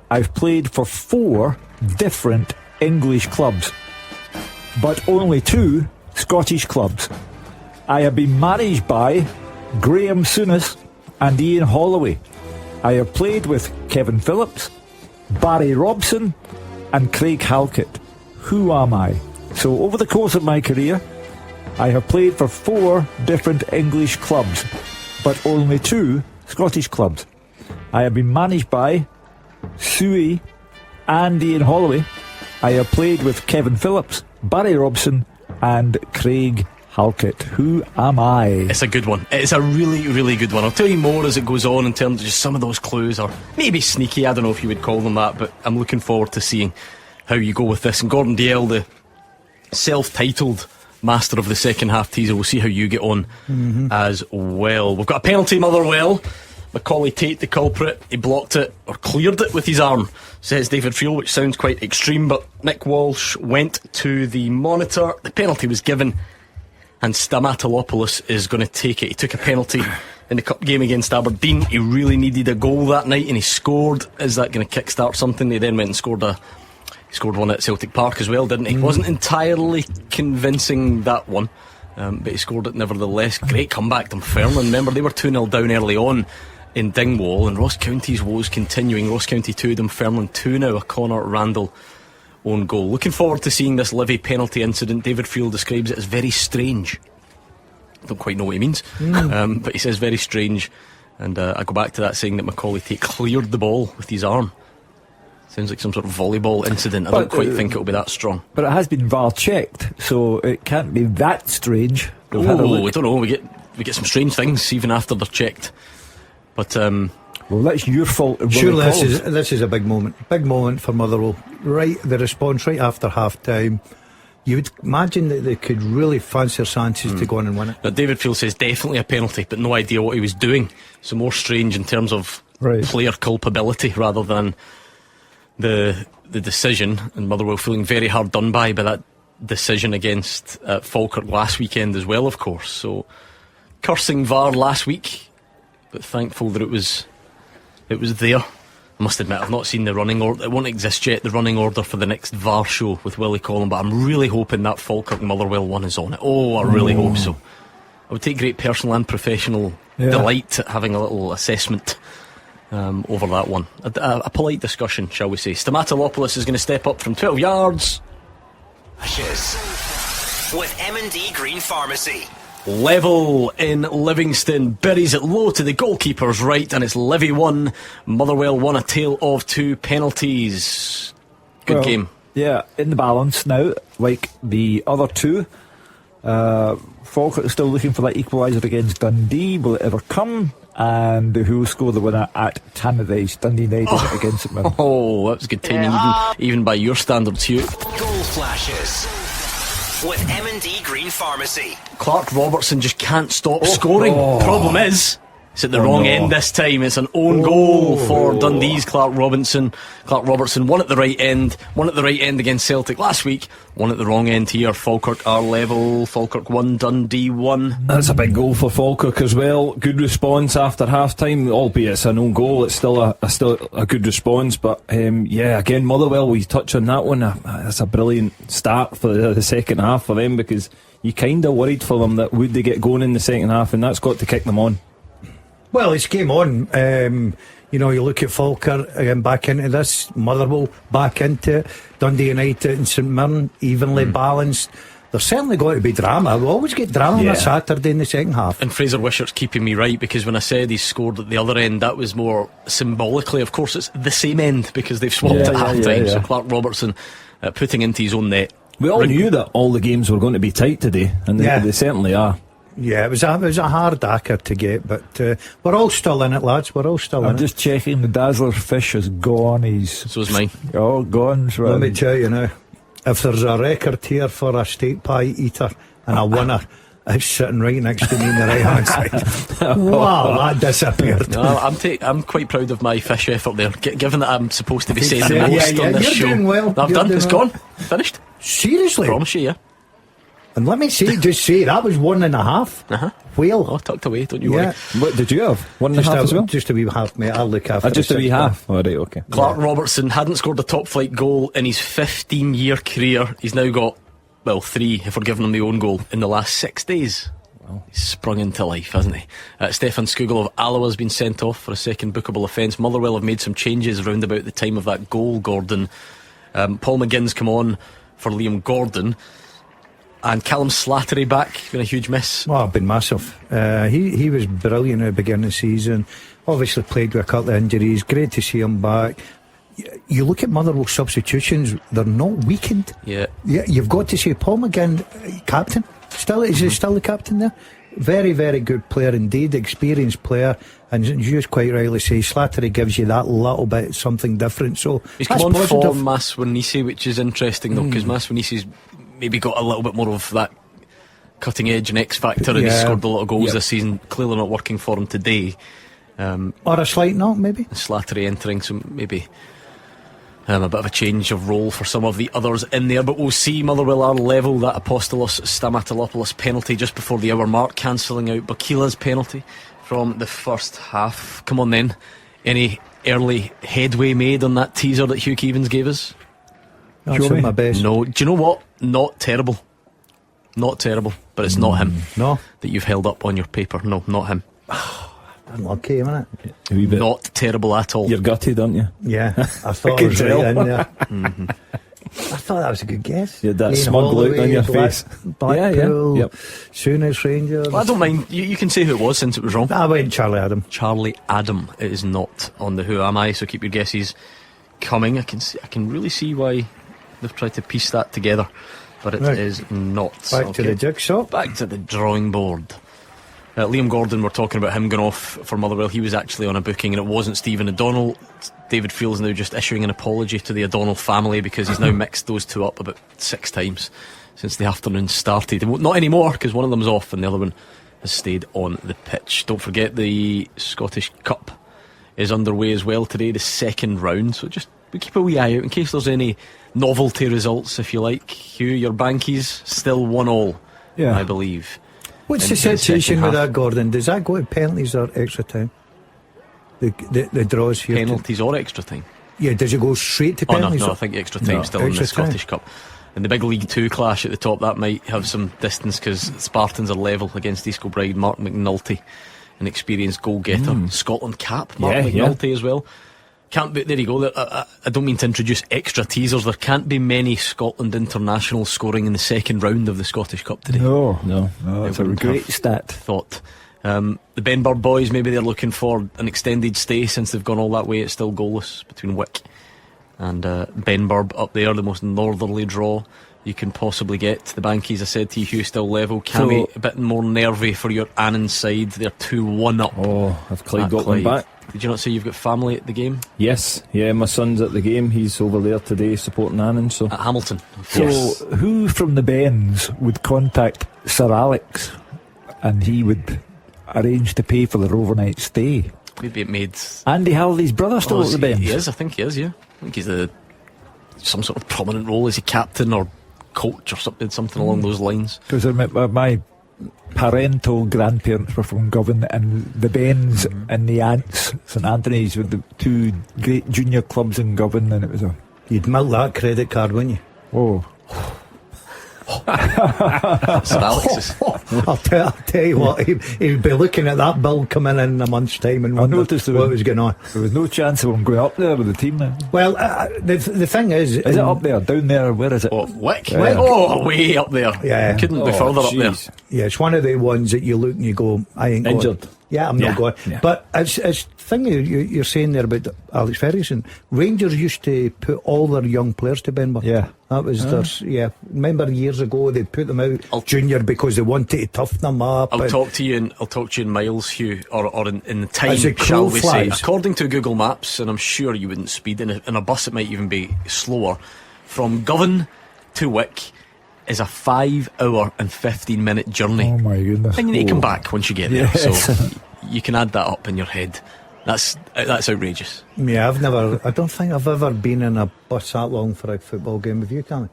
I've played for 4 different English clubs, but only 2 Scottish clubs. I have been managed by Graham Souness and Ian Holloway. I have played with Kevin Phillips, Barry Robson and Craig Halkett. Who am I? So over the course of my career, I have played for 4 different English clubs, but only 2 Scottish clubs. I have been managed by Suey and Ian Holloway. I have played with Kevin Phillips, Barry Robson and Craig Halkett. Who am I? It's a good one. It's a really, really good one. I'll tell you more as it goes on in terms of just some of those clues, or maybe sneaky, I don't know if you would call them that, but I'm looking forward to seeing how you go with this. And Gordon Dalziel, the self-titled master of the second half teaser, we'll see how you get on as well. We've got a penalty, Motherwell. Macaulay Tate, the culprit, he blocked it, or cleared it with his arm, says David Friel, which sounds quite extreme, but Nick Walsh went to the monitor, the penalty was given, and Stamatolopoulos is going to take it. He took a penalty in the cup game against Aberdeen. He really needed a goal that night and he scored. Is that going to kickstart something? He then went and scored one at Celtic Park as well, didn't he? Wasn't entirely convincing, that one, but he scored it nevertheless. Great comeback to Dunfermline. Remember, they were 2-0 down early on in Dingwall, and Ross County's woes continuing. Ross County 2, Dunfermline 2 now, a Connor Randall own goal. Looking forward to seeing this Livy penalty incident. David Friel describes it as very strange. I don't quite know what he means, but he says very strange, and I go back to that saying that Macaulay Tate cleared the ball with his arm. Sounds like some sort of volleyball incident. I don't quite think it'll be that strong. But it has been VAR checked, so it can't be that strange. I don't know, we get some strange things even after they're checked. But well, that's your fault. Surely this is a big moment for Motherwell. Right, the response right after half time. You would imagine that they could really fancy their chances to go on and win it. Now, David Friel says definitely a penalty, but no idea what he was doing. So more strange in terms of player culpability rather than the the decision, and Motherwell feeling very hard done by that decision against Falkirk last weekend as well, of course. So cursing VAR last week, but thankful that it was there. I must admit, I've not seen the running order. It won't exist yet, the running order for the next VAR show with Willie Collin, but I'm really hoping that Falkirk Motherwell one is on it. Oh, I really hope so. I would take great personal and professional delight at having a little assessment over that one. A polite discussion, shall we say. Stamatolopoulos is going to step up from 12 yards. With M&D Green Pharmacy. Level in Livingston. Buries it low to the goalkeeper's right, and it's Livy 1, Motherwell 1, a tale of 2 penalties. Good game. Yeah, in the balance now, like the other two. Falkirk is still looking for that equaliser against Dundee. Will it ever come? And who will score the winner at Tannadice? Dundee United against St Mirren. Oh, that was good timing, even by your standards, Hugh. Goal flashes with M&D Green Pharmacy. Clark Robertson just can't stop scoring. Problem is, it's at the wrong end this time. It's an own goal for Dundee's Clark Robertson. Clark Robertson, one at the right end against Celtic last week, one at the wrong end here. Falkirk are level. Falkirk 1, Dundee 1. That's a big goal for Falkirk as well. Good response after half time, albeit it's an own goal. It's still a good response. But again, Motherwell, we touch on that one. That's a brilliant start for the second half for them, because you kind of worried for them that would they get going in the second half, and that's got to kick them on. Well, it's game on. You look at Falkirk back into this, Motherwell back into it, Dundee United and St Mirren evenly balanced. There's certainly got to be drama. We always get drama on a Saturday in the second half. And Fraser Wishart's keeping me right, because when I said he scored at the other end, that was more symbolically. Of course, it's the same end because they've swapped at half time. So Clark Robertson putting into his own net. We all knew that all the games were going to be tight today, and they certainly are. Yeah, it was a hard acca to get, but we're all still in it, lads. We're all still in it. I'm just checking, the Dazzler's fish is gone. So is mine. Oh, gone. Let me tell you now, if there's a record here for a steak pie eater and a winner, it's sitting right next to me on the right hand side. Wow, that disappeared. No, I'm quite proud of my fish effort there, given that I'm supposed to be saying the most on this show. You're doing well. I've done. It's gone. Finished. Seriously? Promise you, yeah. And let me just say that was 1.5. Whale. Oh, tucked away, don't you worry. What did you have? 1.5 as well? Just a wee half, mate. I'll look after just a wee half. Oh, right, okay. Clark Robertson hadn't scored a top flight goal in his 15-year career. He's now got, 3 if we're giving him the own goal in the last 6 days. Well, he's sprung into life, hasn't he? Stefan Skugel of Alloa has been sent off for a second bookable offence. Motherwell have made some changes around about the time of that goal, Gordon. Paul McGinn's come on for Liam Gordon. And Callum Slattery back, been a huge miss. Well, been massive. He was brilliant at the beginning of the season. Obviously played with a couple of injuries. Great to see him back. You look at Motherwell substitutions, they're not weakened. Yeah, you've got to say Paul McGinn, captain. Is he still the captain there? Very, very good player indeed, experienced player. And as you quite rightly say, Slattery gives you that little bit something different. So he's come on for Maswanisi, which is interesting though, because Maswanisi's maybe got a little bit more of that cutting edge and X factor, and he's scored a lot of goals this season. Clearly not working for him today. Or a slight knock, maybe. Slattery entering, so maybe a bit of a change of role for some of the others in there. But we'll see. Motherwell are level. That Apostolos Stamatolopoulos penalty just before the hour mark, cancelling out Bakila's penalty from the first half. Come on then. Any early headway made on that teaser that Hugh Keevins gave us? That's my best. No, do you know what? Not terrible, but it's not him. No, that you've held up on your paper. No, not him. Unlucky, isn't it? Not terrible at all. You're gutted, aren't you? Yeah, I thought I was right in there. I thought that was a good guess. You had that smug look on your face. Blackpool, Sooners, Rangers. Well, I don't mind. You can say who it was since it was wrong. I went Charlie Adam. Charlie Adam. It is not on the Who Am I, so keep your guesses coming. I can really see why they've tried to piece that together, but it is not. Back to the jigsaw. Back to the drawing board. Liam Gordon, we're talking about him going off for Motherwell. He was actually on a booking, and it wasn't Stephen O'Donnell. David Field's now just issuing an apology to the O'Donnell family, because he's now mixed those two up about 6 times since the afternoon started. Not anymore, because one of them's off and the other one has stayed on the pitch. Don't forget the Scottish Cup is underway as well today, the second round, so just we keep a wee eye out in case there's any novelty results, if you like. Hugh, your Bankies still 1-1, Yeah. I believe. What's the in the situation second with half. that, Gordon? Does that go to penalties or extra time? The draws here. Penalties or extra time? Yeah, does it go straight to Oh, penalties? no, I think extra time still in the extra time. Scottish Cup. In the big League 2 clash at the top, that might have some distance because Spartans are level against East Kilbride. Mark McNulty, an experienced goal getter. Scotland cap, Mark McNulty as well. Can't be, there you go. I don't mean to introduce extra teasers. There can't be many Scotland internationals scoring in the second round of the Scottish Cup today. No, that's a wouldn't great have stat. Thought. The Benburb boys, maybe they're looking for an extended stay since they've gone all that way. It's still goalless between Wick and Benburb up there, the most northerly draw you can possibly get. The Bankies, I said to you, Hugh, still level. Cammy, a bit more nervy for your Annan side. They're 2-1 up. Oh, have Clyde got one back? Did you not say you've got family at the game? Yes, yeah, my son's at the game. He's over there today supporting Annan. So at Hamilton. So who from the Bens would contact Sir Alex and he would arrange to pay for their overnight stay? Maybe it made Andy Halliday's brother still at the Bens? He is, I think he is, yeah. I think he's some sort of prominent role. Is he captain or coach or something along those lines? Because my parental grandparents were from Govan, and the Bens and the Ants, St Anthony's, were the two great junior clubs in Govan, and it was You'd milk that credit card, wouldn't you? Oh. Sir Alex's. I'll tell you what, he'd be looking at that bill coming in a month's time and wonder what was going on. There was no chance of him going up there with the team now. Well, the thing is it up there, down there, where is it? Oh, Wick? Wick? Oh, way up there. Yeah. Couldn't be further up there. Yeah, it's one of the ones that you look and you go, I ain't injured. Going. Yeah, I'm not going. Yeah. But it's thing you're saying there about Alex Ferguson. Rangers used to put all their young players to Benburb. Yeah. That was remember years ago they put them out junior because they wanted to toughen them up. I'll talk to you in miles, Hugh, or in the time, As the crow shall we say. flies. According to Google Maps, and I'm sure you wouldn't speed in a bus, it might even be slower. From Govan to Wick is a 5-hour and 15-minute journey. Oh my goodness. And you need to come back once you get there. Yes. So you can add that up in your head. That's outrageous. Yeah, I don't think I've ever been in a bus that long for a football game with you, Cammy.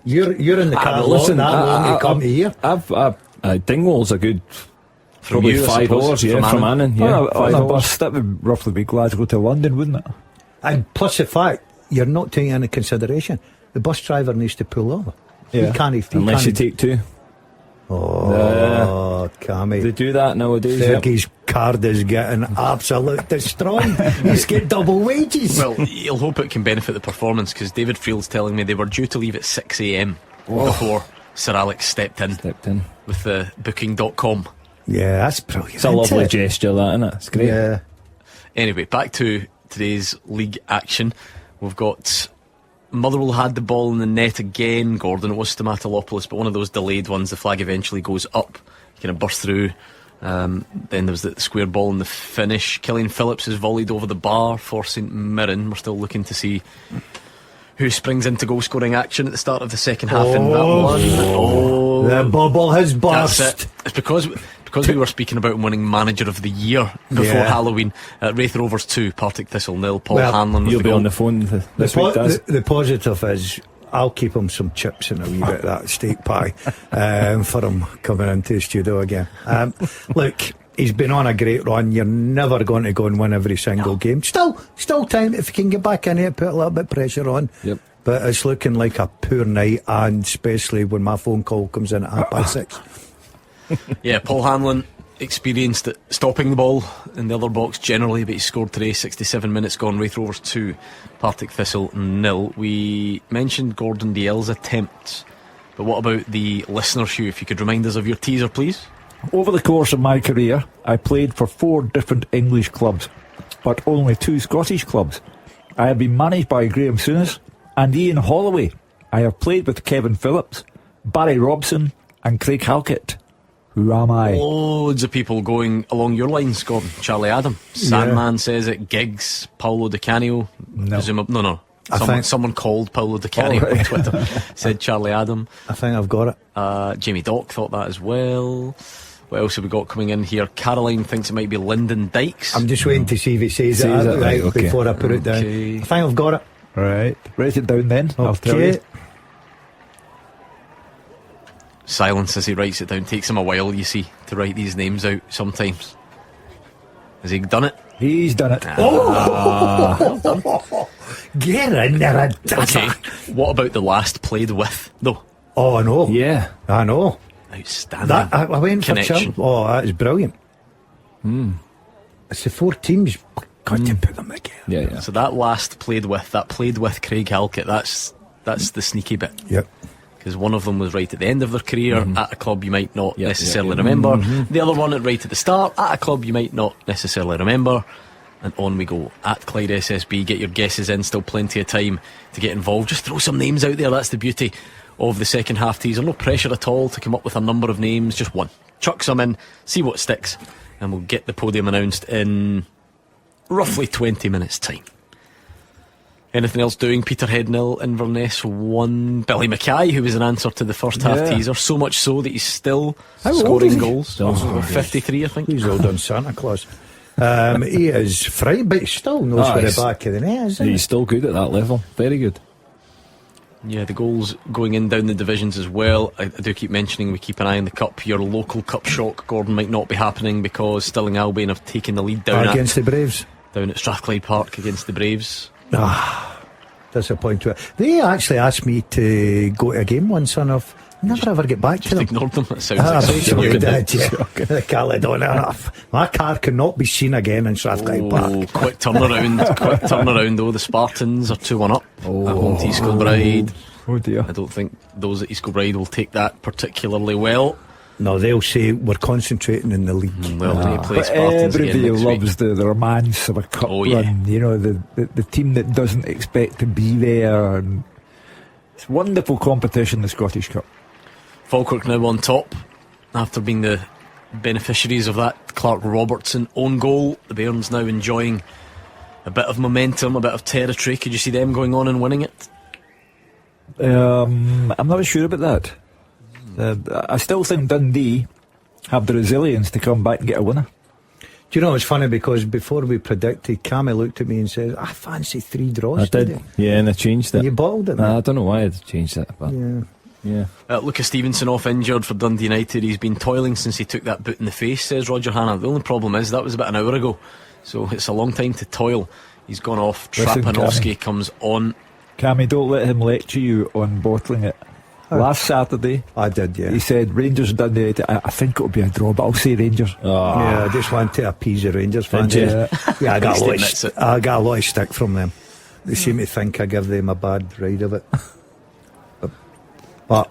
You're in the car listen, that long to come here. Dingwall's a good probably you, 5 hours, from Annan. Yeah, On 5 a hours. bus, that would roughly be Glasgow to London, wouldn't it? And plus the fact you're not taking into consideration the bus driver needs to pull over. Yeah. He can't Unless you take two. Oh, Cammy. They do that nowadays. Fergie's card is getting absolutely destroyed. He's getting double wages. Well, you'll hope it can benefit the performance because David Field's telling me they were due to leave at 6 a.m. before Sir Alex stepped in with the booking.com. Yeah, that's brilliant. It's a lovely gesture, that, isn't it? It's great. Yeah. Anyway, back to today's league action. We've got Motherwell had the ball in the net again, Gordon. It was Stamatolopoulos, but one of those delayed ones. The flag eventually goes up, kind of burst through. Then there was the square ball in the finish. Killian Phillips is volleyed over the bar for St Mirren. We're still looking to see who springs into goal scoring action at the start of the second half in that one. The bubble has burst. That's it. It's because we were speaking about winning Manager of the Year before Halloween. Wraith Rovers 2, Partick Thistle 0. Paul Hanlon with you'll be on the phone this week, Daz. The positive is I'll keep him some chips and a wee bit of that steak pie for him coming into the studio again. Look, he's been on a great run. You're never going to go and win every single game. Still time if you can get back in here, put a little bit of pressure on. Yep. But it's looking like a poor night, and especially when my phone call comes in at 6:30. Yeah, Paul Hanlon experienced it stopping the ball in the other box generally, but he scored today. 67 minutes gone. Wraith Rovers 2, Partick Thistle 0. We mentioned Gordon Dalziel's attempt, but what about the listeners, Hugh? If you could remind us of your teaser, please. Over the course of my career, I played for 4 different English clubs, but only 2 Scottish clubs. I have been managed by Graham Souness and Ian Holloway. I have played with Kevin Phillips, Barry Robson and Craig Halkett. Who am I? Loads of people going along your lines, Gordon. Charlie Adam, Sandman says it. Giggs, Paolo Di Canio. No. Someone called Paolo Di Canio on Twitter. Said Charlie Adam. I think I've got it. Jamie Dock thought that as well. What else have we got coming in here? Caroline thinks it might be Lyndon Dykes. I'm just waiting to see if he says it right okay. before I put it down. Okay. I think I've got it. Right, write it down then. I'll tell Okay. you. Silence as he writes it down. Takes him a while, you see, to write these names out sometimes. Has he done it? He's done it. Get in there, Okay. What about the last played with, though? Oh, I know. Yeah. I know. Outstanding. That, I went for connection. Chum. Oh, that is brilliant. It's the 4 teams. Got to put them together. Yeah. So that last played with Craig Halkett, that's the sneaky bit. Yep. Because one of them was right at the end of their career at a club you might not necessarily yeah. remember. The other one right at the start at a club you might not necessarily remember. And on we go. At Clyde SSB, get your guesses in. Still plenty of time to get involved. Just throw some names out there. That's the beauty of the second half teaser. No pressure at all to come up with a number of names. Just one. Chuck some in, see what sticks, and we'll get the podium announced in roughly 20 minutes time. Anything else doing? Peterhead 0, Inverness 1. Billy Mackay, who was an answer to the first half teaser, so much so that he's still scoring goals. 53, I think. He's all done Santa Claus. He is frightened, but he still knows where the back of the net is. He's still good at that level. Very good. Yeah, the goals going in down the divisions as well. I do keep mentioning we keep an eye on the cup. Your local cup shock, Gordon, might not be happening because Stirling Albion have taken the lead down against the Braves. Down at Strathclyde Park against the Braves. Disappointed. They actually asked me to go to a game once, and I've never ever get back to them. Ignored them. That sounds exciting. The Caledonia. My car cannot be seen again in Strathclyde Park. Quick turnaround though. The Spartans are 2-1 up at home to East Kilbride. Oh dear. I don't think those at East Kilbride will take that particularly well. No, they'll say we're concentrating in the league. Well, they play But Spartans again everybody next loves week. the romance of a cup run. You know, the team that doesn't expect to be there. And it's wonderful competition, the Scottish Cup. Falkirk now on top after being the beneficiaries of that Clark Robertson own goal. The Bairns now enjoying a bit of momentum, a bit of territory. Could you see them going on and winning it? I'm not sure about that. I still think Dundee have the resilience to come back and get a winner. Do you know, it's funny because before we predicted, Cammy looked at me and said, I fancy 3 draws. I did. today." Yeah, and I changed it. You bottled it, I don't know why I changed it, but yeah. Lucas Stevenson off injured for Dundee United. He's been toiling since he took that boot in the face, says Roger Hanna. The only problem is that was about an hour ago, so it's a long time to toil. He's gone off. Listen, Trapanovsky Cammy. comes on. Cammy, don't let him lecture you on bottling it. Last Saturday, I did, yeah. He said Rangers Dundee United. I think it'll be a draw, but I'll say Rangers. Yeah, I just want to appease the Rangers fans. Yeah, I got a lot of stick from them. They seem to think I give them a bad ride of it. But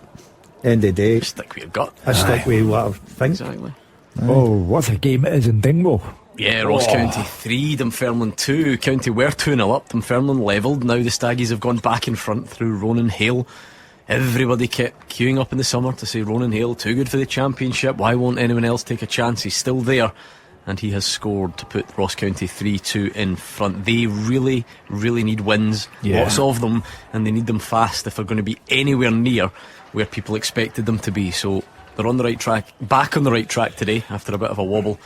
end of the day, Stick with your gut. I stick with what I think. Exactly. Oh, what a game it is in Dingwall. Yeah, Ross County 3, Dunfermline 2. County were 2-0 up. Dunfermline levelled. Now the Staggies have gone back in front through Ronan Hale. Everybody kept queuing up in the summer to say Ronan Hale too good for the championship. Why won't anyone else take a chance? He's still there, and he has scored to put Ross County 3-2 in front. They really, really need wins, lots of them, and they need them fast if they're going to be anywhere near where people expected them to be. So they're on the right track, back on the right track today after a bit of a wobble.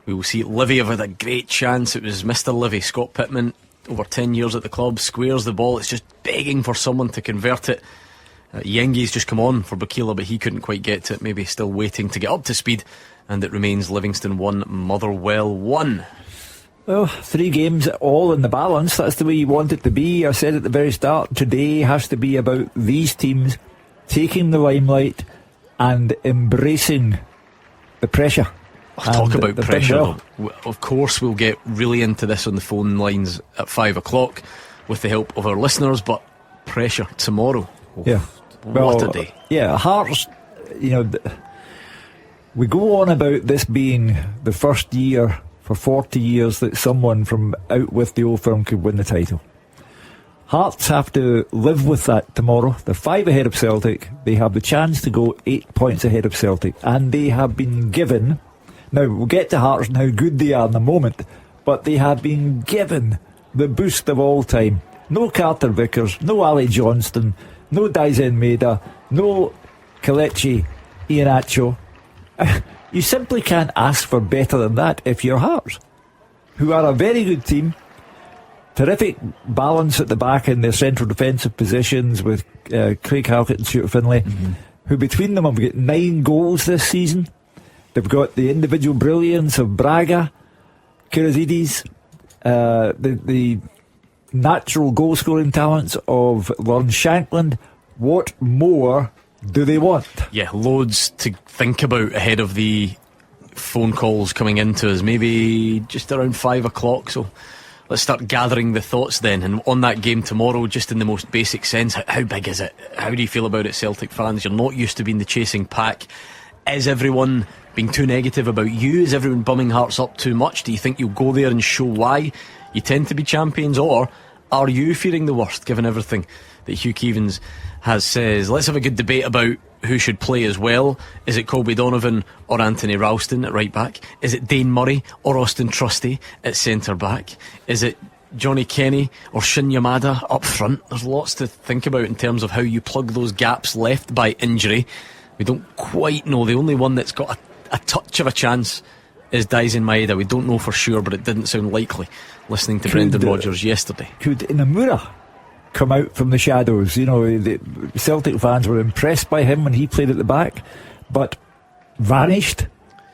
We will see Livy have had a great chance. It was Mr. Livy, Scott Pittman, over 10 years at the club, squares the ball. It's just begging for someone to convert it. Yengi's just come on for Bakila, but he couldn't quite get to it. Maybe still waiting to get up to speed. And it remains Livingston 1, Motherwell 1. Well, 3 games all in the balance. That's the way you want it to be. I said at the very start, today has to be about these teams taking the limelight and embracing the pressure. Talk about pressure. Of course, we'll get really into this on the phone lines at 5 o'clock with the help of our listeners, but pressure tomorrow. Yeah. What a day. Yeah, Hearts, you know, we go on about this being the first year for 40 years that someone from out with the old firm could win the title. Hearts have to live with that tomorrow. They're 5 ahead of Celtic. They have the chance to go 8 points ahead of Celtic. And they have been given... Now, we'll get to Hearts and how good they are in a moment, but they have been given the boost of all time. No Carter Vickers, no Ali Johnston, no Daizen Maeda, no Kelechi Iheanacho. You simply can't ask for better than that if you're Hearts, who are a very good team. Terrific balance at the back in their central defensive positions with Craig Halkett and Stuart Finlay, who between them have got 9 goals this season. They've got the individual brilliance of Braga, Kirazidis, the natural goal-scoring talents of Lawrence Shankland. What more do they want? Yeah, loads to think about ahead of the phone calls coming into us, maybe just around 5 o'clock, so let's start gathering the thoughts then. And on that game tomorrow, just in the most basic sense, how big is it? How do you feel about it, Celtic fans? You're not used to being the chasing pack. Is everyone being too negative about you? Is everyone bumming Hearts up too much? Do you think you'll go there and show why you tend to be champions? Or are you fearing the worst, given everything that Hugh Keevins has says? Let's have a good debate about who should play as well. Is it Colby Donovan or Anthony Ralston at right back? Is it Dane Murray or Austin Trusty at centre back? Is it Johnny Kenny or Shin Yamada up front? There's lots to think about in terms of how you plug those gaps left by injury. We don't quite know. The only one that's got a touch of a chance is Daisen Maeda. We don't know for sure, but it didn't sound likely listening to Brendan Rodgers yesterday. Could Inamura come out from the shadows? You know, the Celtic fans were impressed by him when he played at the back, but vanished.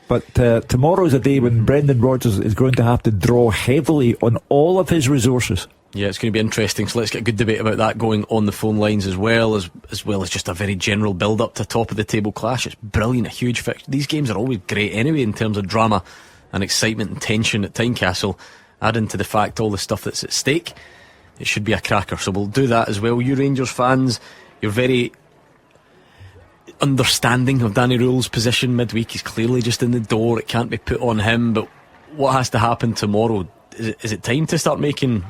But tomorrow's a day when Brendan Rodgers is going to have to draw heavily on all of his resources. Yeah, it's going to be interesting, so let's get a good debate about that going on the phone lines as well as just a very general build-up to top of the table clash. It's brilliant, a huge fixture. These games are always great anyway in terms of drama and excitement and tension at Tynecastle. Add into the fact all the stuff that's at stake, it should be a cracker, so we'll do that as well. You Rangers fans, you're very understanding of Danny Rule's position midweek. He's clearly just in the door, it can't be put on him, but what has to happen tomorrow? Is it time to start making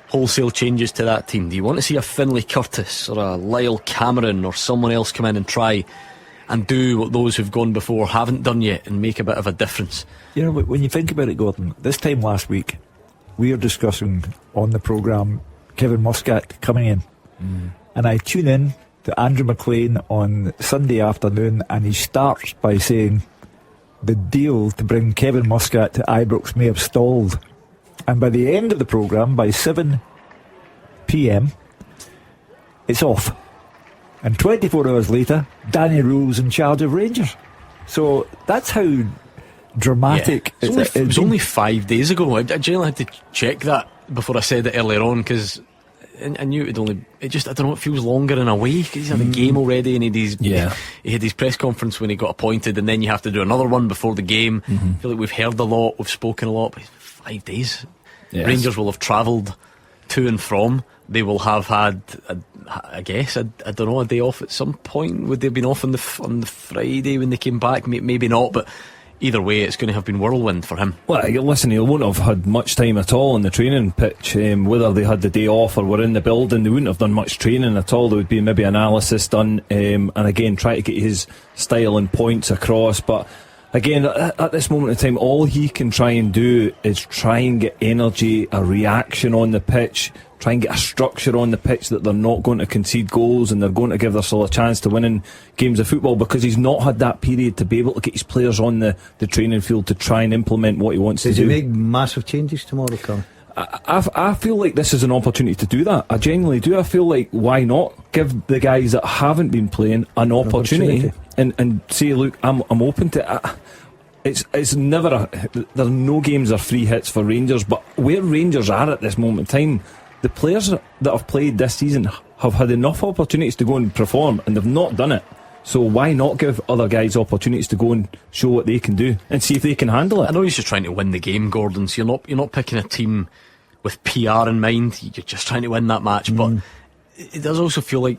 wholesale changes to that team? Do you want to see a Finlay Curtis or a Lyle Cameron or someone else come in and try and do what those who've gone before haven't done yet and make a bit of a difference? You know, when you think about it, Gordon, this time last week we were discussing on the programme Kevin Muscat coming in, and I tune in to Andrew McLean on Sunday afternoon, and he starts by saying the deal to bring Kevin Muscat to Ibrox may have stalled. And by the end of the programme, by 7 p.m, it's off. And 24 hours later, Danny Rule's in charge of Rangers. So that's how dramatic it was only 5 days ago. I generally had to check that before I said it earlier on, because I knew it would only... I don't know, it feels longer in a way. He's had a game already, and he had his press conference when he got appointed, and then you have to do another one before the game. I feel like we've heard a lot, we've spoken a lot, but 5 days. Yes. Rangers will have travelled to and from. They will have had, I guess, I don't know, a day off at some point. Would they have been off on the Friday when they came back? Maybe not, but either way, it's going to have been whirlwind for him. Well, listen, he won't have had much time at all on the training pitch. Whether they had the day off or were in the building, they wouldn't have done much training at all. There would be maybe analysis done, and again, try to get his style and points across. But again, at this moment in time, all he can try and do is try and get energy, a reaction on the pitch, try and get a structure on the pitch that they're not going to concede goals and they're going to give themselves a chance to win in games of football, because he's not had that period to be able to get his players on the training field to try and implement what he wants to do. Does he make massive changes tomorrow, Carl? I feel like this is an opportunity to do that. I genuinely do. I feel like, why not give the guys that haven't been playing an opportunity. And say, look, I'm open to it. It's never there's no games or free hits for Rangers, but where Rangers are at this moment in time, the players that have played this season have had enough opportunities to go and perform, and they've not done it. So why not give other guys opportunities to go and show what they can do and see if they can handle it? I know he's just trying to win the game, Gordon, so you're not picking a team with PR in mind. You're just trying to win that match. But it does also feel like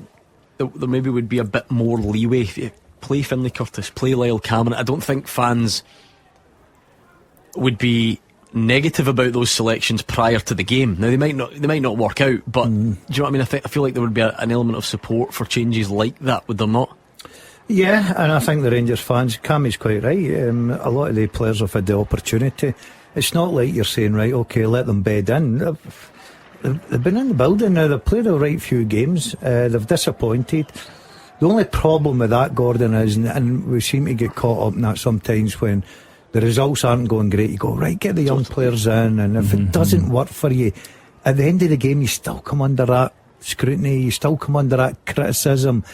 there maybe would be a bit more leeway if you play Finlay Curtis, play Lyle Cameron. I don't think fans would be negative about those selections prior to the game. Now they might not work out, but do you know what I mean? I feel like there would be an element of support for changes like that, would there not? Yeah, and I think the Rangers fans, Cammy's quite right. A lot of the players have had the opportunity. It's not like you're saying, right, okay, let them bed in. They've been in the building now. They've played a right few games. They've disappointed. The only problem with that, Gordon, is, and we seem to get caught up in that sometimes when the results aren't going great, you go, right, get the young players in, and if it doesn't work for you, at the end of the game, you still come under that scrutiny, you still come under that criticism.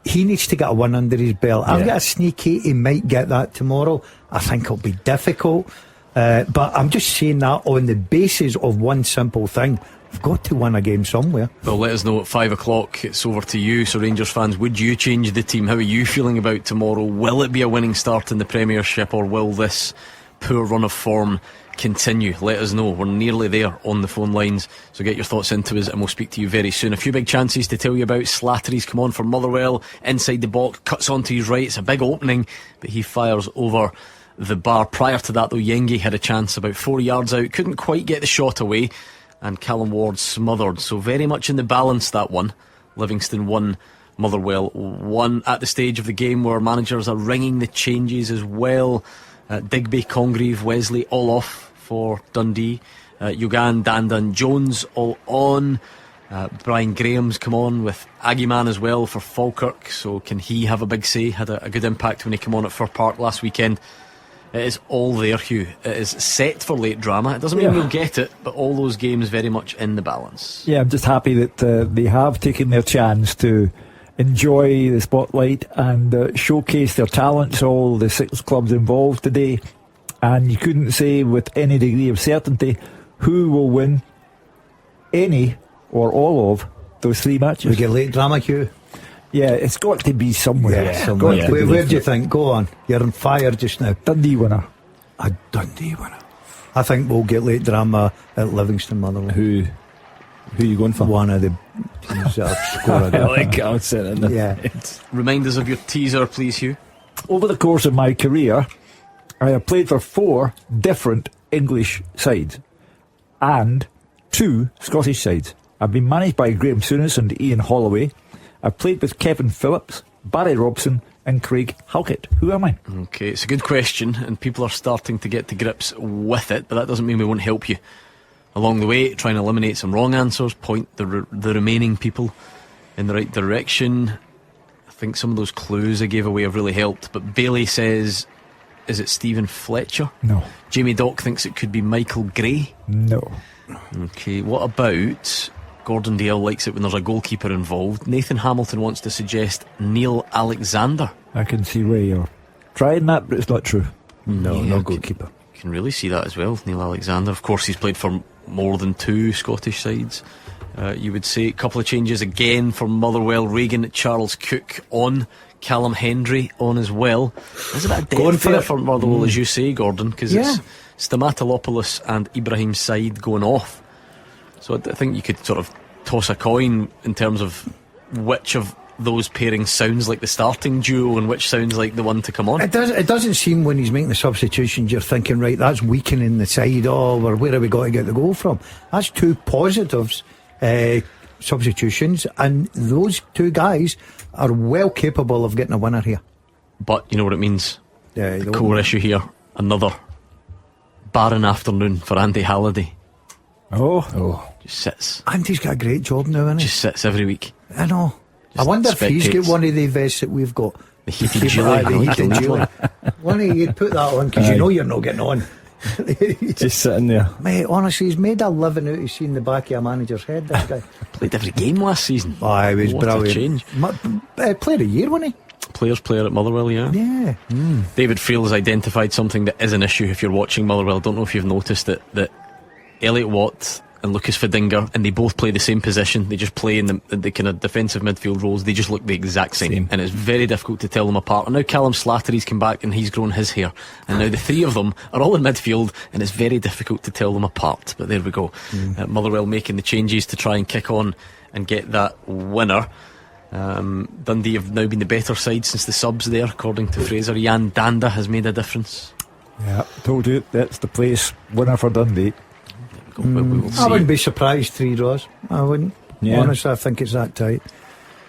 He needs to get a win under his belt. I've got a sneaky he might get that tomorrow. I think it'll be difficult, but I'm just saying that on the basis of one simple thing: we've got to win a game somewhere. Well, let us know at 5 o'clock. It's over to you. So Rangers fans, would you change the team? How are you feeling about tomorrow? Will it be a winning start in the Premiership, or will this poor run of form continue? Let us know. We're nearly there on the phone lines, so get your thoughts into us and we'll speak to you very soon. A few big chances to tell you about. Slattery's come on for Motherwell, inside the box, cuts onto his right. It's a big opening, but he fires over the bar. Prior to that though, Yengi had a chance about 4 yards out, couldn't quite get the shot away, and Callum Ward smothered. So very much in the balance, that one. Livingston 1, Motherwell 1, at the stage of the game where managers are ringing the changes as well. Digby, Congreve, Wesley all off for Dundee. Ugan, Dandan, Jones all on. Brian Graham's come on with Aggieman as well for Falkirk, so can he have a big say? Had a good impact when he came on at Fir Park last weekend. It is all there, Hugh. It is set for late drama. It doesn't mean we'll get it, but all those games very much in the balance. Yeah, I'm just happy that they have taken their chance to enjoy the spotlight and showcase their talents, all the 6 clubs involved today. And you couldn't say with any degree of certainty who will win any or all of those 3 matches. We get late drama, Hugh. Yeah, it's got to be somewhere. Somewhere. Where do you think? Go on. You're on fire just now. Dundee winner. A Dundee winner. I think we'll get late drama at Livingston, Motherwell. Who are you going for? One of the teams that have scored. I like it. I would say that. Yeah. Remind us of your teaser, please, Hugh. Over the course of my career, I have played for 4 different English sides and 2 Scottish sides. I've been managed by Graham Souness and Ian Holloway. I've played with Kevin Phillips, Barry Robson and Craig Halkett. Who am I? Okay, it's a good question and people are starting to get to grips with it, but that doesn't mean we won't help you along the way, try and eliminate some wrong answers, point the remaining people in the right direction. I think some of those clues I gave away have really helped, but Bailey says, is it Stephen Fletcher? No. Jamie Dock thinks it could be Michael Gray? No. Okay, what about Gordon Dale likes it when there's a goalkeeper involved. Nathan Hamilton wants to suggest Neil Alexander. I can see where you're trying that, but it's not true. No goalkeeper. Can really see that as well. Neil Alexander, of course, he's played for more than 2 Scottish sides. You would say a couple of changes again for Motherwell. Reagan, Charles Cook on, Callum Hendry on as well. Is it a dead fair for Motherwell, as you say, Gordon? Because it's Stamatolopoulos and Ibrahim Said going off. So I think you could sort of toss a coin in terms of which of those pairings sounds like the starting duo and which sounds like the one to come on. It doesn't seem when he's making the substitutions you're thinking, right, that's weakening the side, or where have we got to get the goal from? That's 2 positives substitutions, and those 2 guys are well capable of getting a winner here. But you know what it means? Yeah, the core issue here, another barren afternoon for Andy Halliday. Just sits. Andy's got a great job now, hasn't he? Just sits every week. I know. I wonder if he's got one of the vests that we've got. The heated Julie. Why don't you put that on, because you know you're not getting on. Just sitting there. Mate, honestly, he's made a living out of seeing the back of a manager's head, this guy. Played every game last season. Oh, he was brilliant. A change. Player of the year, wasn't he? Player at Motherwell, yeah. David Friel has identified something that is an issue if you're watching Motherwell. I don't know if you've noticed it, that Elliot Watt and Lucas Fadinger, and they both play the same position. They just play in the kind of defensive midfield roles. They just look the exact same. And it's very difficult to tell them apart. And now Callum Slattery's come back and he's grown his hair, and now the 3 of them are all in midfield, and it's very difficult to tell them apart. But there we go. Motherwell making the changes to try and kick on and get that winner. Dundee have now been the better side since the subs there, according to Fraser. Jan Danda has made a difference. Yeah, told you, that's the place. Winner for Dundee. I wouldn't be surprised 3 draws. I wouldn't. Honestly, I think it's that tight.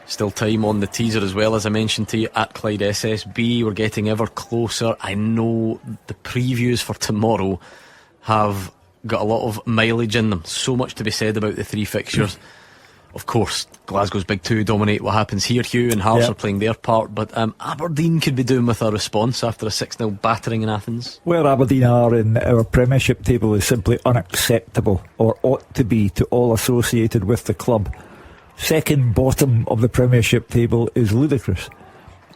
Still time on the teaser as well, as I mentioned to you, at Clyde SSB. We're getting ever closer. I know the previews for tomorrow have got a lot of mileage in them. So much to be said about the 3 fixtures. of course, Glasgow's big two dominate what happens here, Hugh, and Hearts are playing their part, but Aberdeen could be doing with a response after a 6-0 battering in Athens. Where Aberdeen are in our Premiership table is simply unacceptable, or ought to be, to all associated with the club. Second bottom of the Premiership table is ludicrous.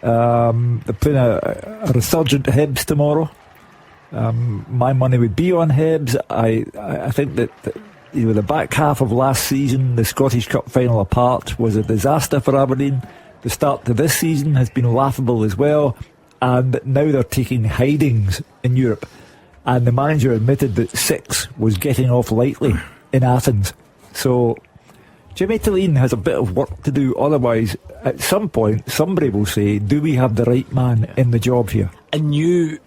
They're playing a resurgent Hibs tomorrow. My money would be on Hibs. I think that the back half of last season, the Scottish Cup final apart, was a disaster for Aberdeen. The start to this season has been laughable as well, and now they're taking hidings in Europe. And the manager admitted that 6 was getting off lightly in Athens. So Jimmy Tilleen has a bit of work to do. Otherwise, at some point, somebody will say, do we have the right man in the job here? And you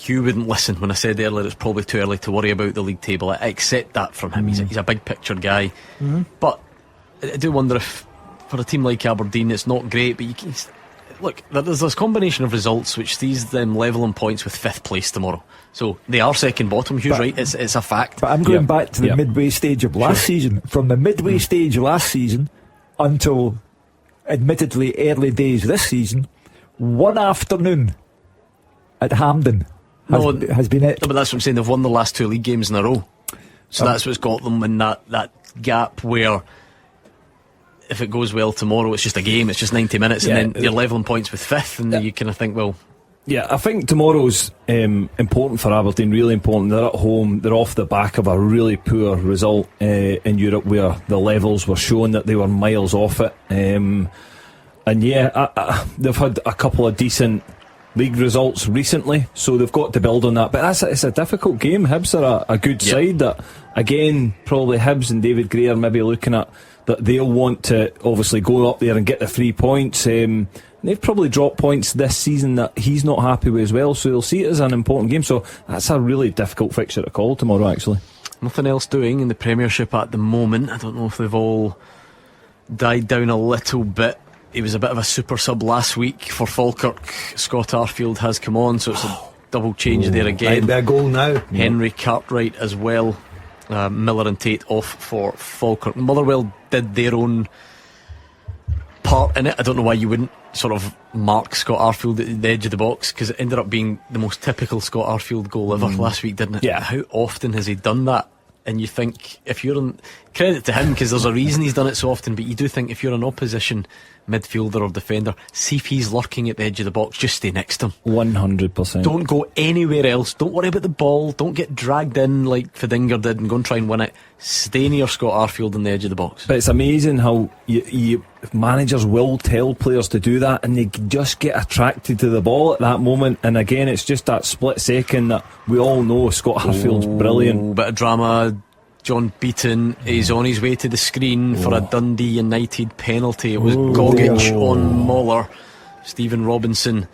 wouldn't listen when I said earlier it's probably too early to worry about the league table. I accept that from him. He's a big picture guy. But I do wonder if for a team like Aberdeen it's not great, but you can look, there's this combination of results which sees them level on points with 5th place tomorrow. So they are second bottom. Hugh's right, it's a fact. But I'm going back to the midway stage of last season. From the midway stage last season until admittedly early days this season, one afternoon at Hampden has been it. No, but that's what I'm saying. They've won the last 2 league games in a row, so that's what's got them in that gap where if it goes well tomorrow, it's just a game, it's just 90 minutes, and then you're levelling points with 5th, and you kind of think, well. Yeah, I think tomorrow's important for Aberdeen, really important. They're at home, they're off the back of a really poor result in Europe where the levels were showing that they were miles off it. And they've had a couple of decent league results recently, so they've got to build on that. But it's a difficult game. Hibs are a good side that, again, probably Hibs and David Gray are maybe looking at that they'll want to obviously go up there and get the 3 points. They've probably dropped points this season that he's not happy with as well, so they'll see it as an important game. So that's a really difficult fixture to call tomorrow, actually. Nothing else doing in the Premiership at the moment. I don't know if they've all died down a little bit. He was a bit of a super sub last week for Falkirk. Scott Arfield has come on, so it's a double change there again. Might be a goal now. Henry Cartwright as well. Miller and Tate off for Falkirk. Motherwell did their own part in it. I don't know why you wouldn't sort of mark Scott Arfield at the edge of the box, because it ended up being the most typical Scott Arfield goal ever last week, didn't it? Yeah. How often has he done that? And you think, if you're on, credit to him, because there's a reason he's done it so often, but you do think if you're an opposition midfielder or defender, see if he's lurking at the edge of the box, just stay next to him. 100%. Don't go anywhere else. Don't worry about the ball. Don't get dragged in like Fadinger did and go and try and win it. Stay near Scott Arfield on the edge of the box. But it's amazing how you managers will tell players to do that, and they just get attracted to the ball at that moment. And again, it's just that split second that we all know Scott Arfield's brilliant. Bit of drama. John Beaton is on his way to the screen for a Dundee United penalty. It was Gogic on Moller. Stephen Robinson. There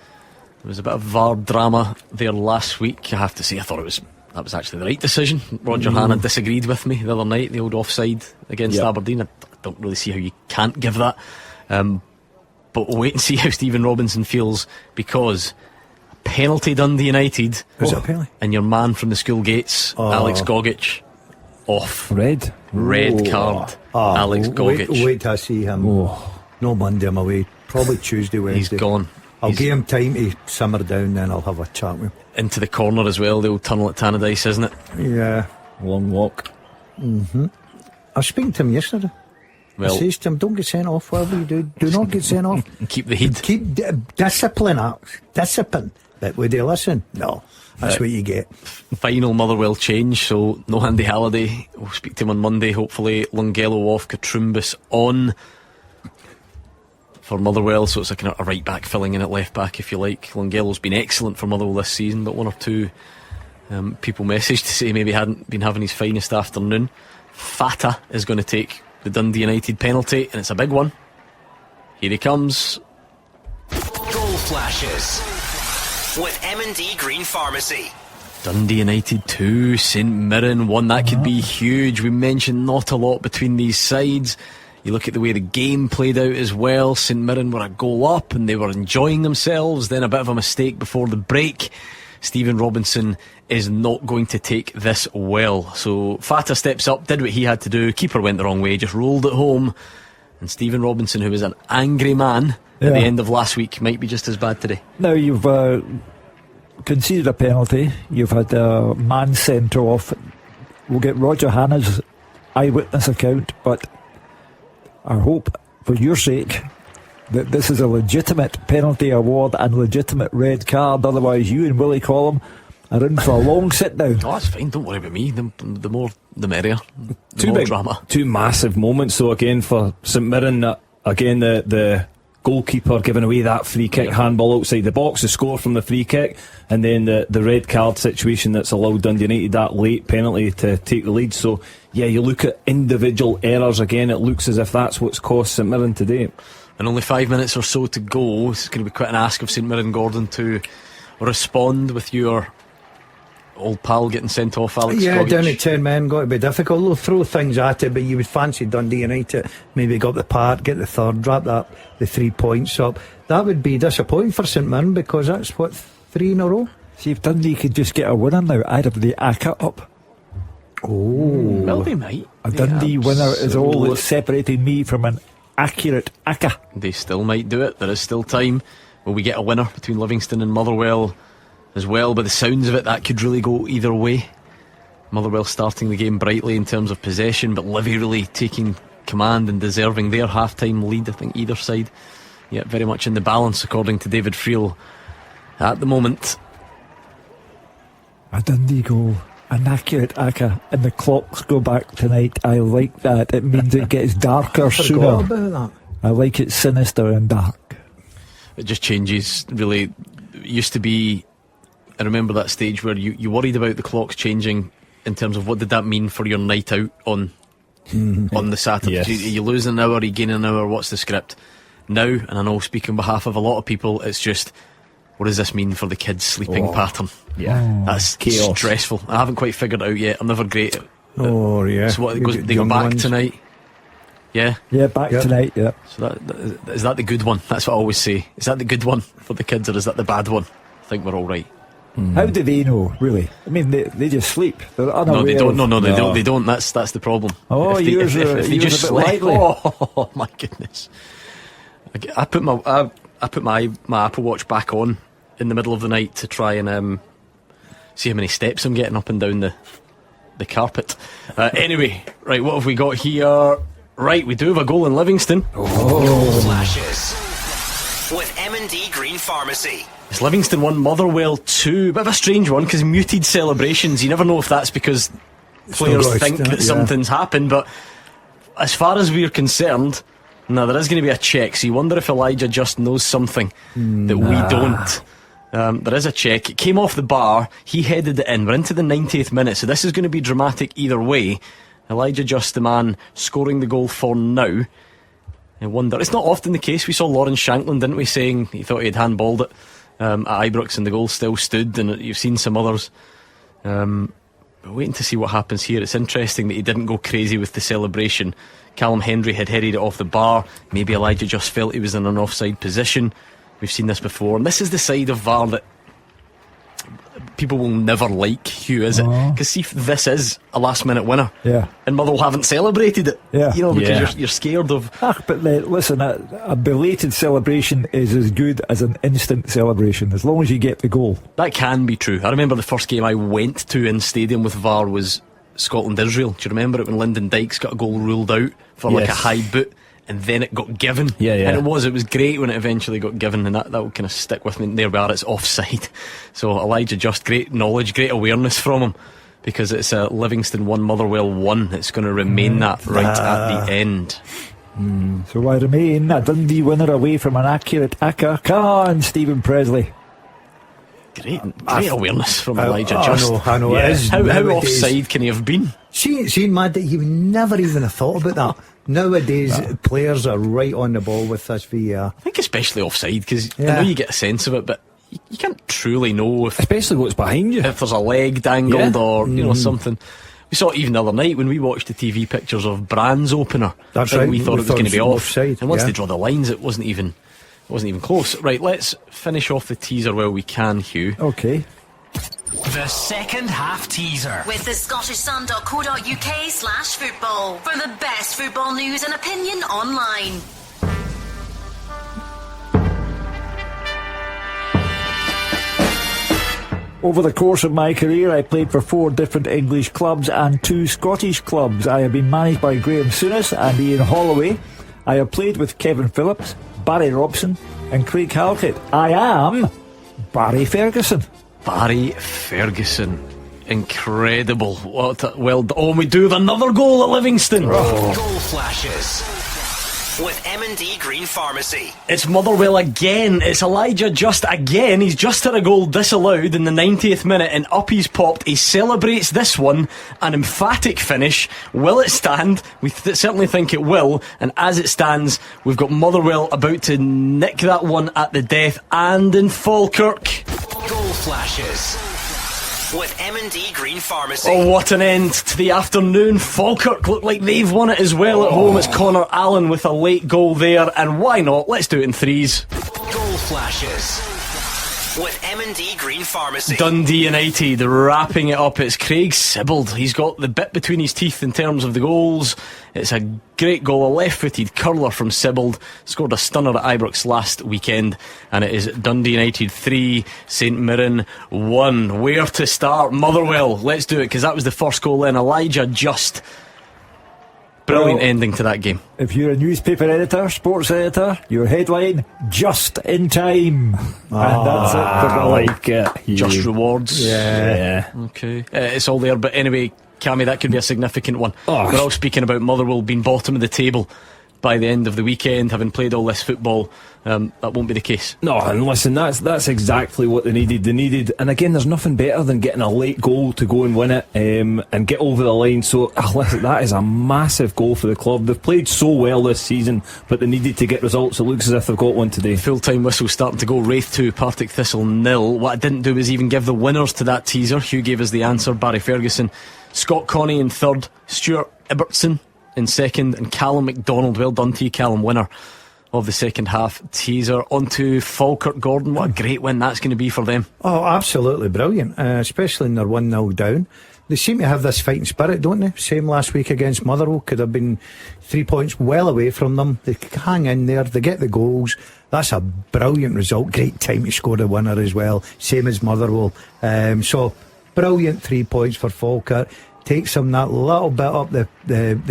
was a bit of VAR drama there last week. I have to say, I thought that was actually the right decision. Roger Hanna disagreed with me the other night, the old offside against Aberdeen. I don't really see how you can't give that. But we'll wait and see how Stephen Robinson feels, because penalty Dundee United. Was it a penalty? And your man from the school gates, Alex Gogic, off. Red card. Alex Gogic. Wait till I see him. No Monday I'm away. Probably Tuesday, Wednesday. He's gone. I'll give him time to simmer down, then I'll have a chat with him. Into the corner as well, the old tunnel at Tannadice, isn't it? Yeah. Long walk. I was speaking to him yesterday. Well, I says to him, don't get sent off, whatever you do not get sent off. Keep the heat. Keep discipline. But would they listen? No. That's what you get. Final Motherwell change, so no Andy Halliday. We'll speak to him on Monday. Hopefully Lungello off, Katrumbis on for Motherwell, so it's a kind of a right back filling in at left back, if you like. Lungello's been excellent for Motherwell this season, but one or two people messaged to say maybe hadn't been having his finest afternoon. Fata is going to take the Dundee United penalty, and it's a big one. Here he comes. Goal flashes with M&D Green Pharmacy. Dundee United 2, St Mirren 1. That could be huge. We mentioned not a lot between these sides. You look at the way the game played out as well. St Mirren were a goal up and they were enjoying themselves. Then a bit of a mistake before the break. Stephen Robinson is not going to take this well. So Fata steps up, did what he had to do. Keeper went the wrong way, just rolled it home. And Stephen Robinson, who was an angry man at the end of last week, might be just as bad today. Now you've conceded a penalty. You've had a man sent off. We'll get Roger Hanna's eyewitness account, but I hope, for your sake, that this is a legitimate penalty award and legitimate red card. Otherwise, you and Willie Collum are in for a long sit down. Oh, that's fine. Don't worry about me. The more, the merrier. The Two more big drama. Two massive moments, though, again, for St Mirren. Again, the goalkeeper giving away that free kick, handball outside the box, the score from the free kick, and then the red card situation that's allowed Dundee United that late penalty to take the lead. So, yeah, you look at individual errors again, it looks as if that's what's cost St Mirren today. And only 5 minutes or so to go. It's going to be quite an ask of St Mirren, Gordon, to respond with your old pal getting sent off, Alex Scogich. Down to 10 men, got to be difficult. They'll throw things at it, but you would fancy Dundee United maybe go up the part, get the third, drop the 3 points up. That would be disappointing for St Mirren, because that's what, 3 in a row. See, if Dundee could just get a winner now, I'd have the ACCA up. Well, they might. A Dundee winner is all that's separating me from an accurate ACCA. They still might do it. There is still time. Will we get a winner between Livingston and Motherwell as well? By the sounds of it, that could really go either way. Motherwell starting the game brightly in terms of possession, but Livy really taking command and deserving their half-time lead. I think either side, very much in the balance, according to David Friel at the moment. A Dundee goal, an accurate ACCA, and the clocks go back tonight. I like that. It means it gets darker sooner. About that. I like it sinister and dark. It just changes, really. It used to be, I remember that stage where you worried about the clocks changing in terms of what did that mean for your night out on the Saturday. Yes. You lose an hour, you gain an hour, what's the script? Now, and I know speaking on behalf of a lot of people, it's just, what does this mean for the kids' sleeping pattern? That's chaos. Stressful. I haven't quite figured it out yet. I'm never great at yeah. So what, they go back tonight? Yeah, back tonight. Yeah. So is that the good one? That's what I always say. Is that the good one for the kids, or is that the bad one? I think we're all right. How do they know, really? I mean, they just sleep. They're unaware. No, they don't. No, they don't. That's the problem. Oh, if they just a bit sleep. lively. Oh my goodness! I put my Apple Watch back on in the middle of the night to try and see how many steps I'm getting up and down the carpet. Anyway, right, what have we got here? Right, we do have a goal in Livingston. Goal flashes with M&D Green Pharmacy. It's Livingston 1, Motherwell 2. Bit of a strange one, because muted celebrations. You never know if that's because players think that something's happened, but as far as we're concerned, now there is going to be a check, so you wonder if Elijah just knows something that we don't. There is a check. It came off the bar, he headed it in. We're into the 90th minute, so this is going to be dramatic either way. Elijah Just, the man scoring the goal for now. I wonder, it's not often the case. We saw Lawrence Shanklin, didn't we, saying he thought he had handballed it at Ibrox and the goal still stood, and you've seen some others. We're waiting to see what happens here. It's interesting that he didn't go crazy with the celebration. Callum Hendry had headed it off the bar. Maybe Elijah just felt he was in an offside position. We've seen this before, and this is the side of VAR that people will never like, Hugh, is it? Because see, if this is a last minute winner, and Motherwell haven't celebrated it, because you're scared of. But listen, a belated celebration is as good as an instant celebration, as long as you get the goal. That can be true. I remember the first game I went to in stadium with VAR was Scotland-Israel. Do you remember it when Lyndon Dykes got a goal ruled out for like a high boot, and then it got given? And it was great when it eventually got given, and that will kind of stick with me. There we are, it's offside. So Elijah Just, great knowledge, great awareness from him, because it's a Livingston 1, Motherwell 1. It's going to remain that right at the end. So I remain a Dundee winner away from an accurate ACCA. Come on, Stephen Presley. Great awareness from Elijah Just. I know. It is. How offside can he have been? See, mad that you would never even have thought about that. Nowadays, players are right on the ball with this VAR. I think especially offside, because I know you get a sense of it, but you can't truly know if, especially what's behind you, if there's a leg dangled or something. We saw it even the other night when we watched the TV pictures of Brand's opener. That's right. We thought it was going to be offside. And once they draw the lines, it wasn't even close. Right, let's finish off the teaser while we can, Hugh. Okay. The second half teaser. With the scottishsun.co.uk/football for the best football news and opinion online. Over the course of my career, I played for 4 different English clubs and 2 Scottish clubs. I have been managed by Graham Souness and Ian Holloway. I have played with Kevin Phillips, Barry Robson and Craig Halkett. I am Barry Ferguson. Barry Ferguson. Incredible. And we do have another goal at Livingston. Goal flashes with M&D Green Pharmacy. It's Motherwell again. It's Elijah Just again. He's just had a goal disallowed in the 90th minute and up he's popped. He celebrates this one. An emphatic finish. Will it stand? We certainly think it will. And as it stands, we've got Motherwell about to nick that one at the death. And in Falkirk. Goal flashes with M&D Green Pharmacy. Oh, what an end to the afternoon. Falkirk look like they've won it as well at home. It's Connor Allen with a late goal there, and why not? Let's do it in threes. Goal flashes with M&D Green Pharmacy. Dundee United wrapping it up. It's Craig Sibbald. He's got the bit between his teeth in terms of the goals. It's a great goal, a left-footed curler from Sibbald. Scored a stunner at Ibrox last weekend. And it is Dundee United 3, St Mirren 1. Where to start? Motherwell. Let's do it, because that was the first goal in. Elijah Just. Brilliant ending to that game. If you're a newspaper editor, sports editor, your headline, just in time. And that's it. I like it. Just rewards. Yeah. Okay. It's all there, but anyway, Cammy, that could be a significant one. We're all speaking about Motherwell being bottom of the table by the end of the weekend, having played all this football. That won't be the case. No, and listen, that's exactly what they needed. And again, there's nothing better than getting a late goal to go and win it and get over the line. So listen, that is a massive goal for the club. They've played so well this season, but they needed to get results. It looks as if they've got one today. Full-time whistle starting to go. Wraith 2, Partick Thistle 0. What I didn't do was even give the winners to that teaser. Hugh gave us the answer. Barry Ferguson, Scott Connie in third, Stuart Ibbotson in second, and Callum MacDonald. Well done to you, Callum, winner of the second half teaser. On to Falkirk, Gordon. What a great win that's going to be for them. Oh, absolutely brilliant, especially when they're 1-0 down. They seem to have this fighting spirit, don't they? Same last week against Motherwell. Could have been 3 points well away from them. They hang in there, they get the goals. That's a brilliant result. Great time to score the winner as well, same as Motherwell. So brilliant 3 points for Falkirk. Takes them that little bit up the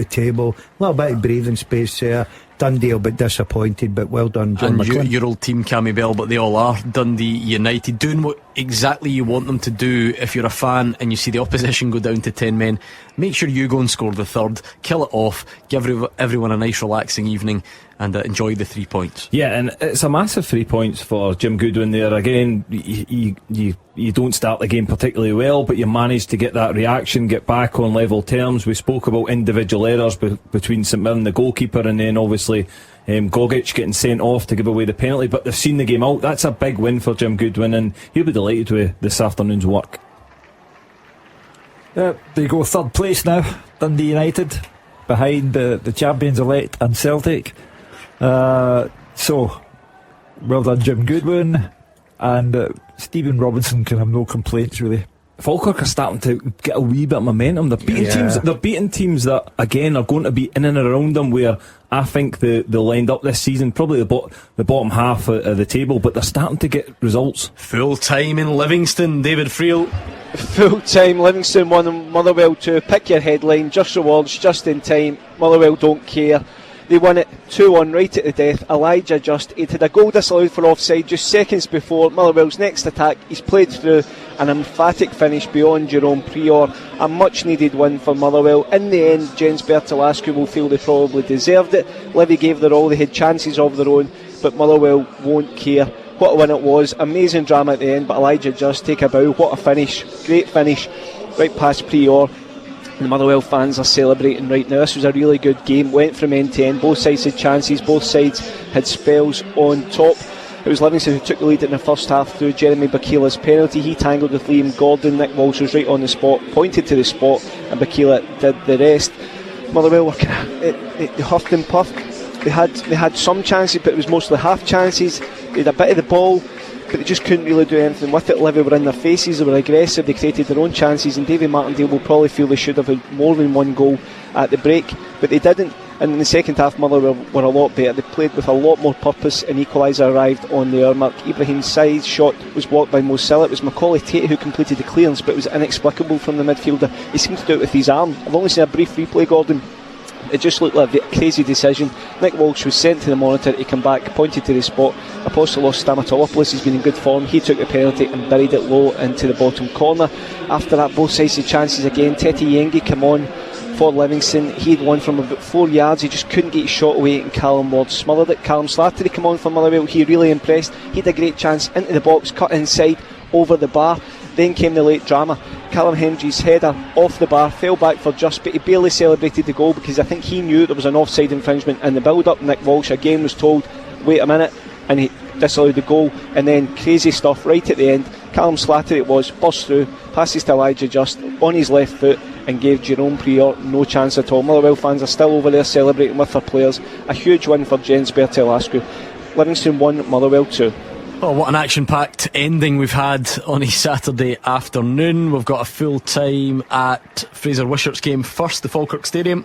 table, a little bit of breathing space there. Dundee will be disappointed, but well done, John McLean. Your old team, Cammy Bell, but they all are. Dundee United doing what exactly you want them to do. If you're a fan and you see the opposition go down to 10 men, make sure you go and score the third, kill it off, give everyone a nice relaxing evening, and enjoy the 3 points. Yeah, and it's a massive 3 points for Jim Goodwin there. Again, you don't start the game particularly well, but you manage to get that reaction, get back on level terms. We spoke about individual errors between St Mirren, the goalkeeper, and then obviously Gogic getting sent off to give away the penalty, but they've seen the game out. That's a big win for Jim Goodwin, and he'll be delighted with this afternoon's work. They go third place now, Dundee United, behind the champions-elect and Celtic. So well done, Jim Goodwin, and Stephen Robinson can have no complaints really. Falkirk are starting to get a wee bit of momentum. They're beating teams. They're beating teams that again are going to be in and around them. Where I think they'll end up this season probably the bottom half of the table, but they're starting to get results. Full time in Livingston, David Friel. Full time, Livingston 1, Motherwell 2. Pick your headline. Just rewards, just in time. Motherwell don't care. They won it 2-1 right at the death. Elijah Just, he'd had a goal disallowed for offside just seconds before Motherwell's next attack. He's played through an emphatic finish beyond Jerome Prior. A much needed win for Motherwell. In the end, Jens Bertalascu will feel they probably deserved it. Livy gave their all, they had chances of their own, but Motherwell won't care. What a win it was. Amazing drama at the end, but Elijah Just, take a bow. What a finish. Great finish. Right past Prior. The Motherwell fans are celebrating right now. This was a really good game, went from end to end. Both sides had chances, both sides had spells on top. It was Livingston who took the lead in the first half through Jeremy Bakila's penalty. He tangled with Liam Gordon. Nick Walsh was right on the spot, pointed to the spot, and Bakila did the rest. Motherwell were they huffed and puffed. They had some chances, but it was mostly half chances. They had a bit of the ball, but they just couldn't really do anything with it. Livy were in their faces, they were aggressive, they created their own chances, and Davy Martindale will probably feel they should have had more than one goal at the break, but they didn't. And in the second half, Motherwell were a lot better. They played with a lot more purpose, and equaliser arrived on the hour mark. Ibrahim Said's shot was blocked by Mo Salah. It was Macaulay Tate who completed the clearance, but it was inexplicable from the midfielder. He seemed to do it with his arm. I've only seen a brief replay, Gordon. It just looked like a crazy decision. Nick Walsh was sent to the monitor. He came back, pointed to the spot. Apostolos Stamatolopoulos has been in good form. He took the penalty and buried it low into the bottom corner. After that, both sides had chances again. Tete Yengi came on for Livingston. He had one from about 4 yards. He just couldn't get his shot away, and Callum Ward smothered it. Callum Slattery came on for Motherwell. He really impressed. He had a great chance into the box, cut inside over the bar. Then came the late drama. Callum Hendry's header off the bar, fell back for just, but he barely celebrated the goal because I think he knew there was an offside infringement in the build-up. Nick Walsh again was told, wait a minute, and he disallowed the goal. And then crazy stuff right at the end. Callum Slattery it was, burst through, passes to Elijah Just on his left foot and gave Jerome Prior no chance at all. Motherwell fans are still over there celebrating with their players. A huge win for Jens Bertel-Askew. Livingston 1, Motherwell 2. Oh, what an action-packed ending we've had on a Saturday afternoon. We've got a full time at Fraser Wishart's game first, the Falkirk Stadium.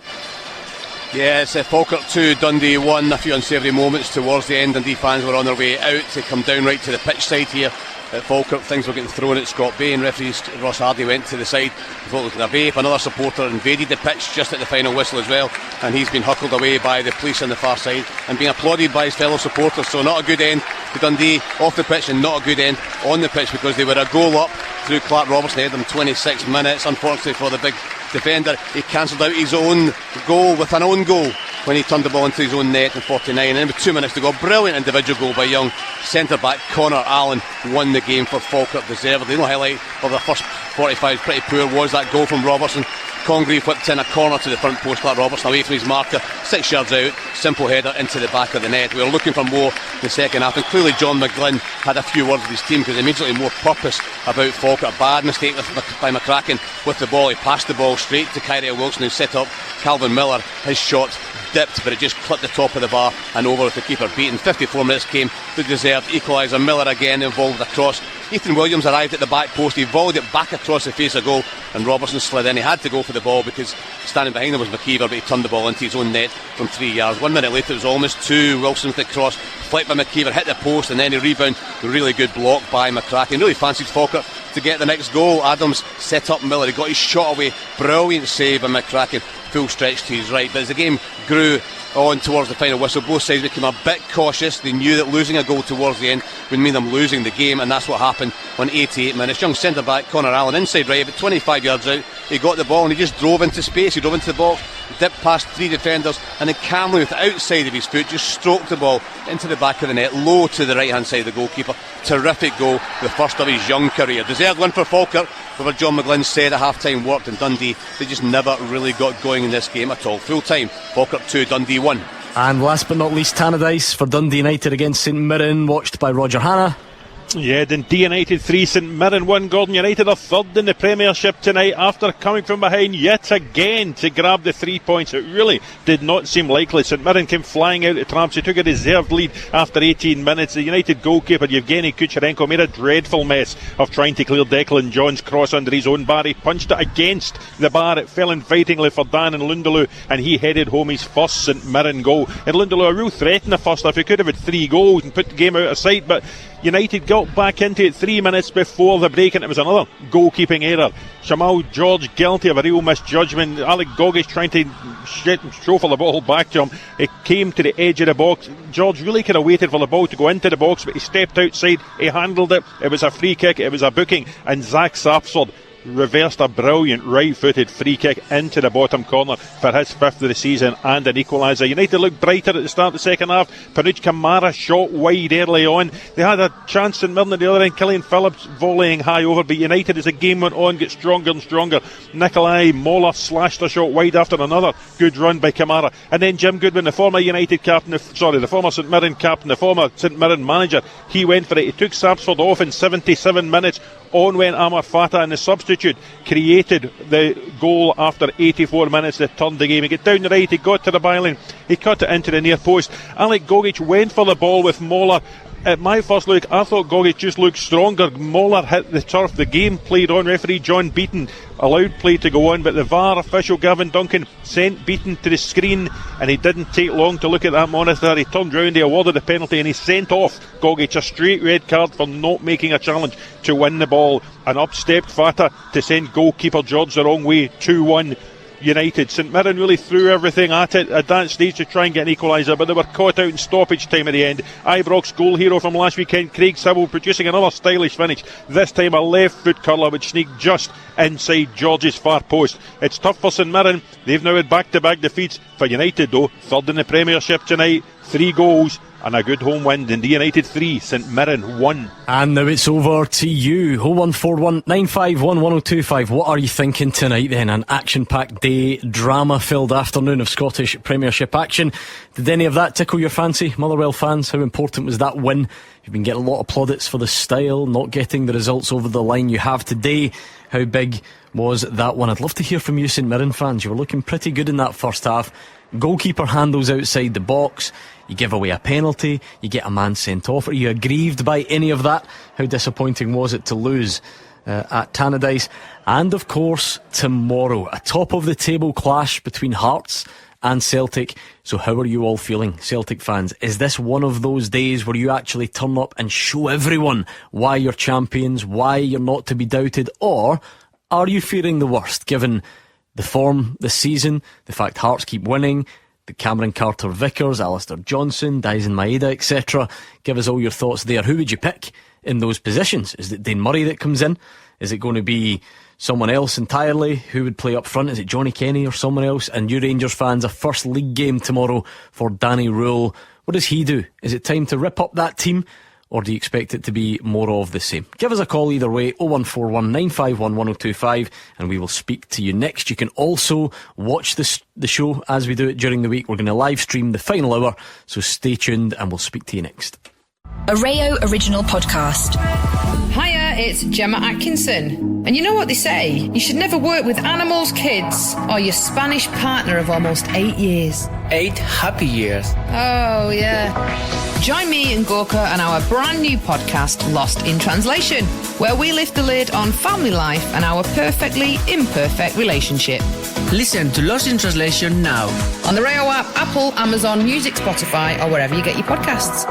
Yeah, it's Falkirk 2, Dundee 1. A few unsavoury moments towards the end. Dundee fans were on their way out to come down right to the pitch side here at Falkirk. Things were getting thrown at Scott Bay, and referee Ross Hardy went to the side to look at a vape. Another supporter invaded the pitch just at the final whistle as well, and he's been huckled away by the police on the far side and being applauded by his fellow supporters. So not a good end to Dundee off the pitch, and not a good end on the pitch, because they were a goal up through Clark Robertson. He had them 26 minutes. Unfortunately for the big defender, he cancelled out his own goal with an own goal when he turned the ball into his own net in 49, and then with 2 minutes to go, brilliant individual goal by young centre-back Connor Allen won the game for Falkirk deservedly. The only highlight of the first 45 pretty poor was that goal from Robertson. Congreve whipped in a corner to the front post. Clark Robertson away from his marker, 6 yards out, simple header into the back of the net. We were looking for more in the second half, and clearly John McGlynn had a few words with his team, because immediately more purpose about Falkirk. Bad mistake by McCracken with the ball. He passed the ball straight to Kyrie Wilson, who set up Calvin Miller. His shot dipped, but it just clipped the top of the bar and over with the keeper beaten. 54 minutes came, the deserved equaliser. Miller again involved with a cross. Ethan Williams arrived at the back post. He volleyed it back across the face of goal, and Robertson slid in. He had to go for the ball because standing behind him was McKeever, but he turned the ball into his own net from 3 yards. 1 minute later it was almost 2. Wilson with the cross, flicked by McKeever, hit the post, and then he rebound. Really good block by McCracken. Really fancied Falkirk to get the next goal. Adams set up Miller, he got his shot away. Brilliant save by McCracken, full stretch to his right. But as the game grew on towards the final whistle, both sides became a bit cautious. They knew that losing a goal towards the end would mean them losing the game, and that's what happened on 88 minutes. Young centre back Connor Allen, inside right, about 25 yards out, he got the ball and he just drove into space. He drove into the box, dipped past 3 defenders, and then calmly with the outside of his foot just stroked the ball into the back of the net, low to the right hand side of the goalkeeper. Terrific goal, the first of his young career. Deserved win for Falkirk. Whatever John McGlynn said at half time worked in Dundee. They just never really got going in this game at all. Full time, Falkirk 2, Dundee 1. And last but not least, Tannadice for Dundee United against St Mirren, watched by Roger Hanna. Yeah, Dundee United 3, St Mirren 1. Gordon United are third in the Premiership tonight after coming from behind yet again to grab the 3 points. It really did not seem likely. St Mirren came flying out of traps. He took a deserved lead after 18 minutes. The United goalkeeper Yevgeny Kucherenko made a dreadful mess of trying to clear Declan John's cross under his own bar. He punched it against the bar. It fell invitingly for Dan and Lundaloo, and he headed home his first St Mirren goal. And Lundaloo, a real threat in the first half. He could have had 3 goals and put the game out of sight, but United got back into it 3 minutes before the break, and it was another goalkeeping error. Shamal George guilty of a real misjudgment. Alec Gogic trying to show for the ball back to him. It came to the edge of the box. George really could have waited for the ball to go into the box, but he stepped outside, he handled it. It was a free kick, it was a booking, and Zach Sapsford reversed a brilliant right-footed free kick into the bottom corner for his 5th of the season and an equaliser. United looked brighter at the start of the second half. Panuch Kamara shot wide early on. They had a chance in Mirren at the other end. Killian Phillips volleying high over, but United, as the game went on, get stronger and stronger. Nikolai Moller slashed a shot wide after another good run by Kamara, and then Jim Goodwin, the former United captain, the former St Mirren captain, the former St Mirren manager, he went for it. He took Sapsford off in 77 minutes. On went Amar Fatah, and the substitute created the goal after 84 minutes that turned the game. He got down the right, he got to the byline, he cut it into the near post. Alec Gogic went for the ball with Moller at my first look, I thought Gogic just looked stronger. Moller hit the turf. The game played on. Referee John Beaton allowed play to go on, but the VAR official Gavin Duncan sent Beaton to the screen, and he didn't take long to look at that monitor. He turned round, he awarded the penalty, and he sent off Gogic a straight red card for not making a challenge to win the ball. And up stepped Fata to send goalkeeper George the wrong way. 2-1 United. St Mirren really threw everything at it at that stage to try and get an equaliser, but they were caught out in stoppage time at the end. Ibrox goal hero from last weekend, Craig Sibble, producing another stylish finish, this time a left foot curler which sneaked just inside George's far post. It's tough for St Mirren. They've now had back-to-back defeats. For United though, third in the Premiership tonight, 3 goals and a good home win. Dundee United 3, St Mirren 1. And now it's over to you. 0141 951 1025. What are you thinking tonight then? An action-packed day, drama-filled afternoon of Scottish Premiership action. Did any of that tickle your fancy, Motherwell fans? How important was that win? You've been getting a lot of plaudits for the style, not getting the results over the line you have today. How big was that one? I'd love to hear from you, St Mirren fans. You were looking pretty good in that first half. Goalkeeper handles outside the box. You give away a penalty, you get a man sent off. Are you aggrieved by any of that? How disappointing was it to lose at Tannadice? And of course, tomorrow, a top of the table clash between Hearts and Celtic. So how are you all feeling, Celtic fans? Is this one of those days where you actually turn up and show everyone why you're champions, why you're not to be doubted? Or are you fearing the worst, given the form this season, the fact Hearts keep winning, the Cameron Carter-Vickers, Alistair Johnson, Dyson Maeda, etc. Give us all your thoughts there. Who would you pick in those positions? Is it Dane Murray that comes in? Is it going to be someone else entirely? Who would play up front? Is it Johnny Kenny or someone else? And you Rangers fans, a first league game tomorrow for Danny Rule. What does he do? Is it time to rip up that team? Or do you expect it to be more of the same? Give us a call either way, 0141 951 1025, and we will speak to you next. You can also watch the show as we do it during the week. We're going to live stream the final hour, so stay tuned and we'll speak to you next. A Rayo original podcast. Hiya, it's Gemma Atkinson. And you know what they say? You should never work with animals, kids, or your Spanish partner of almost 8 years. 8 happy years. Oh, yeah. Join me and Gorka on our brand new podcast, Lost in Translation, where we lift the lid on family life and our perfectly imperfect relationship. Listen to Lost in Translation now. On the Rayo app, Apple, Amazon, Music, Spotify, or wherever you get your podcasts.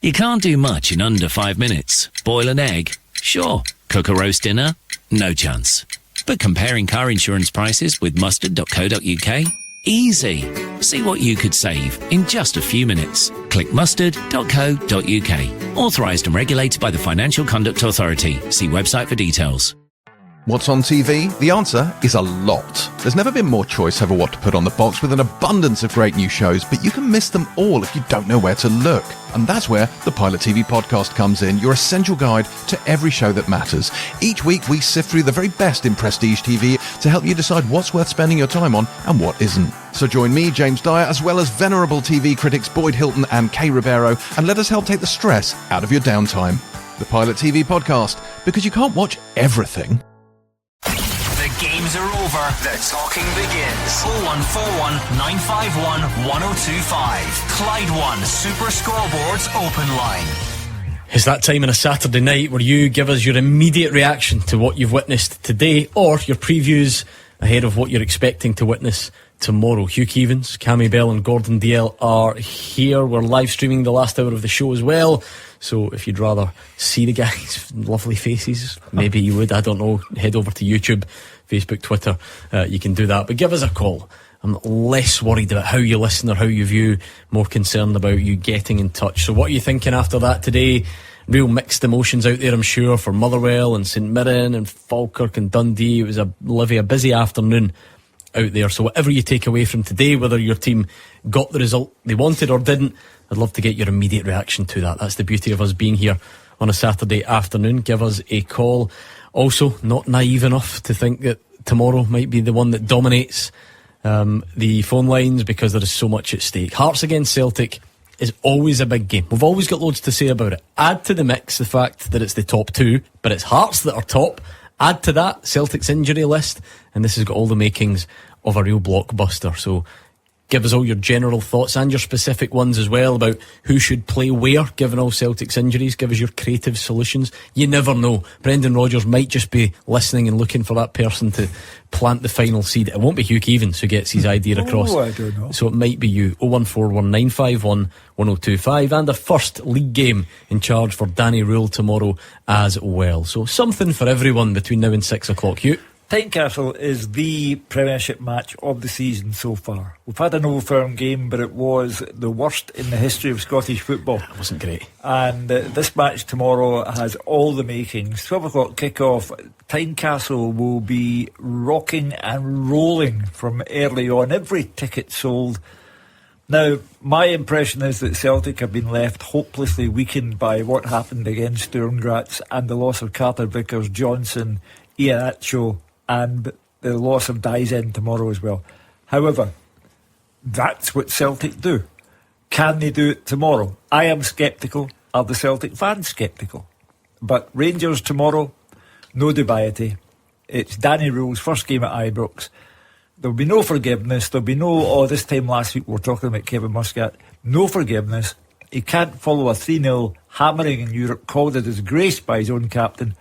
You can't do much in under 5 minutes. Boil an egg? Sure. Cook a roast dinner? No chance. But comparing car insurance prices with mustard.co.uk? Easy. See what you could save in just a few minutes. Click mustard.co.uk. Authorised and regulated by the Financial Conduct Authority. See website for details. What's on TV? The answer is a lot. There's never been more choice over what to put on the box with an abundance of great new shows, but you can miss them all if you don't know where to look. And that's where the Pilot TV podcast comes in, your essential guide to every show that matters. Each week we sift through the very best in prestige TV to help you decide what's worth spending your time on and what isn't. So join me, James Dyer, as well as venerable TV critics Boyd Hilton and Kay Ribeiro, and let us help take the stress out of your downtime. The Pilot TV podcast, because you can't watch everything. The games are over. The talking begins. 0141 951 1025. Clyde One Super Scoreboard's open line. It's that time on a Saturday night where you give us your immediate reaction to what you've witnessed today, or your previews ahead of what you're expecting to witness tomorrow. Hugh Keevins, Cammy Bell and Gordon Dalziel are here. We're live streaming the last hour of the show as well, so if you'd rather see the guys' lovely faces, maybe you would, I don't know, head over to YouTube, Facebook, Twitter, you can do that. But give us a call. I'm less worried about how you listen or how you view, more concerned about you getting in touch. So what are you thinking after that today? Real mixed emotions out there, I'm sure, for Motherwell and St Mirren and Falkirk and Dundee. It was a busy afternoon out there. So whatever you take away from today, whether your team got the result they wanted or didn't, I'd love to get your immediate reaction to that. That's the beauty of us being here on a Saturday afternoon. Give us a call. Also, not naive enough to think that tomorrow might be the one that dominates the phone lines, because there is so much at stake. Hearts against Celtic is always a big game. We've always got loads to say about it. Add to the mix the fact that it's the top two, but it's Hearts that are top. Add to that Celtic's injury list, and this has got all the makings of a real blockbuster. So give us all your general thoughts and your specific ones as well about who should play where, given all Celtic's injuries. Give us your creative solutions. You never know. Brendan Rodgers might just be listening and looking for that person to plant the final seed. It won't be Hugh Keevins who gets his idea across. I don't know. So it might be you. 01419511025, and a first league game in charge for Danny Rule tomorrow as well. So something for everyone between now and 6 o'clock. Hugh? Tynecastle is the Premiership match of the season so far. We've had an Old Firm game, but it was the worst in the history of Scottish football. It wasn't great. And this match tomorrow has all the makings. 12 o'clock kick-off. Tynecastle will be rocking and rolling from early on. Every ticket sold. Now, my impression is that Celtic have been left hopelessly weakened by what happened against Sturm Graz and the loss of Carter Vickers, Johnson, Iheanacho, and the loss of Dyson tomorrow as well. However, that's what Celtic do. Can they do it tomorrow? I am sceptical. Are the Celtic fans sceptical? But Rangers tomorrow, no dubiety. It's Danny Rule's first game at Ibrox. There'll be no forgiveness. There'll be no, this time last week we were talking about Kevin Muscat. No forgiveness. He can't follow a 3-0 hammering in Europe, called a disgrace by his own captain,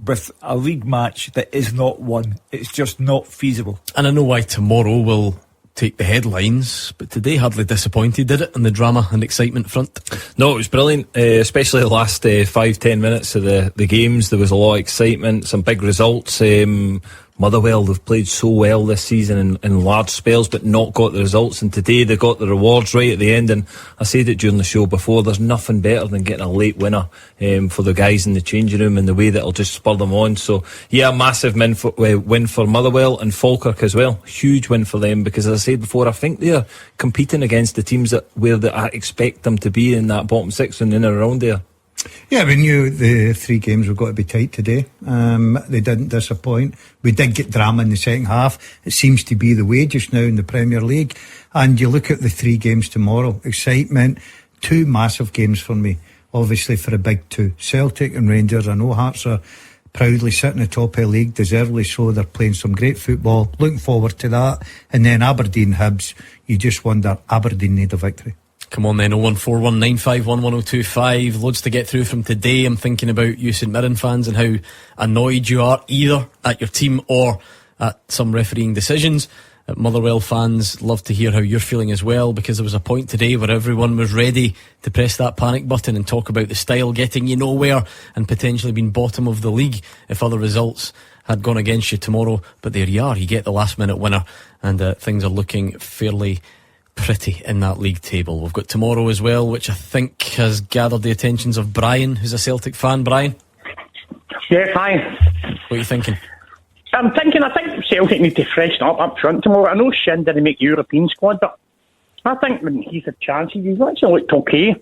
with a league match that is not won. It's just not feasible. And I know why tomorrow will take the headlines, but today hardly disappointed, did it, on the drama and excitement front? No, it was brilliant, especially the last 5-10 minutes of the games. There was a lot of excitement, some big results. Motherwell, they've played so well this season in large spells, but not got the results, and today they got the rewards right at the end. And I said it during the show before, there's nothing better than getting a late winner for the guys in the changing room, and the way that'll just spur them on. So yeah, a massive win for Motherwell, and Falkirk as well, huge win for them, because as I said before, I think they're competing against the teams where I expect them to be in that bottom six and in and around there. Yeah, we knew the 3 games were going to be tight today. They didn't disappoint. We did get drama in the second half. It seems to be the way just now in the Premier League. And you look at the 3 games tomorrow, excitement, 2 massive games for me, obviously for a big 2. Celtic and Rangers. I know Hearts are proudly sitting atop of the league, deservedly so. They're playing some great football, looking forward to that. And then Aberdeen Hibs, you just wonder, Aberdeen need a victory. Come on then, 01419511025. Loads to get through from today. I'm thinking about you St Mirren fans and how annoyed you are either at your team or at some refereeing decisions. Motherwell fans, love to hear how you're feeling as well, because there was a point today where everyone was ready to press that panic button and talk about the style getting you nowhere and potentially being bottom of the league if other results had gone against you tomorrow. But there you are, you get the last minute winner, and things are looking fairly pretty in that league table. We've got tomorrow as well, which I think has gathered the attentions of Brian, who's a Celtic fan. Brian? Yeah, hi. What are you thinking? I think Celtic need to freshen up front tomorrow. I know Shin didn't make European squad, but I think when he's had chances, he's actually looked okay.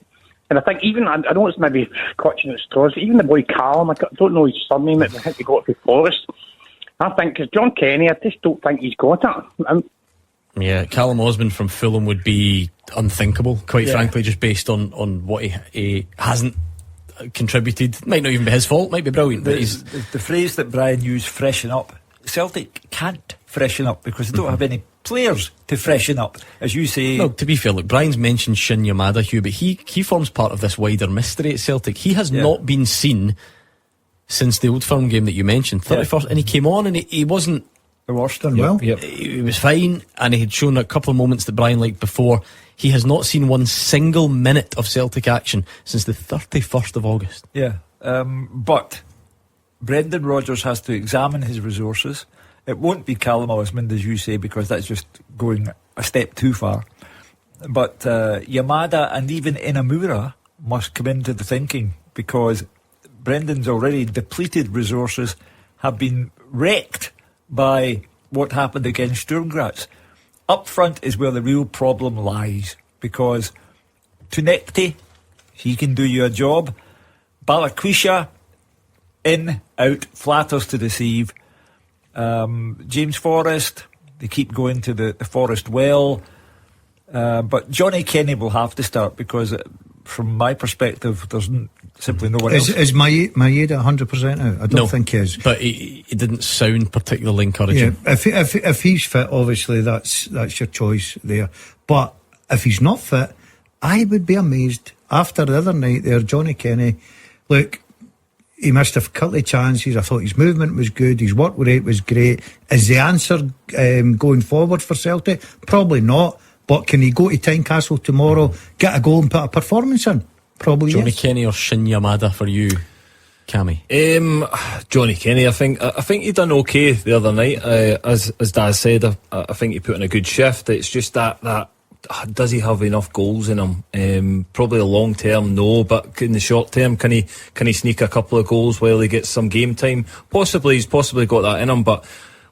And I think even, I know it's maybe clutching at straws, but even the boy Callum, I don't know his surname, I think he got for Forest. I think, because John Kenny, I just don't think he's got it. Yeah, Callum Osmond from Fulham would be unthinkable, quite frankly, just based on what he hasn't contributed. Might not even be his fault, might be brilliant. But the phrase that Brian used, freshen up, Celtic can't freshen up because they don't have any players to freshen up, as you say. No, to be fair, look, Brian's mentioned Shin Yamada, Hugh, but he forms part of this wider mystery at Celtic. He has not been seen since the Old Firm game that you mentioned, 31st, and he came on and he wasn't the worst done well. He was fine, and he had shown a couple of moments that Brian liked before. He has not seen one single minute of Celtic action since the 31st of August. But Brendan Rodgers has to examine his resources. It won't be Callum Osmond, as you say, because that's just going a step too far. But Yamada and even Inamura must come into the thinking, because Brendan's already depleted resources have been wrecked by what happened against Sturm Graz. Up front is where the real problem lies, because Tunekti, he can do you a job. Balakwisha, in, out, flatters to deceive. James Forrest, they keep going to the Forest well. But Johnny Kenny will have to start, because from my perspective, there's simply no one else. Is Maeda 100% out? I don't think he is. But he didn't sound particularly encouraging. Yeah, if he's fit, obviously that's your choice there. But if he's not fit, I would be amazed. After the other night there, Johnny Kenny, look, he missed a couple of chances. I thought his movement was good, his work rate was great. Is the answer going forward for Celtic? Probably not. But can he go to Tynecastle tomorrow, get a goal and put a performance in? Probably Johnny yes. Kenny or Shin Yamada for you, Cammy? Johnny Kenny, I think he done okay the other night. As Daz said, I think he put in a good shift. It's just that does he have enough goals in him? Probably a long term, no, but in the short term, can he sneak a couple of goals while he gets some game time? He's possibly got that in him, but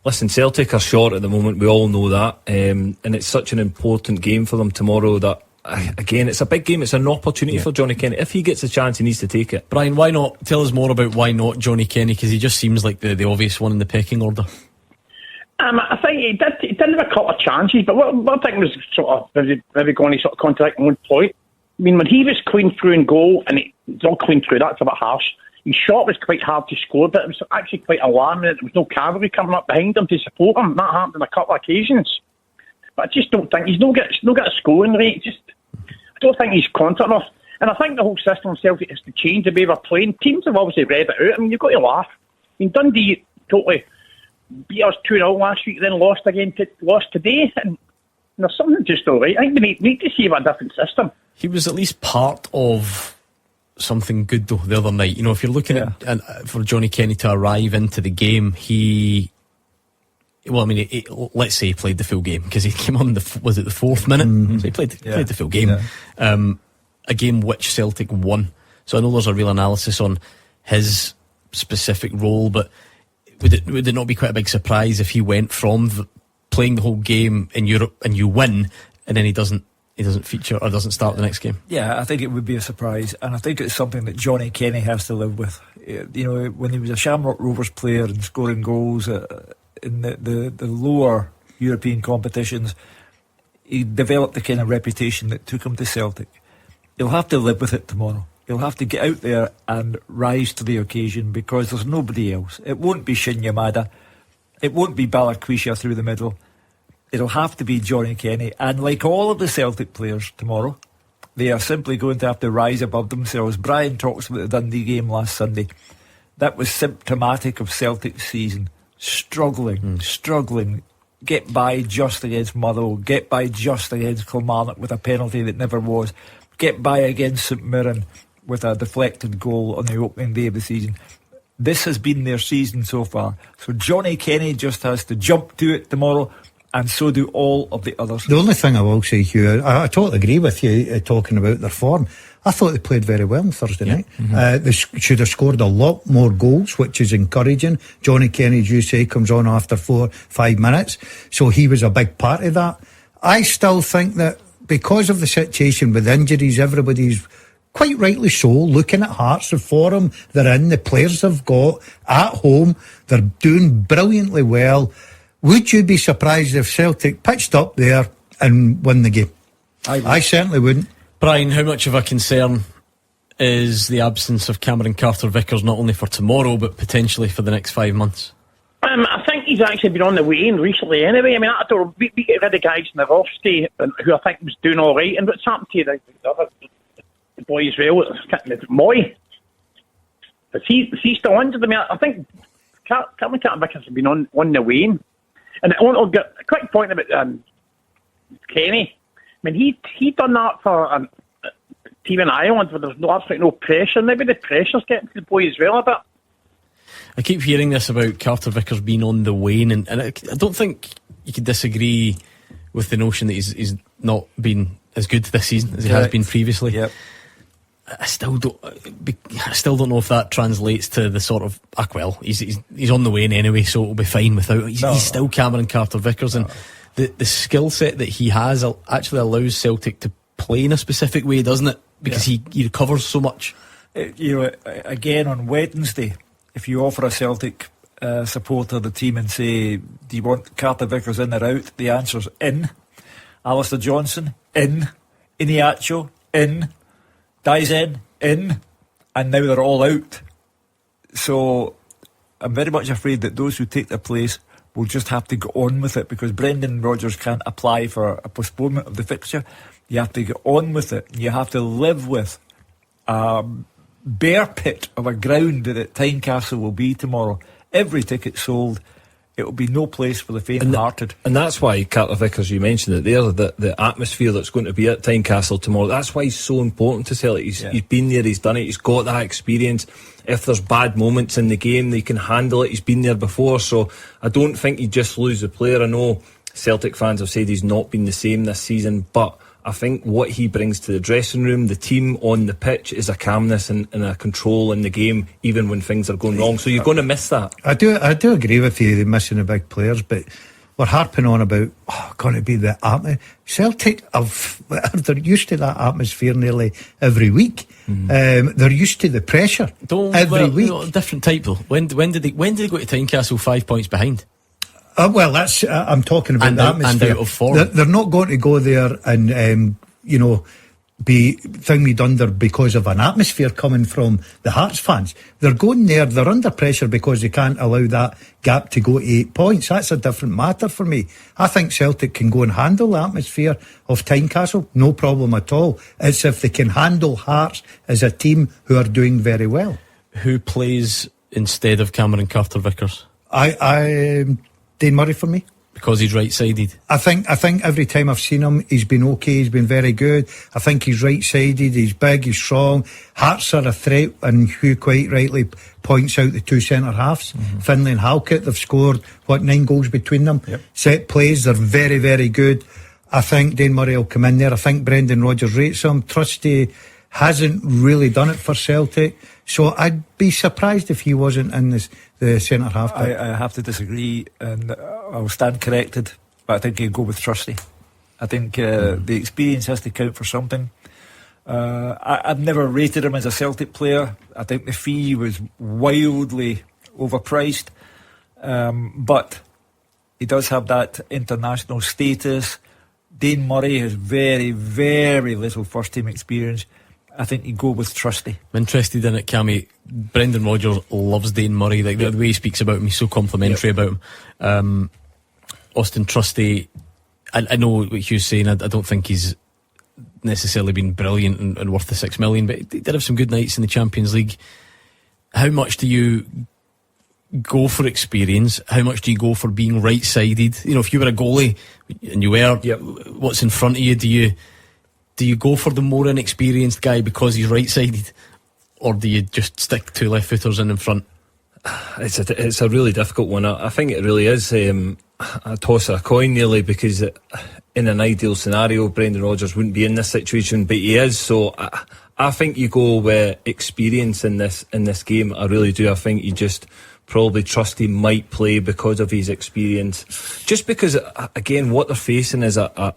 listen, Celtic are short at the moment, we all know that, and it's such an important game for them tomorrow that, again, it's a big game, it's an opportunity for Johnny Kenny. If he gets a chance, he needs to take it. Brian, why not? Tell us more about why not Johnny Kenny, because he just seems like the obvious one in the pecking order. I think he did have a couple of chances, but what I think was sort of maybe going to sort of contradict one point. I mean, when he was clean through and goal, and it's all clean through, that's a bit harsh. His shot was quite hard to score, but it was actually quite alarming that there was no cavalry coming up behind him to support him. That happened on a couple of occasions. But I just don't think he's not got a scoring rate. I don't think he's confident enough. And I think the whole system of Celtic has to change the way we're playing. Teams have obviously read it out. I mean, you've got to laugh. I mean, Dundee totally beat us 2-0 last week, then lost today. And there's something just all right. I think we need to see a different system. He was at least part of something good though the other night. You know, if you're looking at for Johnny Kenny to arrive into the game, let's say he played the full game, because he came on the 4th minute, so he played the full game. A game which Celtic won. So I know there's a real analysis on his specific role, but would it not be quite a big surprise if he went from playing the whole game in Europe and you win, and then he doesn't feature or doesn't start the next game? Yeah, I think it would be a surprise, and I think it's something that Johnny Kenny has to live with. You know, when he was a Shamrock Rovers player and scoring goals in the lower European competitions, he developed the kind of reputation that took him to Celtic. He'll have to live with it tomorrow. He'll have to get out there and rise to the occasion, because there's nobody else. It won't be Shin Yamada. It won't be Balakwisha through the middle. It'll have to be Johnny Kenny. And like all of the Celtic players tomorrow, they are simply going to have to rise above themselves. Brian talks about the Dundee game last Sunday. That was symptomatic of Celtic's season. Struggling. Get by just against Motherwell. Get by just against Kilmarnock with a penalty that never was. Get by against St Mirren with a deflected goal on the opening day of the season. This has been their season so far. So Johnny Kenny just has to jump to it tomorrow, and so do all of the others. The only thing I will say, Hugh, I totally agree with you talking about their form. I thought they played very well on Thursday night. They should have scored a lot more goals, which is encouraging. Johnny Kenny, as you say, comes on after 4-5 minutes, so he was a big part of that. I still think that because of the situation with injuries, everybody's quite rightly so looking at Hearts, the form they're in, the players they've got at home, they're doing brilliantly well. Would you be surprised if Celtic pitched up there and won the game? I certainly wouldn't. Brian, how much of a concern is the absence of Cameron Carter-Vickers, not only for tomorrow but potentially for the next 5 months? I think he's actually been on the wane recently anyway. I mean, I don't we get rid of guys in the roster who I think was doing all right, and what's happened to the boy as well, Moy. Is he still injured? I mean, I think Cameron Carter-Vickers has been on the wane. And I want to get a quick point about Kenny. I mean, he done that for a team in Ireland where there's absolutely no pressure. Maybe the pressure's getting to the boy as well a bit. I keep hearing this about Carter-Vickers being on the wane, and I don't think you could disagree with the notion that he's not been as good this season as he has been previously. Yep. I still don't know if that translates to the sort of he's on the wane anyway, so it'll be fine without. He's still Cameron Carter-Vickers, and the skill set that he has actually allows Celtic to play in a specific way, doesn't it? Because he recovers so much. Again on Wednesday, if you offer a Celtic supporter the team and say, do you want Carter-Vickers in or out? The answer's in. Alistair Johnson, in. Iniacho, in. Dyson in, and now they're all out. So I'm very much afraid that those who take their place will just have to go on with it, because Brendan Rodgers can't apply for a postponement of the fixture. You have to get on with it. You have to live with a bear pit of a ground that Tynecastle will be tomorrow. Every ticket sold. It will be no place for the faint-hearted. And that's why, Carter Vickers, you mentioned it there, the atmosphere that's going to be at Tynecastle tomorrow, that's why he's so important to Celtic. He's been there, he's done it, he's got that experience. If there's bad moments in the game, they can handle it. He's been there before, so I don't think you just lose the player. I know Celtic fans have said he's not been the same this season, but I think what he brings to the dressing room, the team on the pitch, is a calmness and a control in the game, even when things are going wrong. So you're going to miss that. I do agree with you, missing the big players, but we're harping on about going to be the atmosphere. Celtic they're used to that atmosphere nearly every week. They're used to the pressure every week. Different type though. When did they go to Tynecastle 5 points behind? Well, that's I'm talking about the atmosphere. And out of form. They're not going to go there and be thingied under because of an atmosphere coming from the Hearts fans. They're going there, they're under pressure because they can't allow that gap to go to 8 points. That's a different matter for me. I think Celtic can go and handle the atmosphere of Tynecastle, no problem at all. It's if they can handle Hearts as a team who are doing very well. Who plays instead of Cameron Carter-Vickers? Dane Murray for me. Because he's right-sided. I think every time I've seen him, he's been okay. He's been very good. I think he's right-sided. He's big. He's strong. Hearts are a threat, and Hugh quite rightly points out the two centre halves. Finlay and Halkett. They've scored 9 goals between them. Set plays. They're very, very good. I think Dane Murray will come in there. I think Brendan Rodgers rates him. Trusty hasn't really done it for Celtic, so I'd be surprised if he wasn't in the centre half. I have to disagree, and I'll stand corrected, but I think he'll go with Trusty. I think the experience has to count for something. I've never rated him as a Celtic player. I think the fee was wildly overpriced, but he does have that international status. Dane Murray has very, very little first team experience. I think you go with Trusty. I'm interested in it, Cammy. Brendan Rodgers loves Dane Murray. Like the way he speaks about him, he's so complimentary about him. Austin Trusty, I know what Hugh's saying. I don't think he's necessarily been brilliant and worth the 6 million, but he did have some good nights in the Champions League. How much do you go for experience? How much do you go for being right-sided? If you were a goalie and you were, what's in front of you? Do you go for the more inexperienced guy because he's right-sided, or do you just stick 2 left-footers in front? It's a really difficult one. I think it really is a toss of a coin nearly, because in an ideal scenario Brendan Rodgers wouldn't be in this situation, but he is. So I think you go with experience in this game. I really do. I think you just probably Trusty might play because of his experience, just because again what they're facing is a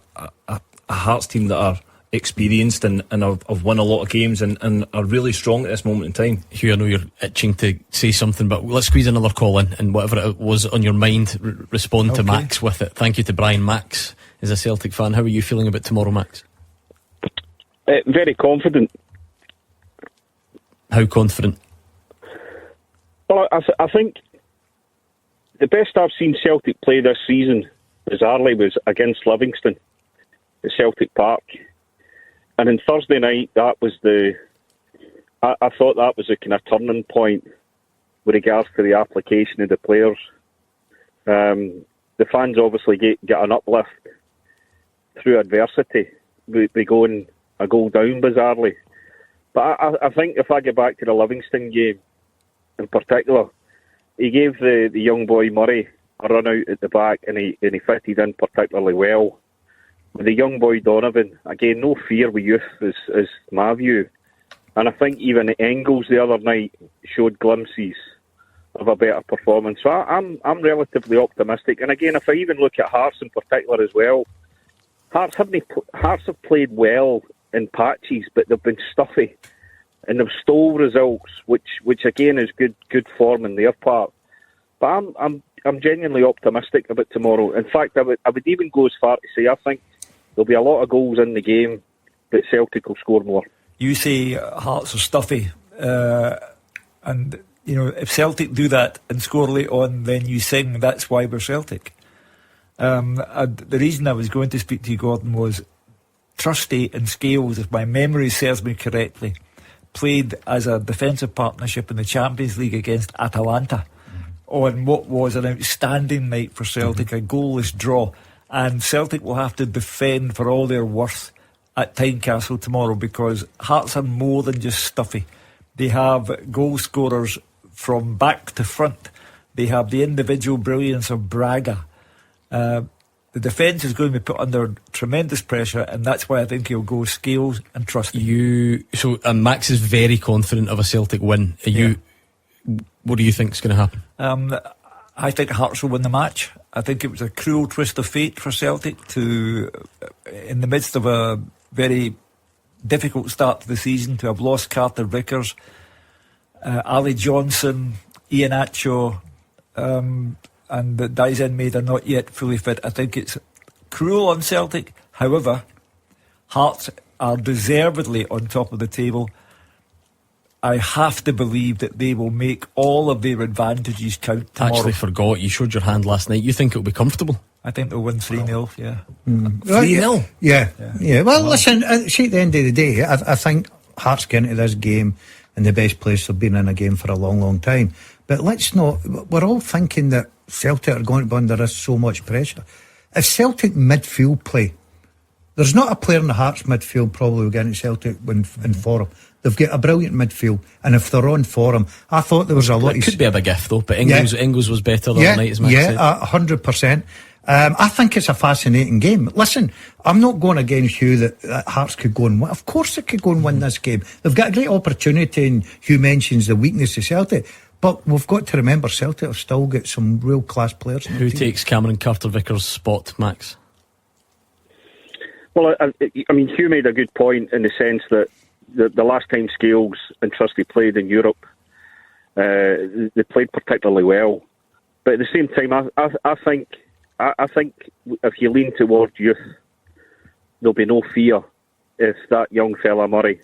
Hearts team that are experienced and have won a lot of games and are really strong at this moment in time. Hugh, I know you're itching to say something, but let's squeeze another call in, and whatever it was on your mind, respond to Max with it. Thank you to Brian. Max is a Celtic fan. How are you feeling about tomorrow, Max? Very confident. How confident? Well, I think the best I've seen Celtic play this season, bizarrely, was against Livingston at Celtic Park. And on Thursday night, that was I thought that was a kind of turning point with regards to the application of the players. The fans obviously get an uplift through adversity. They go in a goal down, bizarrely. But I think if I get back to the Livingston game in particular, he gave the young boy Murray a run out at the back, and he fitted in particularly well. With the young boy Donovan, again, no fear with youth is my view. And I think even Engels the other night showed glimpses of a better performance. So I'm relatively optimistic. And again, if I even look at Hearts in particular as well, Hearts have played well in patches, but they've been stuffy. And they've stole results, which again is good form in their part. But I'm genuinely optimistic about tomorrow. In fact, I would even go as far to say I think there'll be a lot of goals in the game, but Celtic will score more. You say Hearts are stuffy, and if Celtic do that and score late on, then you sing "That's Why We're Celtic." The reason I was going to speak to you, Gordon, was Trusty and Scales, if my memory serves me correctly, played as a defensive partnership in the Champions League against Atalanta on what was an outstanding night for Celtic, a goalless draw. And Celtic will have to defend for all their worth at Tynecastle tomorrow, because Hearts are more than just stuffy. They have goal scorers from back to front. They have the individual brilliance of Braga. The defence is going to be put under tremendous pressure, and that's why I think he'll go Scales and Trusty. Max is very confident of a Celtic win. What do you think is going to happen? I think Hearts will win the match. I think it was a cruel twist of fate for Celtic to, in the midst of a very difficult start to the season, to have lost Carter Vickers, Ali Johnson, Ian Acho, and Daisen Maid are not yet fully fit. I think it's cruel on Celtic. However, Hearts are deservedly on top of the table. I have to believe that they will make all of their advantages count tomorrow. Actually forgot, you showed your hand last night. You think it'll be comfortable? I think they'll win 3-0, yeah. 3-0? Yeah. Well, listen, see, at the end of the day, I think Hearts get into this game in the best place they've been in a game for a long, long time. But let's not, we're all thinking that Celtic are going to be under this so much pressure. If Celtic midfield play, there's not a player in the Hearts midfield probably will get into Celtic in form. They've got a brilliant midfield, and if they're on form, I thought there was a lot. It could be a big if though, but Ingles was better the other night, as Max said. 100%. I think it's a fascinating game. Listen, I'm not going against Hugh that Hearts could go and win. Of course they could go and win this game. They've got a great opportunity, and Hugh mentions the weakness of Celtic. But we've got to remember Celtic have still got some real class players. Who takes Cameron Carter-Vickers' spot, Max? Well, I mean, Hugh made a good point in the sense that the last time Scales and Trusty played in Europe, they played particularly well. But at the same time, I think if you lean towards youth, there'll be no fear if that young fella Murray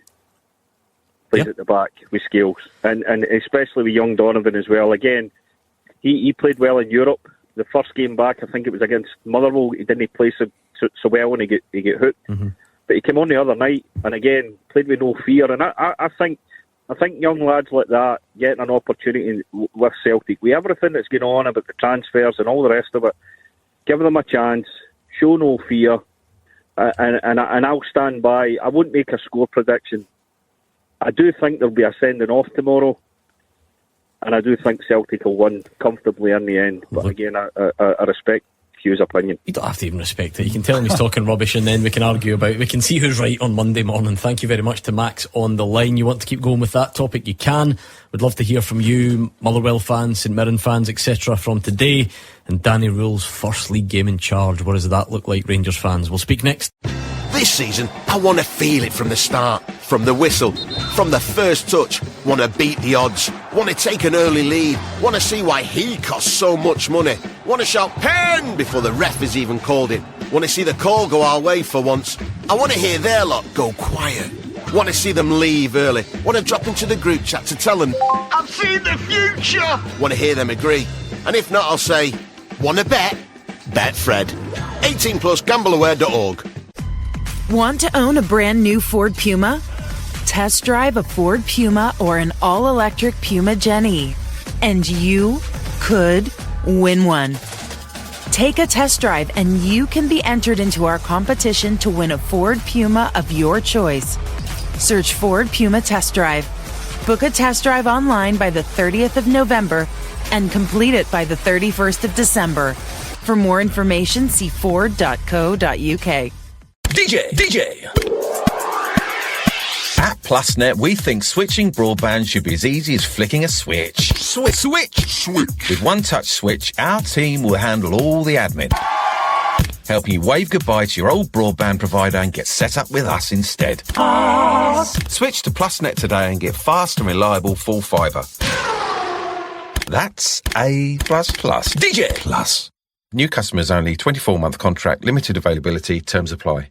plays at the back with Scales, and especially with young Donovan as well. Again, he played well in Europe. The first game back, I think it was against Motherwell, he didn't play so well when he get hooked. Mm-hmm. But he came on the other night and again played with no fear. And I think young lads like that getting an opportunity with Celtic, with everything that's going on about the transfers and all the rest of it, give them a chance, show no fear, and I'll stand by. I wouldn't make a score prediction. I do think there'll be a sending off tomorrow, and I do think Celtic will win comfortably in the end. But again, I respect Hugh's opinion. You don't have to even respect it. You can tell him he's talking rubbish, and then we can argue about it. We can see who's right on Monday morning. Thank you very much to Max on the line. You want to keep going with that topic, you can. We'd love to hear from you, Motherwell fans, St Mirren fans, etc. from today. And Danny Rule's first league game in charge. What does that look like, Rangers fans? We'll speak next. This season, I want to feel it from the start, from the whistle, from the first touch. Want to beat the odds, want to take an early lead, want to see why he costs so much money, want to shout pen before the ref has even called it, want to see the call go our way for once. I want to hear their lot go quiet, want to see them leave early, want to drop into the group chat to tell them I've seen the future, want to hear them agree, and if not I'll say, want to bet? Bet Fred. 18 plus, gambleaware.org. Want to own a brand new Ford Puma? Test drive a Ford Puma or an all-electric Puma Gen-E, and you could win one. Take a test drive and you can be entered into our competition to win a Ford Puma of your choice. Search Ford Puma Test Drive. Book a test drive online by the 30th of November and complete it by the 31st of December. For more information, see ford.co.uk. DJ! At PlusNet, we think switching broadband should be as easy as flicking a switch. Switch! With one touch switch, our team will handle all the admin, helping you wave goodbye to your old broadband provider and get set up with us instead. Switch to PlusNet today and get fast and reliable full fibre. That's A++. DJ Plus. New customers only, 24-month contract, limited availability, terms apply.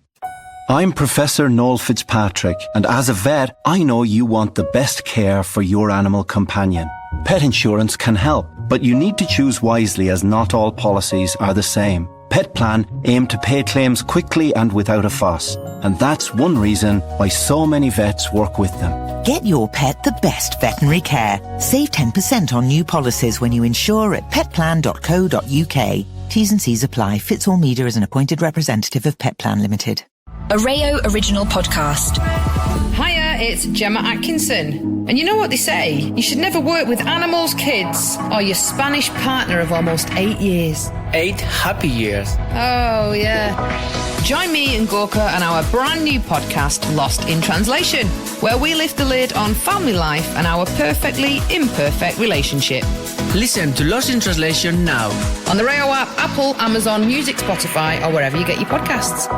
I'm Professor Noel Fitzpatrick, and as a vet, I know you want the best care for your animal companion. Pet insurance can help, but you need to choose wisely as not all policies are the same. Pet Plan aim to pay claims quickly and without a fuss, and that's one reason why so many vets work with them. Get your pet the best veterinary care. Save 10% on new policies when you insure at petplan.co.uk. T's and C's apply. Fitz Media is an appointed representative of Pet Plan Limited. A Rayo original podcast. Hiya, it's Gemma Atkinson. And you know what they say? You should never work with animals, kids, or your Spanish partner of almost 8 years. 8 happy years. Oh, yeah. Join me and Gorka and our brand new podcast, Lost in Translation, where we lift the lid on family life and our perfectly imperfect relationship. Listen to Lost in Translation now. On the Rayo app, Apple, Amazon, Music, Spotify, or wherever you get your podcasts.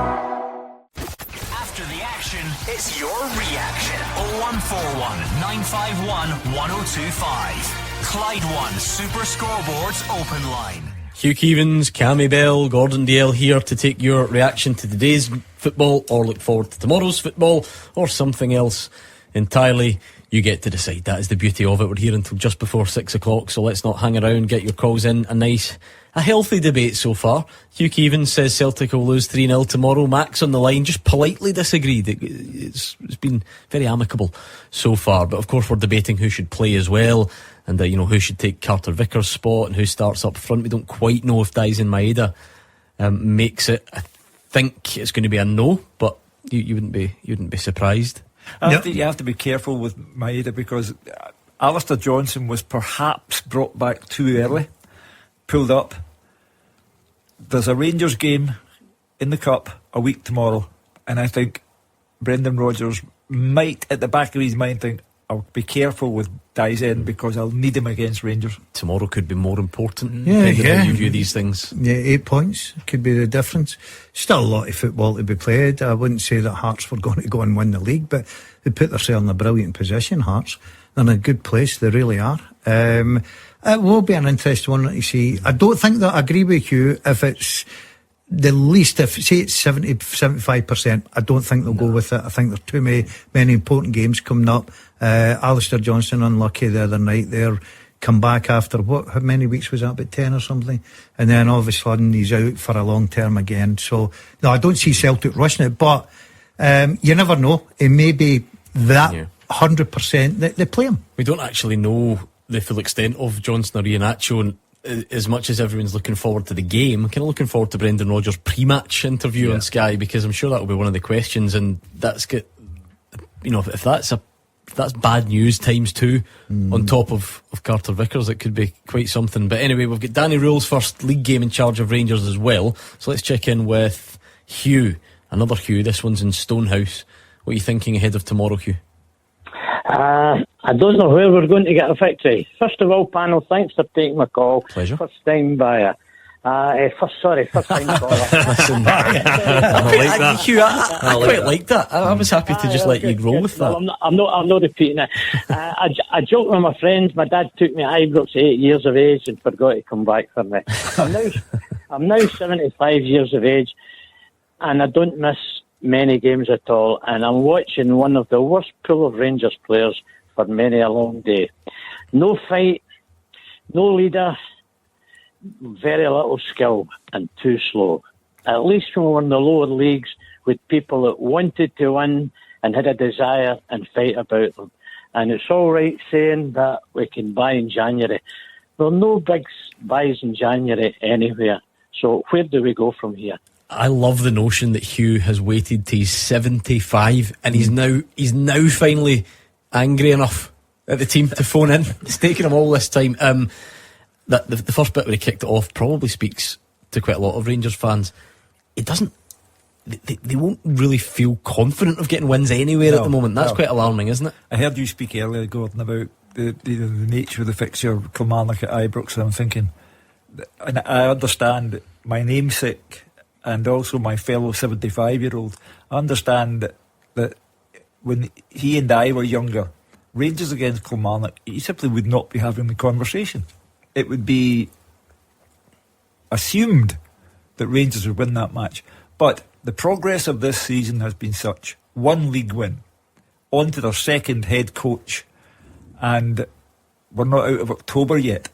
After the action, it's your reaction. 0141 951 1025. Clyde One Super Scoreboard's open line. Hugh Keevins, Cammy Bell, Gordon Dalziel here to take your reaction to today's football, or look forward to tomorrow's football, or something else entirely. You get to decide. That is the beauty of it. We're here until just before 6 o'clock, so let's not hang around. Get your calls in. A healthy debate so far. Hugh Keevins says Celtic will lose 3-0 tomorrow. Max on the line just politely disagreed. It's been very amicable so far, but of course we're debating who should play as well, and who should take Carter Vickers' spot and who starts up front. We don't quite know if Daisen Maeda makes it. I think it's going to be a no, but you wouldn't be surprised. You have to be careful with Maeda, because Alistair Johnson was perhaps brought back too early, pulled up. There's a Rangers game in the Cup a week tomorrow, and I think Brendan Rodgers might, at the back of his mind, think, I'll be careful with Daisen because I'll need him against Rangers. Tomorrow could be more important. Yeah. How you view these things. Yeah, 8 points could be the difference. Still a lot of football to be played. I wouldn't say that Hearts were going to go and win the league, but they put themselves in a brilliant position, Hearts. They're in a good place, they really are. It will be an interesting one to see. I don't think that I agree with you if it's the least, if say it's 70-75%, I don't think they'll go with it. I think there's too many important games coming up. Alistair Johnson unlucky the other night there, come back after how many weeks was that, about 10 or something, and then all of a sudden he's out for a long term again. So no, I don't see Celtic rushing it, but you never know. It may be that 100% that they play him. We don't actually know the full extent of Johnson or Iheanacho, and as much as everyone's looking forward to the game, kind of looking forward to Brendan Rodgers' pre-match interview on Sky, because I'm sure that'll be one of the questions, and that's good. If that's bad news times two on top of Carter Vickers, it could be quite something. But anyway, we've got Danny Rule's first league game in charge of Rangers as well, so let's check in with Hugh. Another Hugh, this one's in Stonehouse. What are you thinking ahead of tomorrow, Hugh? I don't know where we're going to get a victory. First of all, panel, thanks for taking my call. Pleasure. First time buyer. First time caller. Listen, I like that. Hugh, I quite like that. I was happy to just let you roll with that. Well, I'm not repeating it. I joke with my friends. My dad took me to Ibrox at 8 years of age and forgot to come back for me. I'm now 75 years of age, and I don't miss many games at all, and I'm watching one of the worst pool of Rangers players for many a long day. No fight, no leader, very little skill, and too slow. At least when we were in the lower leagues with people that wanted to win and had a desire and fight about them. And it's all right saying that we can buy in January. There are no big buys in January anywhere. So where do we go from here? I love the notion that Hugh has waited till he's 75 and he's now finally angry enough at the team to phone in. It's taken him all this time. That the first bit where he kicked it off probably speaks to quite a lot of Rangers fans. It doesn't. They won't really feel confident of getting wins anywhere at the moment. That's quite alarming, isn't it? I heard you speak earlier, Gordon, about the nature of the fixture, Kilmarnock at Ibrox, and I'm thinking, and I understand my namesake and also my fellow 75-year-old, I understand that when he and I were younger, Rangers against Kilmarnock, he simply would not be having the conversation. It would be assumed that Rangers would win that match. But the progress of this season has been such. 1 league win, on to their second head coach, and we're not out of October yet.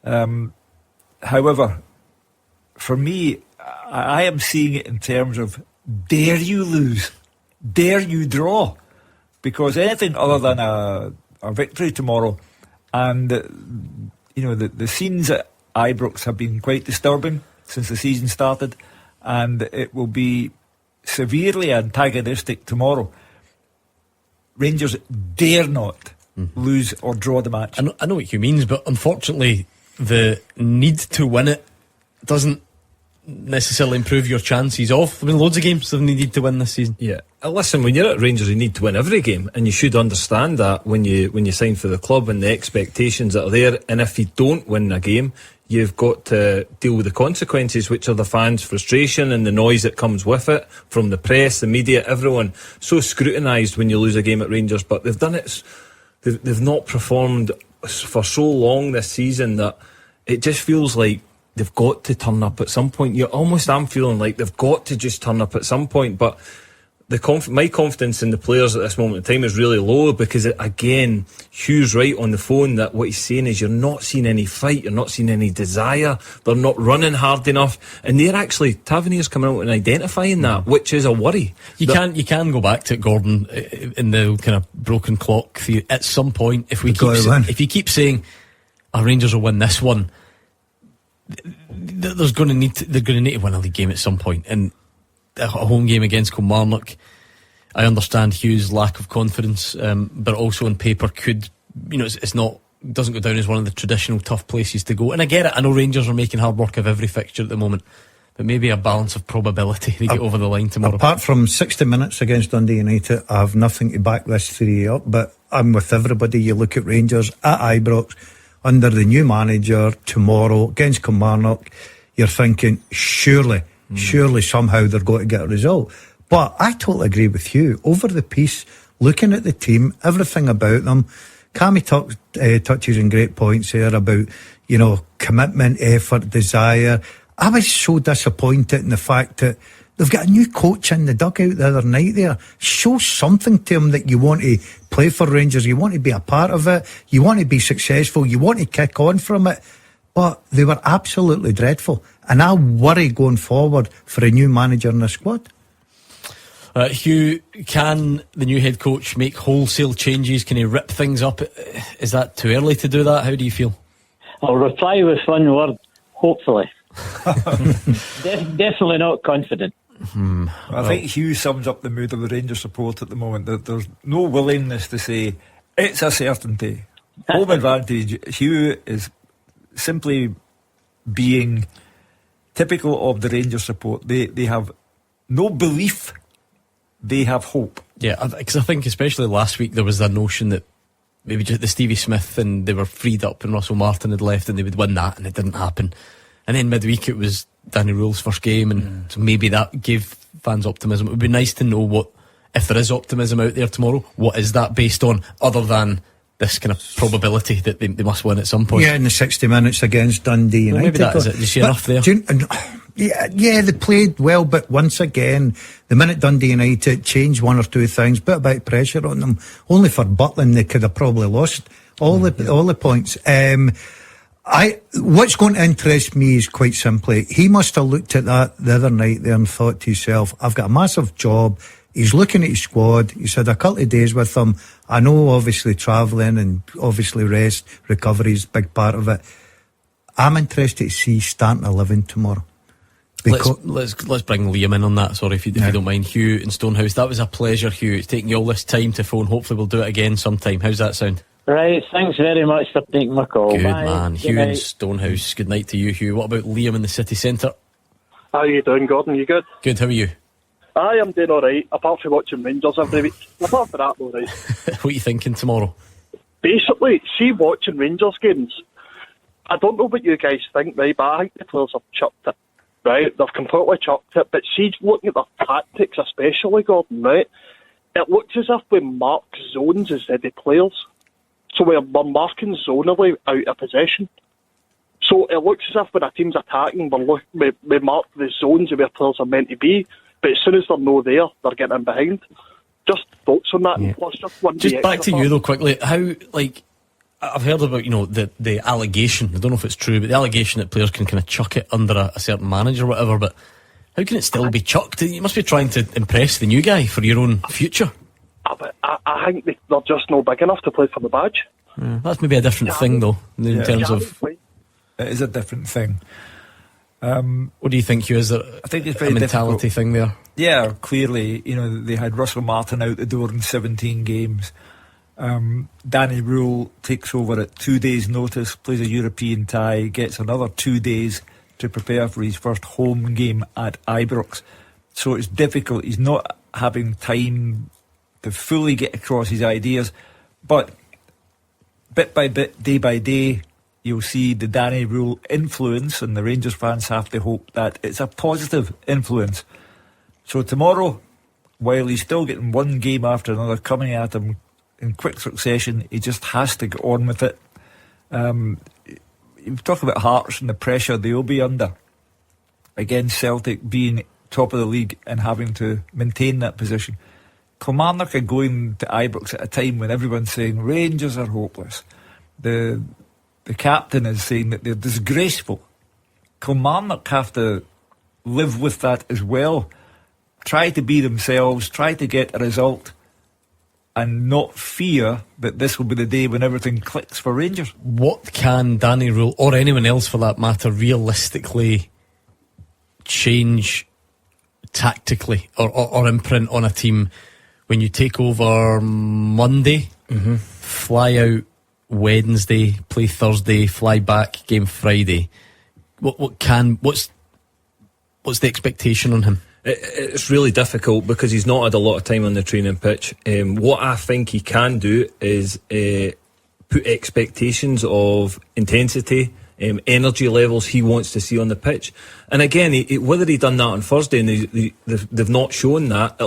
However, for me, I am seeing it in terms of dare you lose, dare you draw, because anything other than a victory tomorrow, and the scenes at Ibrox have been quite disturbing since the season started, and it will be severely antagonistic tomorrow. Rangers dare not lose or draw the match. I know what Hugh means, but unfortunately the need to win it doesn't necessarily improve your chances of. There have been loads of games they've needed to win this season. Yeah. Listen, when you're at Rangers, you need to win every game, and you should understand that when you sign for the club and the expectations that are there. And if you don't win a game, you've got to deal with the consequences, which are the fans' frustration and the noise that comes with it from the press, the media, everyone. So scrutinised when you lose a game at Rangers, but they've done it. They've not performed for so long this season that it just feels like they've got to turn up at some point. I'm feeling like they've got to just turn up at some point, but my confidence in the players at this moment in time is really low, because again, Hugh's right on the phone that what he's saying is you're not seeing any fight, you're not seeing any desire, they're not running hard enough, and they're actually, Tavernier's coming out and identifying that, which is a worry. You can go back to it, Gordon, in the kind of broken clock theory. At some point, if you keep saying Rangers will win this one, they're going to need to win a league game at some point, and a home game against Kilmarnock, I understand Hugh's lack of confidence, but also on paper could, doesn't go down as one of the traditional tough places to go. And I get it, I know Rangers are making hard work of every fixture at the moment, but maybe a balance of probability to get over the line tomorrow. Apart from 60 minutes against Dundee United, I have nothing to back this theory up, but I'm with everybody. You look at Rangers at Ibrox under the new manager tomorrow against Kilmarnock, you're thinking surely somehow they're going to get a result. But I totally agree with you. Over the piece, looking at the team, everything about them, Cammy touches on great points there about, commitment, effort, desire. I was so disappointed in the fact that they've got a new coach in the dugout the other night there. Show something to them that you want to play for Rangers, you want to be a part of it, you want to be successful, you want to kick on from it. But they were absolutely dreadful. And I worry going forward for a new manager in the squad. Hugh, can the new head coach make wholesale changes? Can he rip things up? Is that too early to do that? How do you feel? I'll reply with one word: hopefully. Definitely not confident. I think Hugh sums up the mood of the Rangers support at the moment. That there's no willingness to say it's a certainty. Home advantage. Hugh is simply being typical of the Rangers support. They have no belief, they have hope. Yeah, because I think especially last week there was a notion that maybe just the Stevie Smith and they were freed up and Russell Martin had left and they would win that, and it didn't happen. And then midweek it was Danny Rule's first game, and so maybe that gave fans optimism. It would be nice to know if there is optimism out there tomorrow, what is that based on, other than this kind of probability that they must win at some point. Yeah, in the 60 minutes against Dundee United. Well, maybe that is it. Do you see enough there? Yeah, they played well, but once again, the minute Dundee United changed one or two things, put a bit of pressure on them, only for Butland they could have probably lost all the points. What's going to interest me is quite simply, he must have looked at that the other night there and thought to himself, I've got a massive job. He's looking at his squad. He's had a couple of days with them. I know obviously travelling and obviously rest, recovery is a big part of it. I'm interested to see Stanton 11 tomorrow. Let's bring Liam in on that. Sorry if you don't mind. Hugh in Stonehouse, that was a pleasure, Hugh. It's taken you all this time to phone. Hopefully we'll do it again sometime. How's that sound? Right, thanks very much for taking my call. Good Bye. man. Good Hugh night. in Stonehouse. Good night to you, Hugh. What about Liam in the city centre? How you doing, Gordon? You good? Good, how are you? I am doing alright, apart from watching Rangers every week. Apart from that, alright. What are you thinking tomorrow? Basically, see watching Rangers games, I don't know what you guys think, right, but I think the players have chucked it, right? They've completely chucked it, but see, looking at their tactics especially, Gordon, right? It looks as if we mark zones instead of players. So we're marking zonally out of possession. So it looks as if when a team's attacking, we mark the zones where players are meant to be. But as soon as they're no there, they're getting in behind. Just thoughts on that. Yeah. Plus just one Just day back extra to you for- though, quickly. How, like, I've heard about, the allegation, I don't know if it's true, but the allegation that players can kind of chuck it under a certain manager or whatever, but how can it still be chucked? You must be trying to impress the new guy for your own future. I think they're just not big enough to play for the badge. Yeah, that's maybe a different thing though, in terms of... It is a different thing. What do you think, Hugh? Is there I think it's a very mentality difficult. thing there? Yeah, clearly, they had Russell Martin out the door in 17 games. Danny Rule takes over at 2 days' notice, plays a European tie, gets another 2 days to prepare for his first home game at Ibrox. So it's difficult. He's not having time to fully get across his ideas. But bit by bit, day by day, you'll see the Danny Rule influence, and the Rangers fans have to hope that it's a positive influence. So tomorrow, while he's still getting one game after another coming at him in quick succession, he just has to get on with it. You talk about Hearts and the pressure they'll be under against Celtic being top of the league and having to maintain that position. Kilmarnock are going to Ibrox at a time when everyone's saying Rangers are hopeless. The captain is saying that they're disgraceful. Kilmarnock have to live with that as well. Try to be themselves, try to get a result, and not fear that this will be the day when everything clicks for Rangers. What can Danny Rule, or anyone else for that matter, realistically change tactically or imprint on a team when you take over Monday, fly out Wednesday, play Thursday, fly back, game Friday? What's the expectation on him? It's really difficult because he's not had a lot of time on the training pitch. What I think he can do is put expectations of intensity, energy levels he wants to see on the pitch. And again, whether he done that on Thursday and they've not shown that,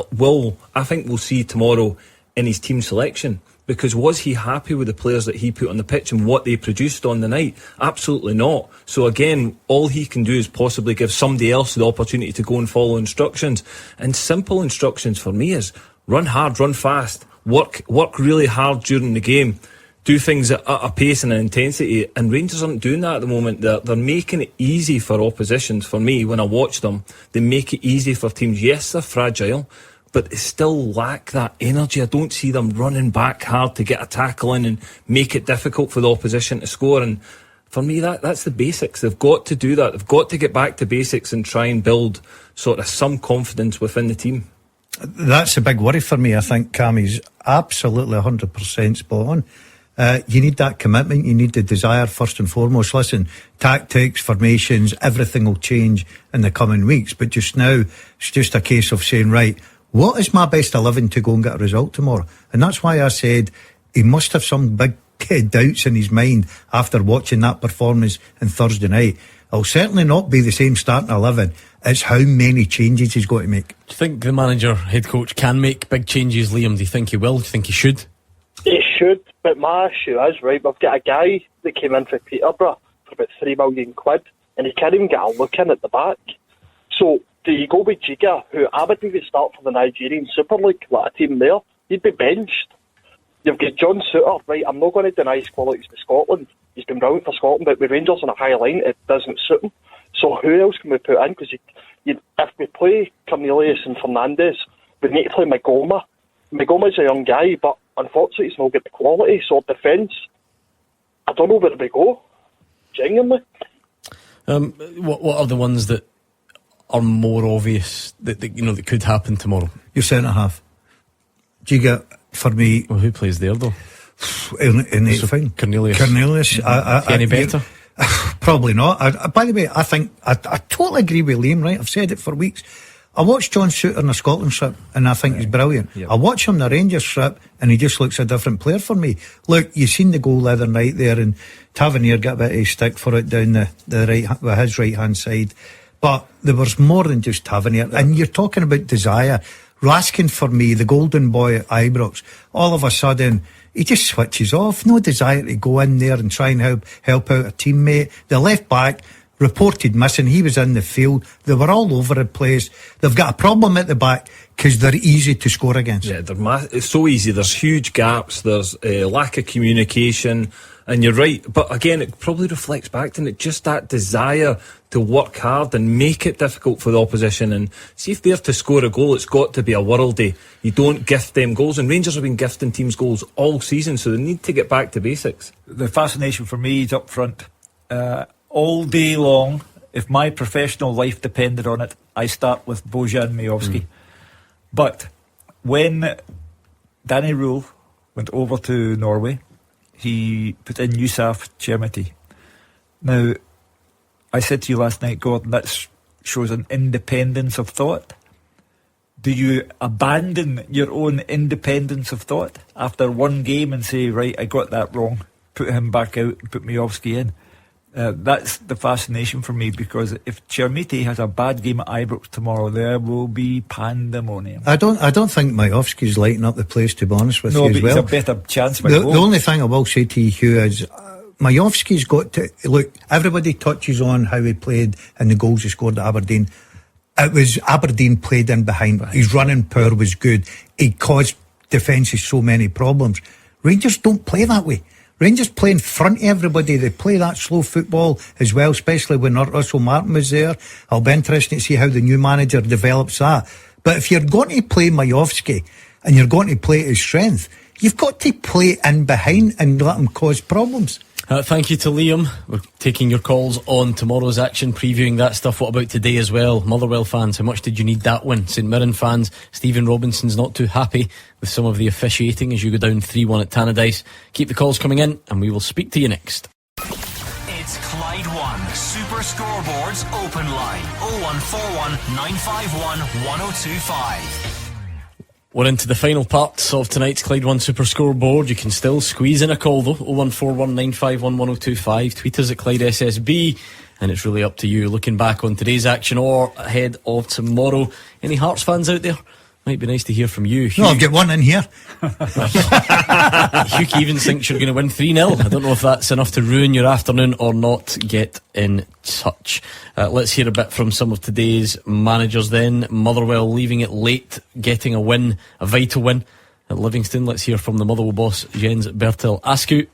I think we'll see tomorrow in his team selection. Because was he happy with the players that he put on the pitch and what they produced on the night? Absolutely not. So again, all he can do is possibly give somebody else the opportunity to go and follow instructions. And simple instructions for me is run hard, run fast, work really hard during the game, do things at a pace and an intensity. And Rangers aren't doing that at the moment. They're making it easy for oppositions. For me, when I watch them, they make it easy for teams. Yes, they're fragile, but they still lack that energy. I don't see them running back hard to get a tackle in and make it difficult for the opposition to score. And for me, that's the basics. They've got to do that. They've got to get back to basics and try and build sort of some confidence within the team. That's a big worry for me. I think Cammy's absolutely 100% spot on. You need that commitment. You need the desire first and foremost. Listen, tactics, formations, everything will change in the coming weeks. But just now, it's just a case of saying, right, what is my best 11 to go and get a result tomorrow? And that's why I said he must have some big doubts in his mind after watching that performance on Thursday night. It'll certainly not be the same starting 11. It's how many changes he's got to make. Do you think the manager, head coach, can make big changes, Liam? Do you think he will? Do you think he should? He should, but my issue is, right, we've got a guy that came in for Peterborough for about £3 million, and he can't even get a look in at the back. So, do you go with Jiga, who I would even start for the Nigerian Super League, like a team there? He'd be benched. You've got John Souttar, right, I'm not going to deny his qualities to Scotland. He's been brilliant for Scotland, but with Rangers on a high line, it doesn't suit him. So who else can we put in? Because if we play Cornelius and Fernandes, we need to play Magoma. Magoma's a young guy, but unfortunately he's not got the quality. So defence, I don't know where we go. Genuinely. What are the ones that are more obvious that could happen tomorrow? Your centre half. Jiga, for me. Well, who plays there though? Fine. Cornelius. Any better? Probably not. By the way, I think I totally agree with Liam, right? I've said it for weeks. I watched John Souttar in the Scotland trip and I think he's brilliant. Yep. I watch him in the Rangers trip and he just looks a different player for me. Look, you seen the goal the other night there, and Tavernier got a bit of a stick for it down the right with his right hand side. But there was more than just Tavernier. And you're talking about desire. Raskin, for me, the golden boy at Ibrox, all of a sudden he just switches off. No desire to go in there and try and help out a teammate. The left back, reported missing. He was in the field. They were all over the place. They've got a problem at the back because they're easy to score against. Yeah, it's so easy. There's huge gaps. There's a lack of communication. And you're right. But again, it probably reflects back to it, just that desire to work hard and make it difficult for the opposition. And see, if they're to score a goal, it's got to be a worldie. You don't gift them goals. And Rangers have been gifting teams goals all season, so they need to get back to basics. The fascination for me is up front. All day long, if my professional life depended on it, I start with Bojan Majovski. But when Danny Rule went over to Norway, he put in Yusuf Chermiti. Now, I said to you last night, Gordon, that shows an independence of thought. Do you abandon your own independence of thought after one game and say, right, I got that wrong, put him back out and put Majovski in? That's the fascination for me, because if Chermiti has a bad game at Ibrox tomorrow, there will be pandemonium. I don't think Majovski's lighting up the place, to be honest with you as well. No, but he's a better chance. The only thing I will say to you, Hugh, is Majovski's got to look. Everybody touches on how he played and the goals he scored at Aberdeen. It was Aberdeen played in behind. Right. His running power was good. He caused defences so many problems. Rangers don't play that way. Rangers play in front of everybody. They play that slow football as well, especially when Russell Martin was there. I'll be interested to see how the new manager develops that. But if you're going to play Majovski and you're going to play his strength, you've got to play in behind and let him cause problems. Thank you to Liam. We're taking your calls on tomorrow's action, previewing that stuff. What about today as well? Motherwell fans, how much did you need that win? St Mirren fans, Stephen Robinson's not too happy with some of the officiating as you go down 3-1 at Tannadice. Keep the calls coming in and we will speak to you next. It's Clyde One Super Scoreboard's open line 0141 951 1025. We're into the final parts of tonight's Clyde One Super Scoreboard. You can still squeeze in a call though, 0141 951 1025. Tweet us at Clyde SSB, and it's really up to you. Looking back on today's action or ahead of tomorrow. Any Hearts fans out there? Might be nice to hear from you, Hugh. No, I'll get one in here. Hugh Keevins thinks you're going to win 3-0. I don't know if that's enough to ruin your afternoon or not. Get in touch. Let's hear a bit from some of today's managers then. Motherwell leaving it late, getting a win, a vital win at Livingston. Let's hear from the Motherwell boss, Jens Bertel Askew.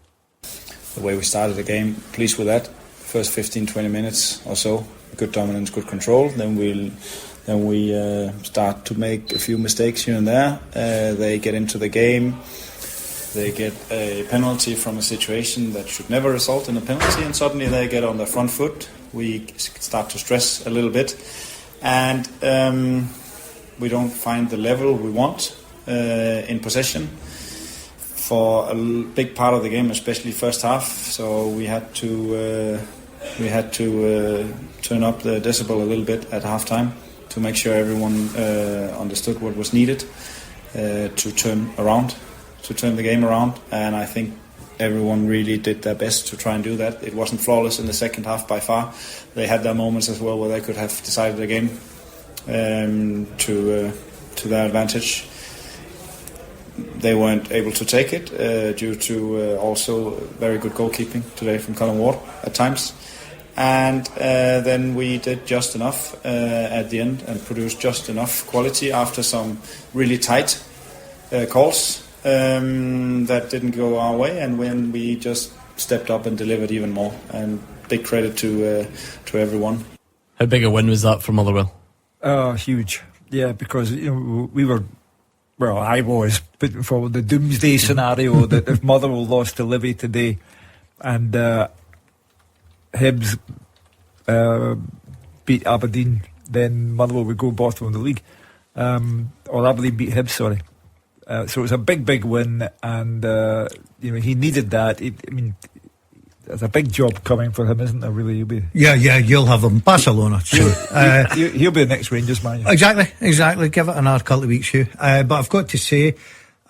The way we started the game, pleased with that. First 15-20 minutes or so, good dominance, good control. Then we start to make a few mistakes here and there. They get into the game. They get a penalty from a situation that should never result in a penalty, and suddenly they get on their front foot. We start to stress a little bit, and we don't find the level we want in possession for a big part of the game, especially first half. So we had to turn up the decibel a little bit at halftime to make sure everyone understood what was needed to turn the game around. And I think everyone really did their best to try and do that. It wasn't flawless in the second half by far. They had their moments as well where they could have decided the game to their advantage. They weren't able to take it due to also very good goalkeeping today from Colin Ward at times. And then we did just enough at the end and produced just enough quality after some really tight calls that didn't go our way, and when we just stepped up and delivered even more. And big credit to everyone. How big a win was that for Motherwell? Huge. Yeah, because we were, well, I was putting forward the doomsday scenario that if Motherwell lost to Livy today and Hibs beat Aberdeen, then Motherwell would go bottom of the league. Or Aberdeen beat Hibs, sorry. So it was a big win, and he needed that. There's a big job coming for him, isn't there? Really, Yeah, you'll have him. Barcelona. So, he'll be the next Rangers manager. Exactly. Give it another couple of weeks, Hugh. But I've got to say,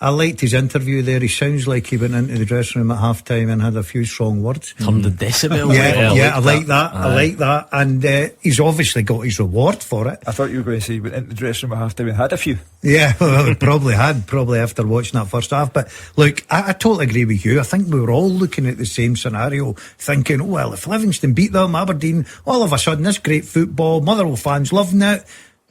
I liked his interview there. He sounds like he went into the dressing room at half time and had a few strong words. Turned the decibel. I like that. I like that. And he's obviously got his reward for it. I thought you were going to say he went into the dressing room at half time and had a few. Yeah, well, he probably after watching that first half. But look, I totally agree with you. I think we were all looking at the same scenario, thinking, oh, well, if Livingston beat them, Aberdeen, all of a sudden this great football, Motherwell fans loving it,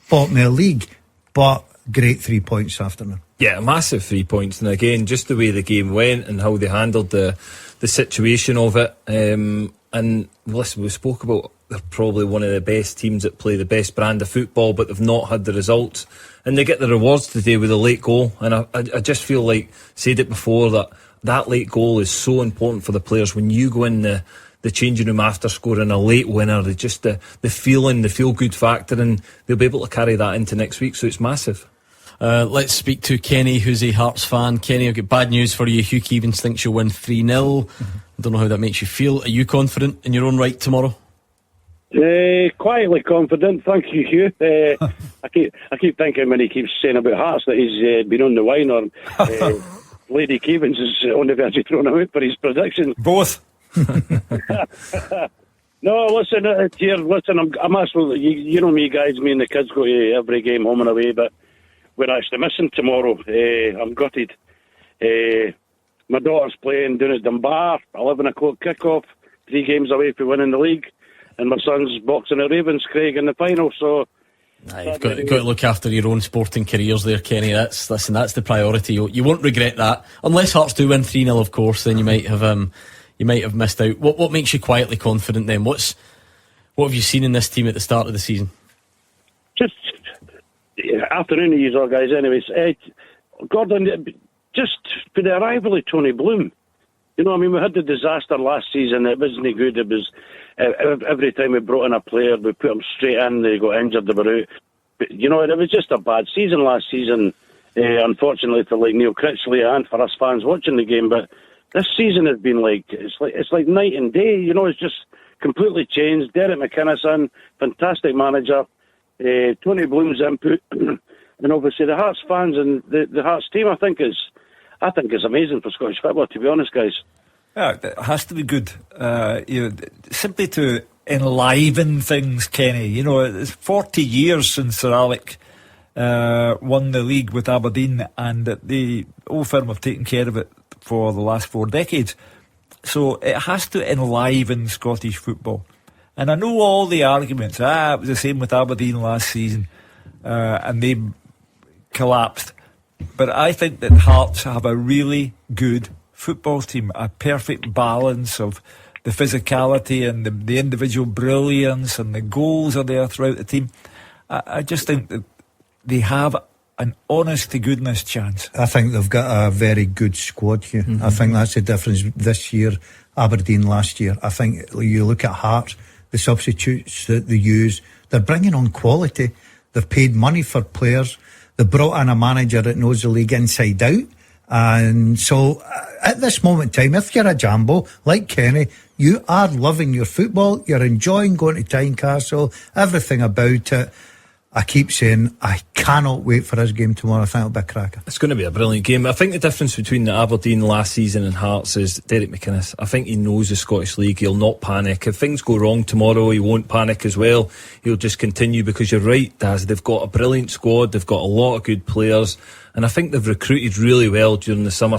bottom of the league. But great 3 points this afternoon. Yeah, massive 3 points. And again, just the way the game went and how they handled the situation of it. And listen, we spoke about they're probably one of the best teams that play the best brand of football, but they've not had the results. And they get the rewards today with a late goal. And I just feel like, said it before, that late goal is so important for the players. When you go in the changing room after scoring a late winner, just the feeling, the feel-good factor, and they'll be able to carry that into next week, so it's massive. Let's speak to Kenny, who's a Hearts fan. Kenny, I've got bad news for you. Hugh Keevins thinks you'll win 3-0. I don't know how that makes you feel. Are you confident in your own right tomorrow? Quietly confident, thank you, Hugh. I keep thinking when he keeps saying about Hearts that he's been on the wine, or Lady Keevins is on the verge of throwing him out for his predictions. Both. No, listen, I'm absolutely, you know me guys, me and the kids go to every game home and away, but we're actually missing tomorrow. I'm gutted. My daughter's playing down at Dunbar, 11 o'clock kick-off, 3 games away from winning the league, and my son's boxing at Ravenscraig in the final, so... You've got to look after your own sporting careers there, Kenny. That's the priority. You won't regret that. Unless Hearts do win 3-0, of course, then you might have missed out. What makes you quietly confident then? What have you seen in this team at the start of the season? Just afternoon to you all guys anyways. Gordon, just for the arrival of Tony Bloom, you know, I mean, we had the disaster last season. It wasn't good. It was every time we brought in a player, we put them straight in, they got injured, they were out. But, you know, it was just a bad season last season, unfortunately for like Neil Critchley and for us fans watching the game. But this season has been it's like night and day. You know, it's just completely changed. Derek McInnes in, fantastic manager. Tony Bloom's input, and obviously the Hearts fans and the Hearts team. I think is amazing for Scottish football. To be honest, guys. Yeah, it has to be good. Simply to enliven things, Kenny. You know, it's 40 years since Sir Alec won the league with Aberdeen, and the Old Firm have taken care of it for the last 4 decades. So it has to enliven Scottish football. And I know all the arguments. It was the same with Aberdeen last season, and they collapsed. But I think that Hearts have a really good football team, a perfect balance of the physicality and the individual brilliance, and the goals are there throughout the team. I just think that they have an honest-to-goodness chance. I think they've got a very good squad here. I think that's the difference this year, Aberdeen last year. I think you look at Hearts, the substitutes that they use, they're bringing on quality. They've paid money for players. They brought in a manager that knows the league inside out. And so at this moment in time, if you're a Jambo like Kenny, you are loving your football, you're enjoying going to Tynecastle, everything about it. I keep saying I cannot wait for this game tomorrow. I think it'll be a cracker. It's going to be a brilliant game. I think the difference between the Aberdeen last season and Hearts is Derek McInnes. I think he knows the Scottish League. He'll not panic. If things go wrong tomorrow, he won't panic as well. He'll just continue, because you're right, Daz, they've got a brilliant squad. They've got a lot of good players, and I think they've recruited really well during the summer.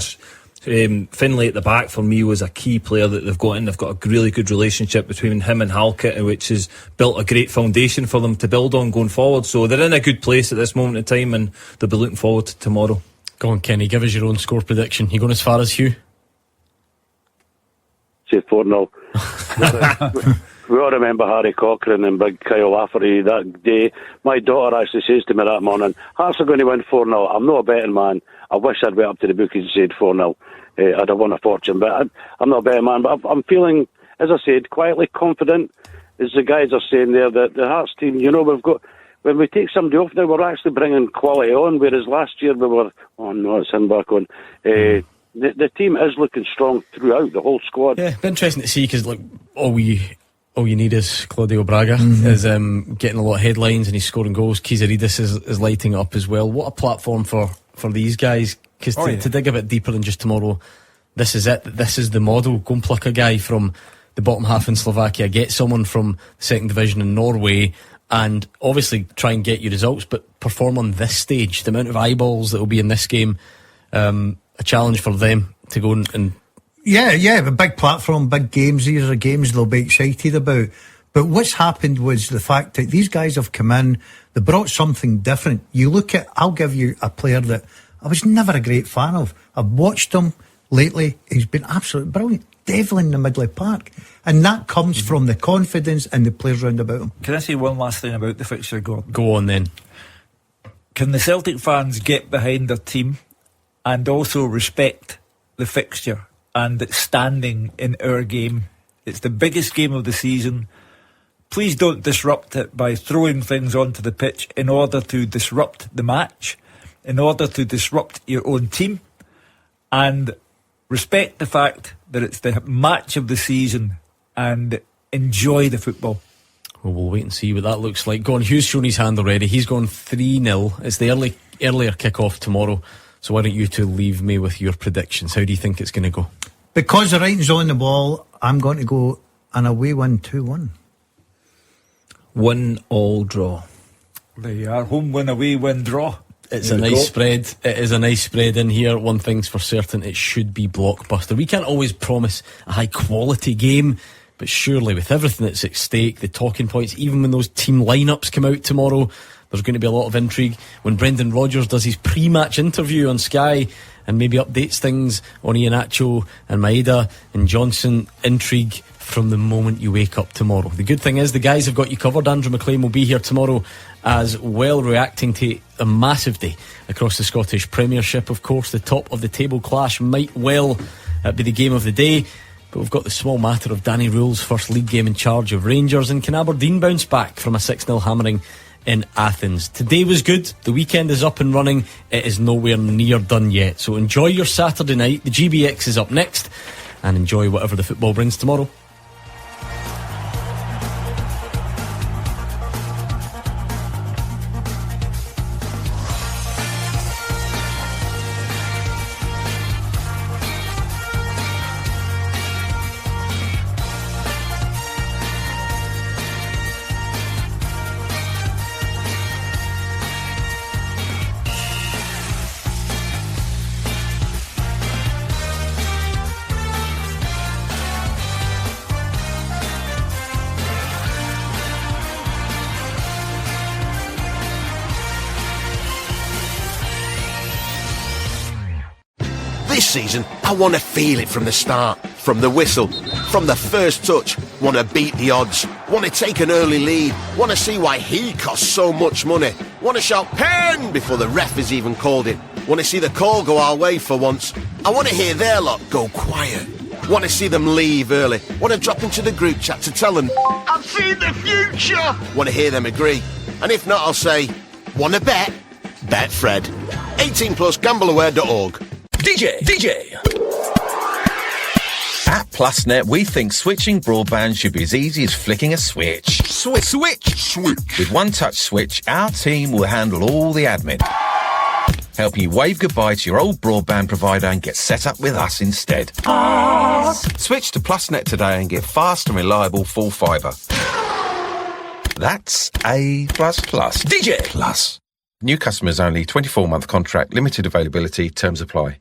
Finlay at the back for me was a key player that they've got in. They've got a really good relationship between him and Halkett, which has built a great foundation for them to build on going forward. So they're in a good place at this moment in time, and they'll be looking forward to tomorrow. Go on, Kenny, give us your own score prediction. You going as far as Hugh? Say 4-0. We all remember Harry Cochrane and big Kyle Lafferty that day. My daughter actually says to me that morning, Hearts are going to win 4-0. I'm not a betting man. I wish I'd went up to the bookies and said 4-0. I'd have won a fortune, but I'm not a betting man. But I'm feeling, as I said, quietly confident, as the guys are saying there, that the Hearts team, you know, we've got, when we take somebody off now, we're actually bringing quality on, whereas last year we were, oh no, it's him back on. The team is looking strong throughout, the whole squad. Yeah, be interesting to see, because like all you need is Claudio Braga is getting a lot of headlines and he's scoring goals. Kizaridis is lighting up as well. What a platform for these guys, Because to dig a bit deeper than just tomorrow, this is it. This is the model. Go and pluck a guy from the bottom half in Slovakia, get someone from the second division in Norway, and obviously try and get you results, but perform on this stage. The amount of eyeballs that will be in this game, a challenge for them to go and Yeah, a big platform, big games. These are games they'll be excited about. But what's happened was the fact that these guys have come in, they brought something different. You look at, I'll give you a player that I was never a great fan of. I've watched him lately. He's been absolutely brilliant. Devil in the middle of the park. And that comes from the confidence and the players round about him. Can I say one last thing about the fixture, Gordon? Go on then. Can the Celtic fans get behind their team and also respect the fixture and its standing in our game? It's the biggest game of the season. Please don't disrupt it by throwing things onto the pitch in order to disrupt the match, in order to disrupt your own team, and respect the fact that it's the match of the season and enjoy the football. Well, we'll wait and see what that looks like. Go on, Hugh's shown his hand already. He's gone 3-0. It's the earlier kick-off tomorrow. So why don't you two leave me with your predictions? How do you think it's going to go? Because the writing's on the wall, I'm going to go an away win 2-1. 1-1 draw. There you are. Home win, away win, draw. It's a nice spread. It is a nice spread in here. One thing's for certain, it should be blockbuster. We can't always promise a high quality game, but surely with everything that's at stake, the talking points, even when those team lineups come out tomorrow, there's going to be a lot of intrigue. When Brendan Rodgers does his pre-match interview on Sky and maybe updates things on Iheanacho and Maeda and Johnson, intrigue from the moment you wake up tomorrow. The good thing is the guys have got you covered. Andrew McLean will be here tomorrow as well, reacting to a massive day across the Scottish Premiership. Of course, the top of the table clash might well be the game of the day, but we've got the small matter of Danny Rule's first league game in charge of Rangers, and can Aberdeen bounce back from a 6-0 hammering in Athens? Today was good. The weekend is up and running. It is nowhere near done yet, so enjoy your Saturday night. The GBX is up next, and enjoy whatever the football brings tomorrow. This season, I want to feel it from the start, from the whistle, from the first touch. Want to beat the odds, want to take an early lead, want to see why he costs so much money, want to shout pen before the ref has even called it, want to see the call go our way for once. I want to hear their lot go quiet, want to see them leave early, want to drop into the group chat to tell them I've seen the future, want to hear them agree, and if not I'll say, want to bet? Bet Fred. 18 plus, gambleaware.org. DJ. At PlusNet, we think switching broadband should be as easy as flicking a switch. Switch. With one touch switch, our team will handle all the admin, helping you wave goodbye to your old broadband provider and get set up with us instead. Switch to PlusNet today and get fast and reliable full fibre. That's A++. DJ Plus. New customers only, 24-month contract, limited availability, terms apply.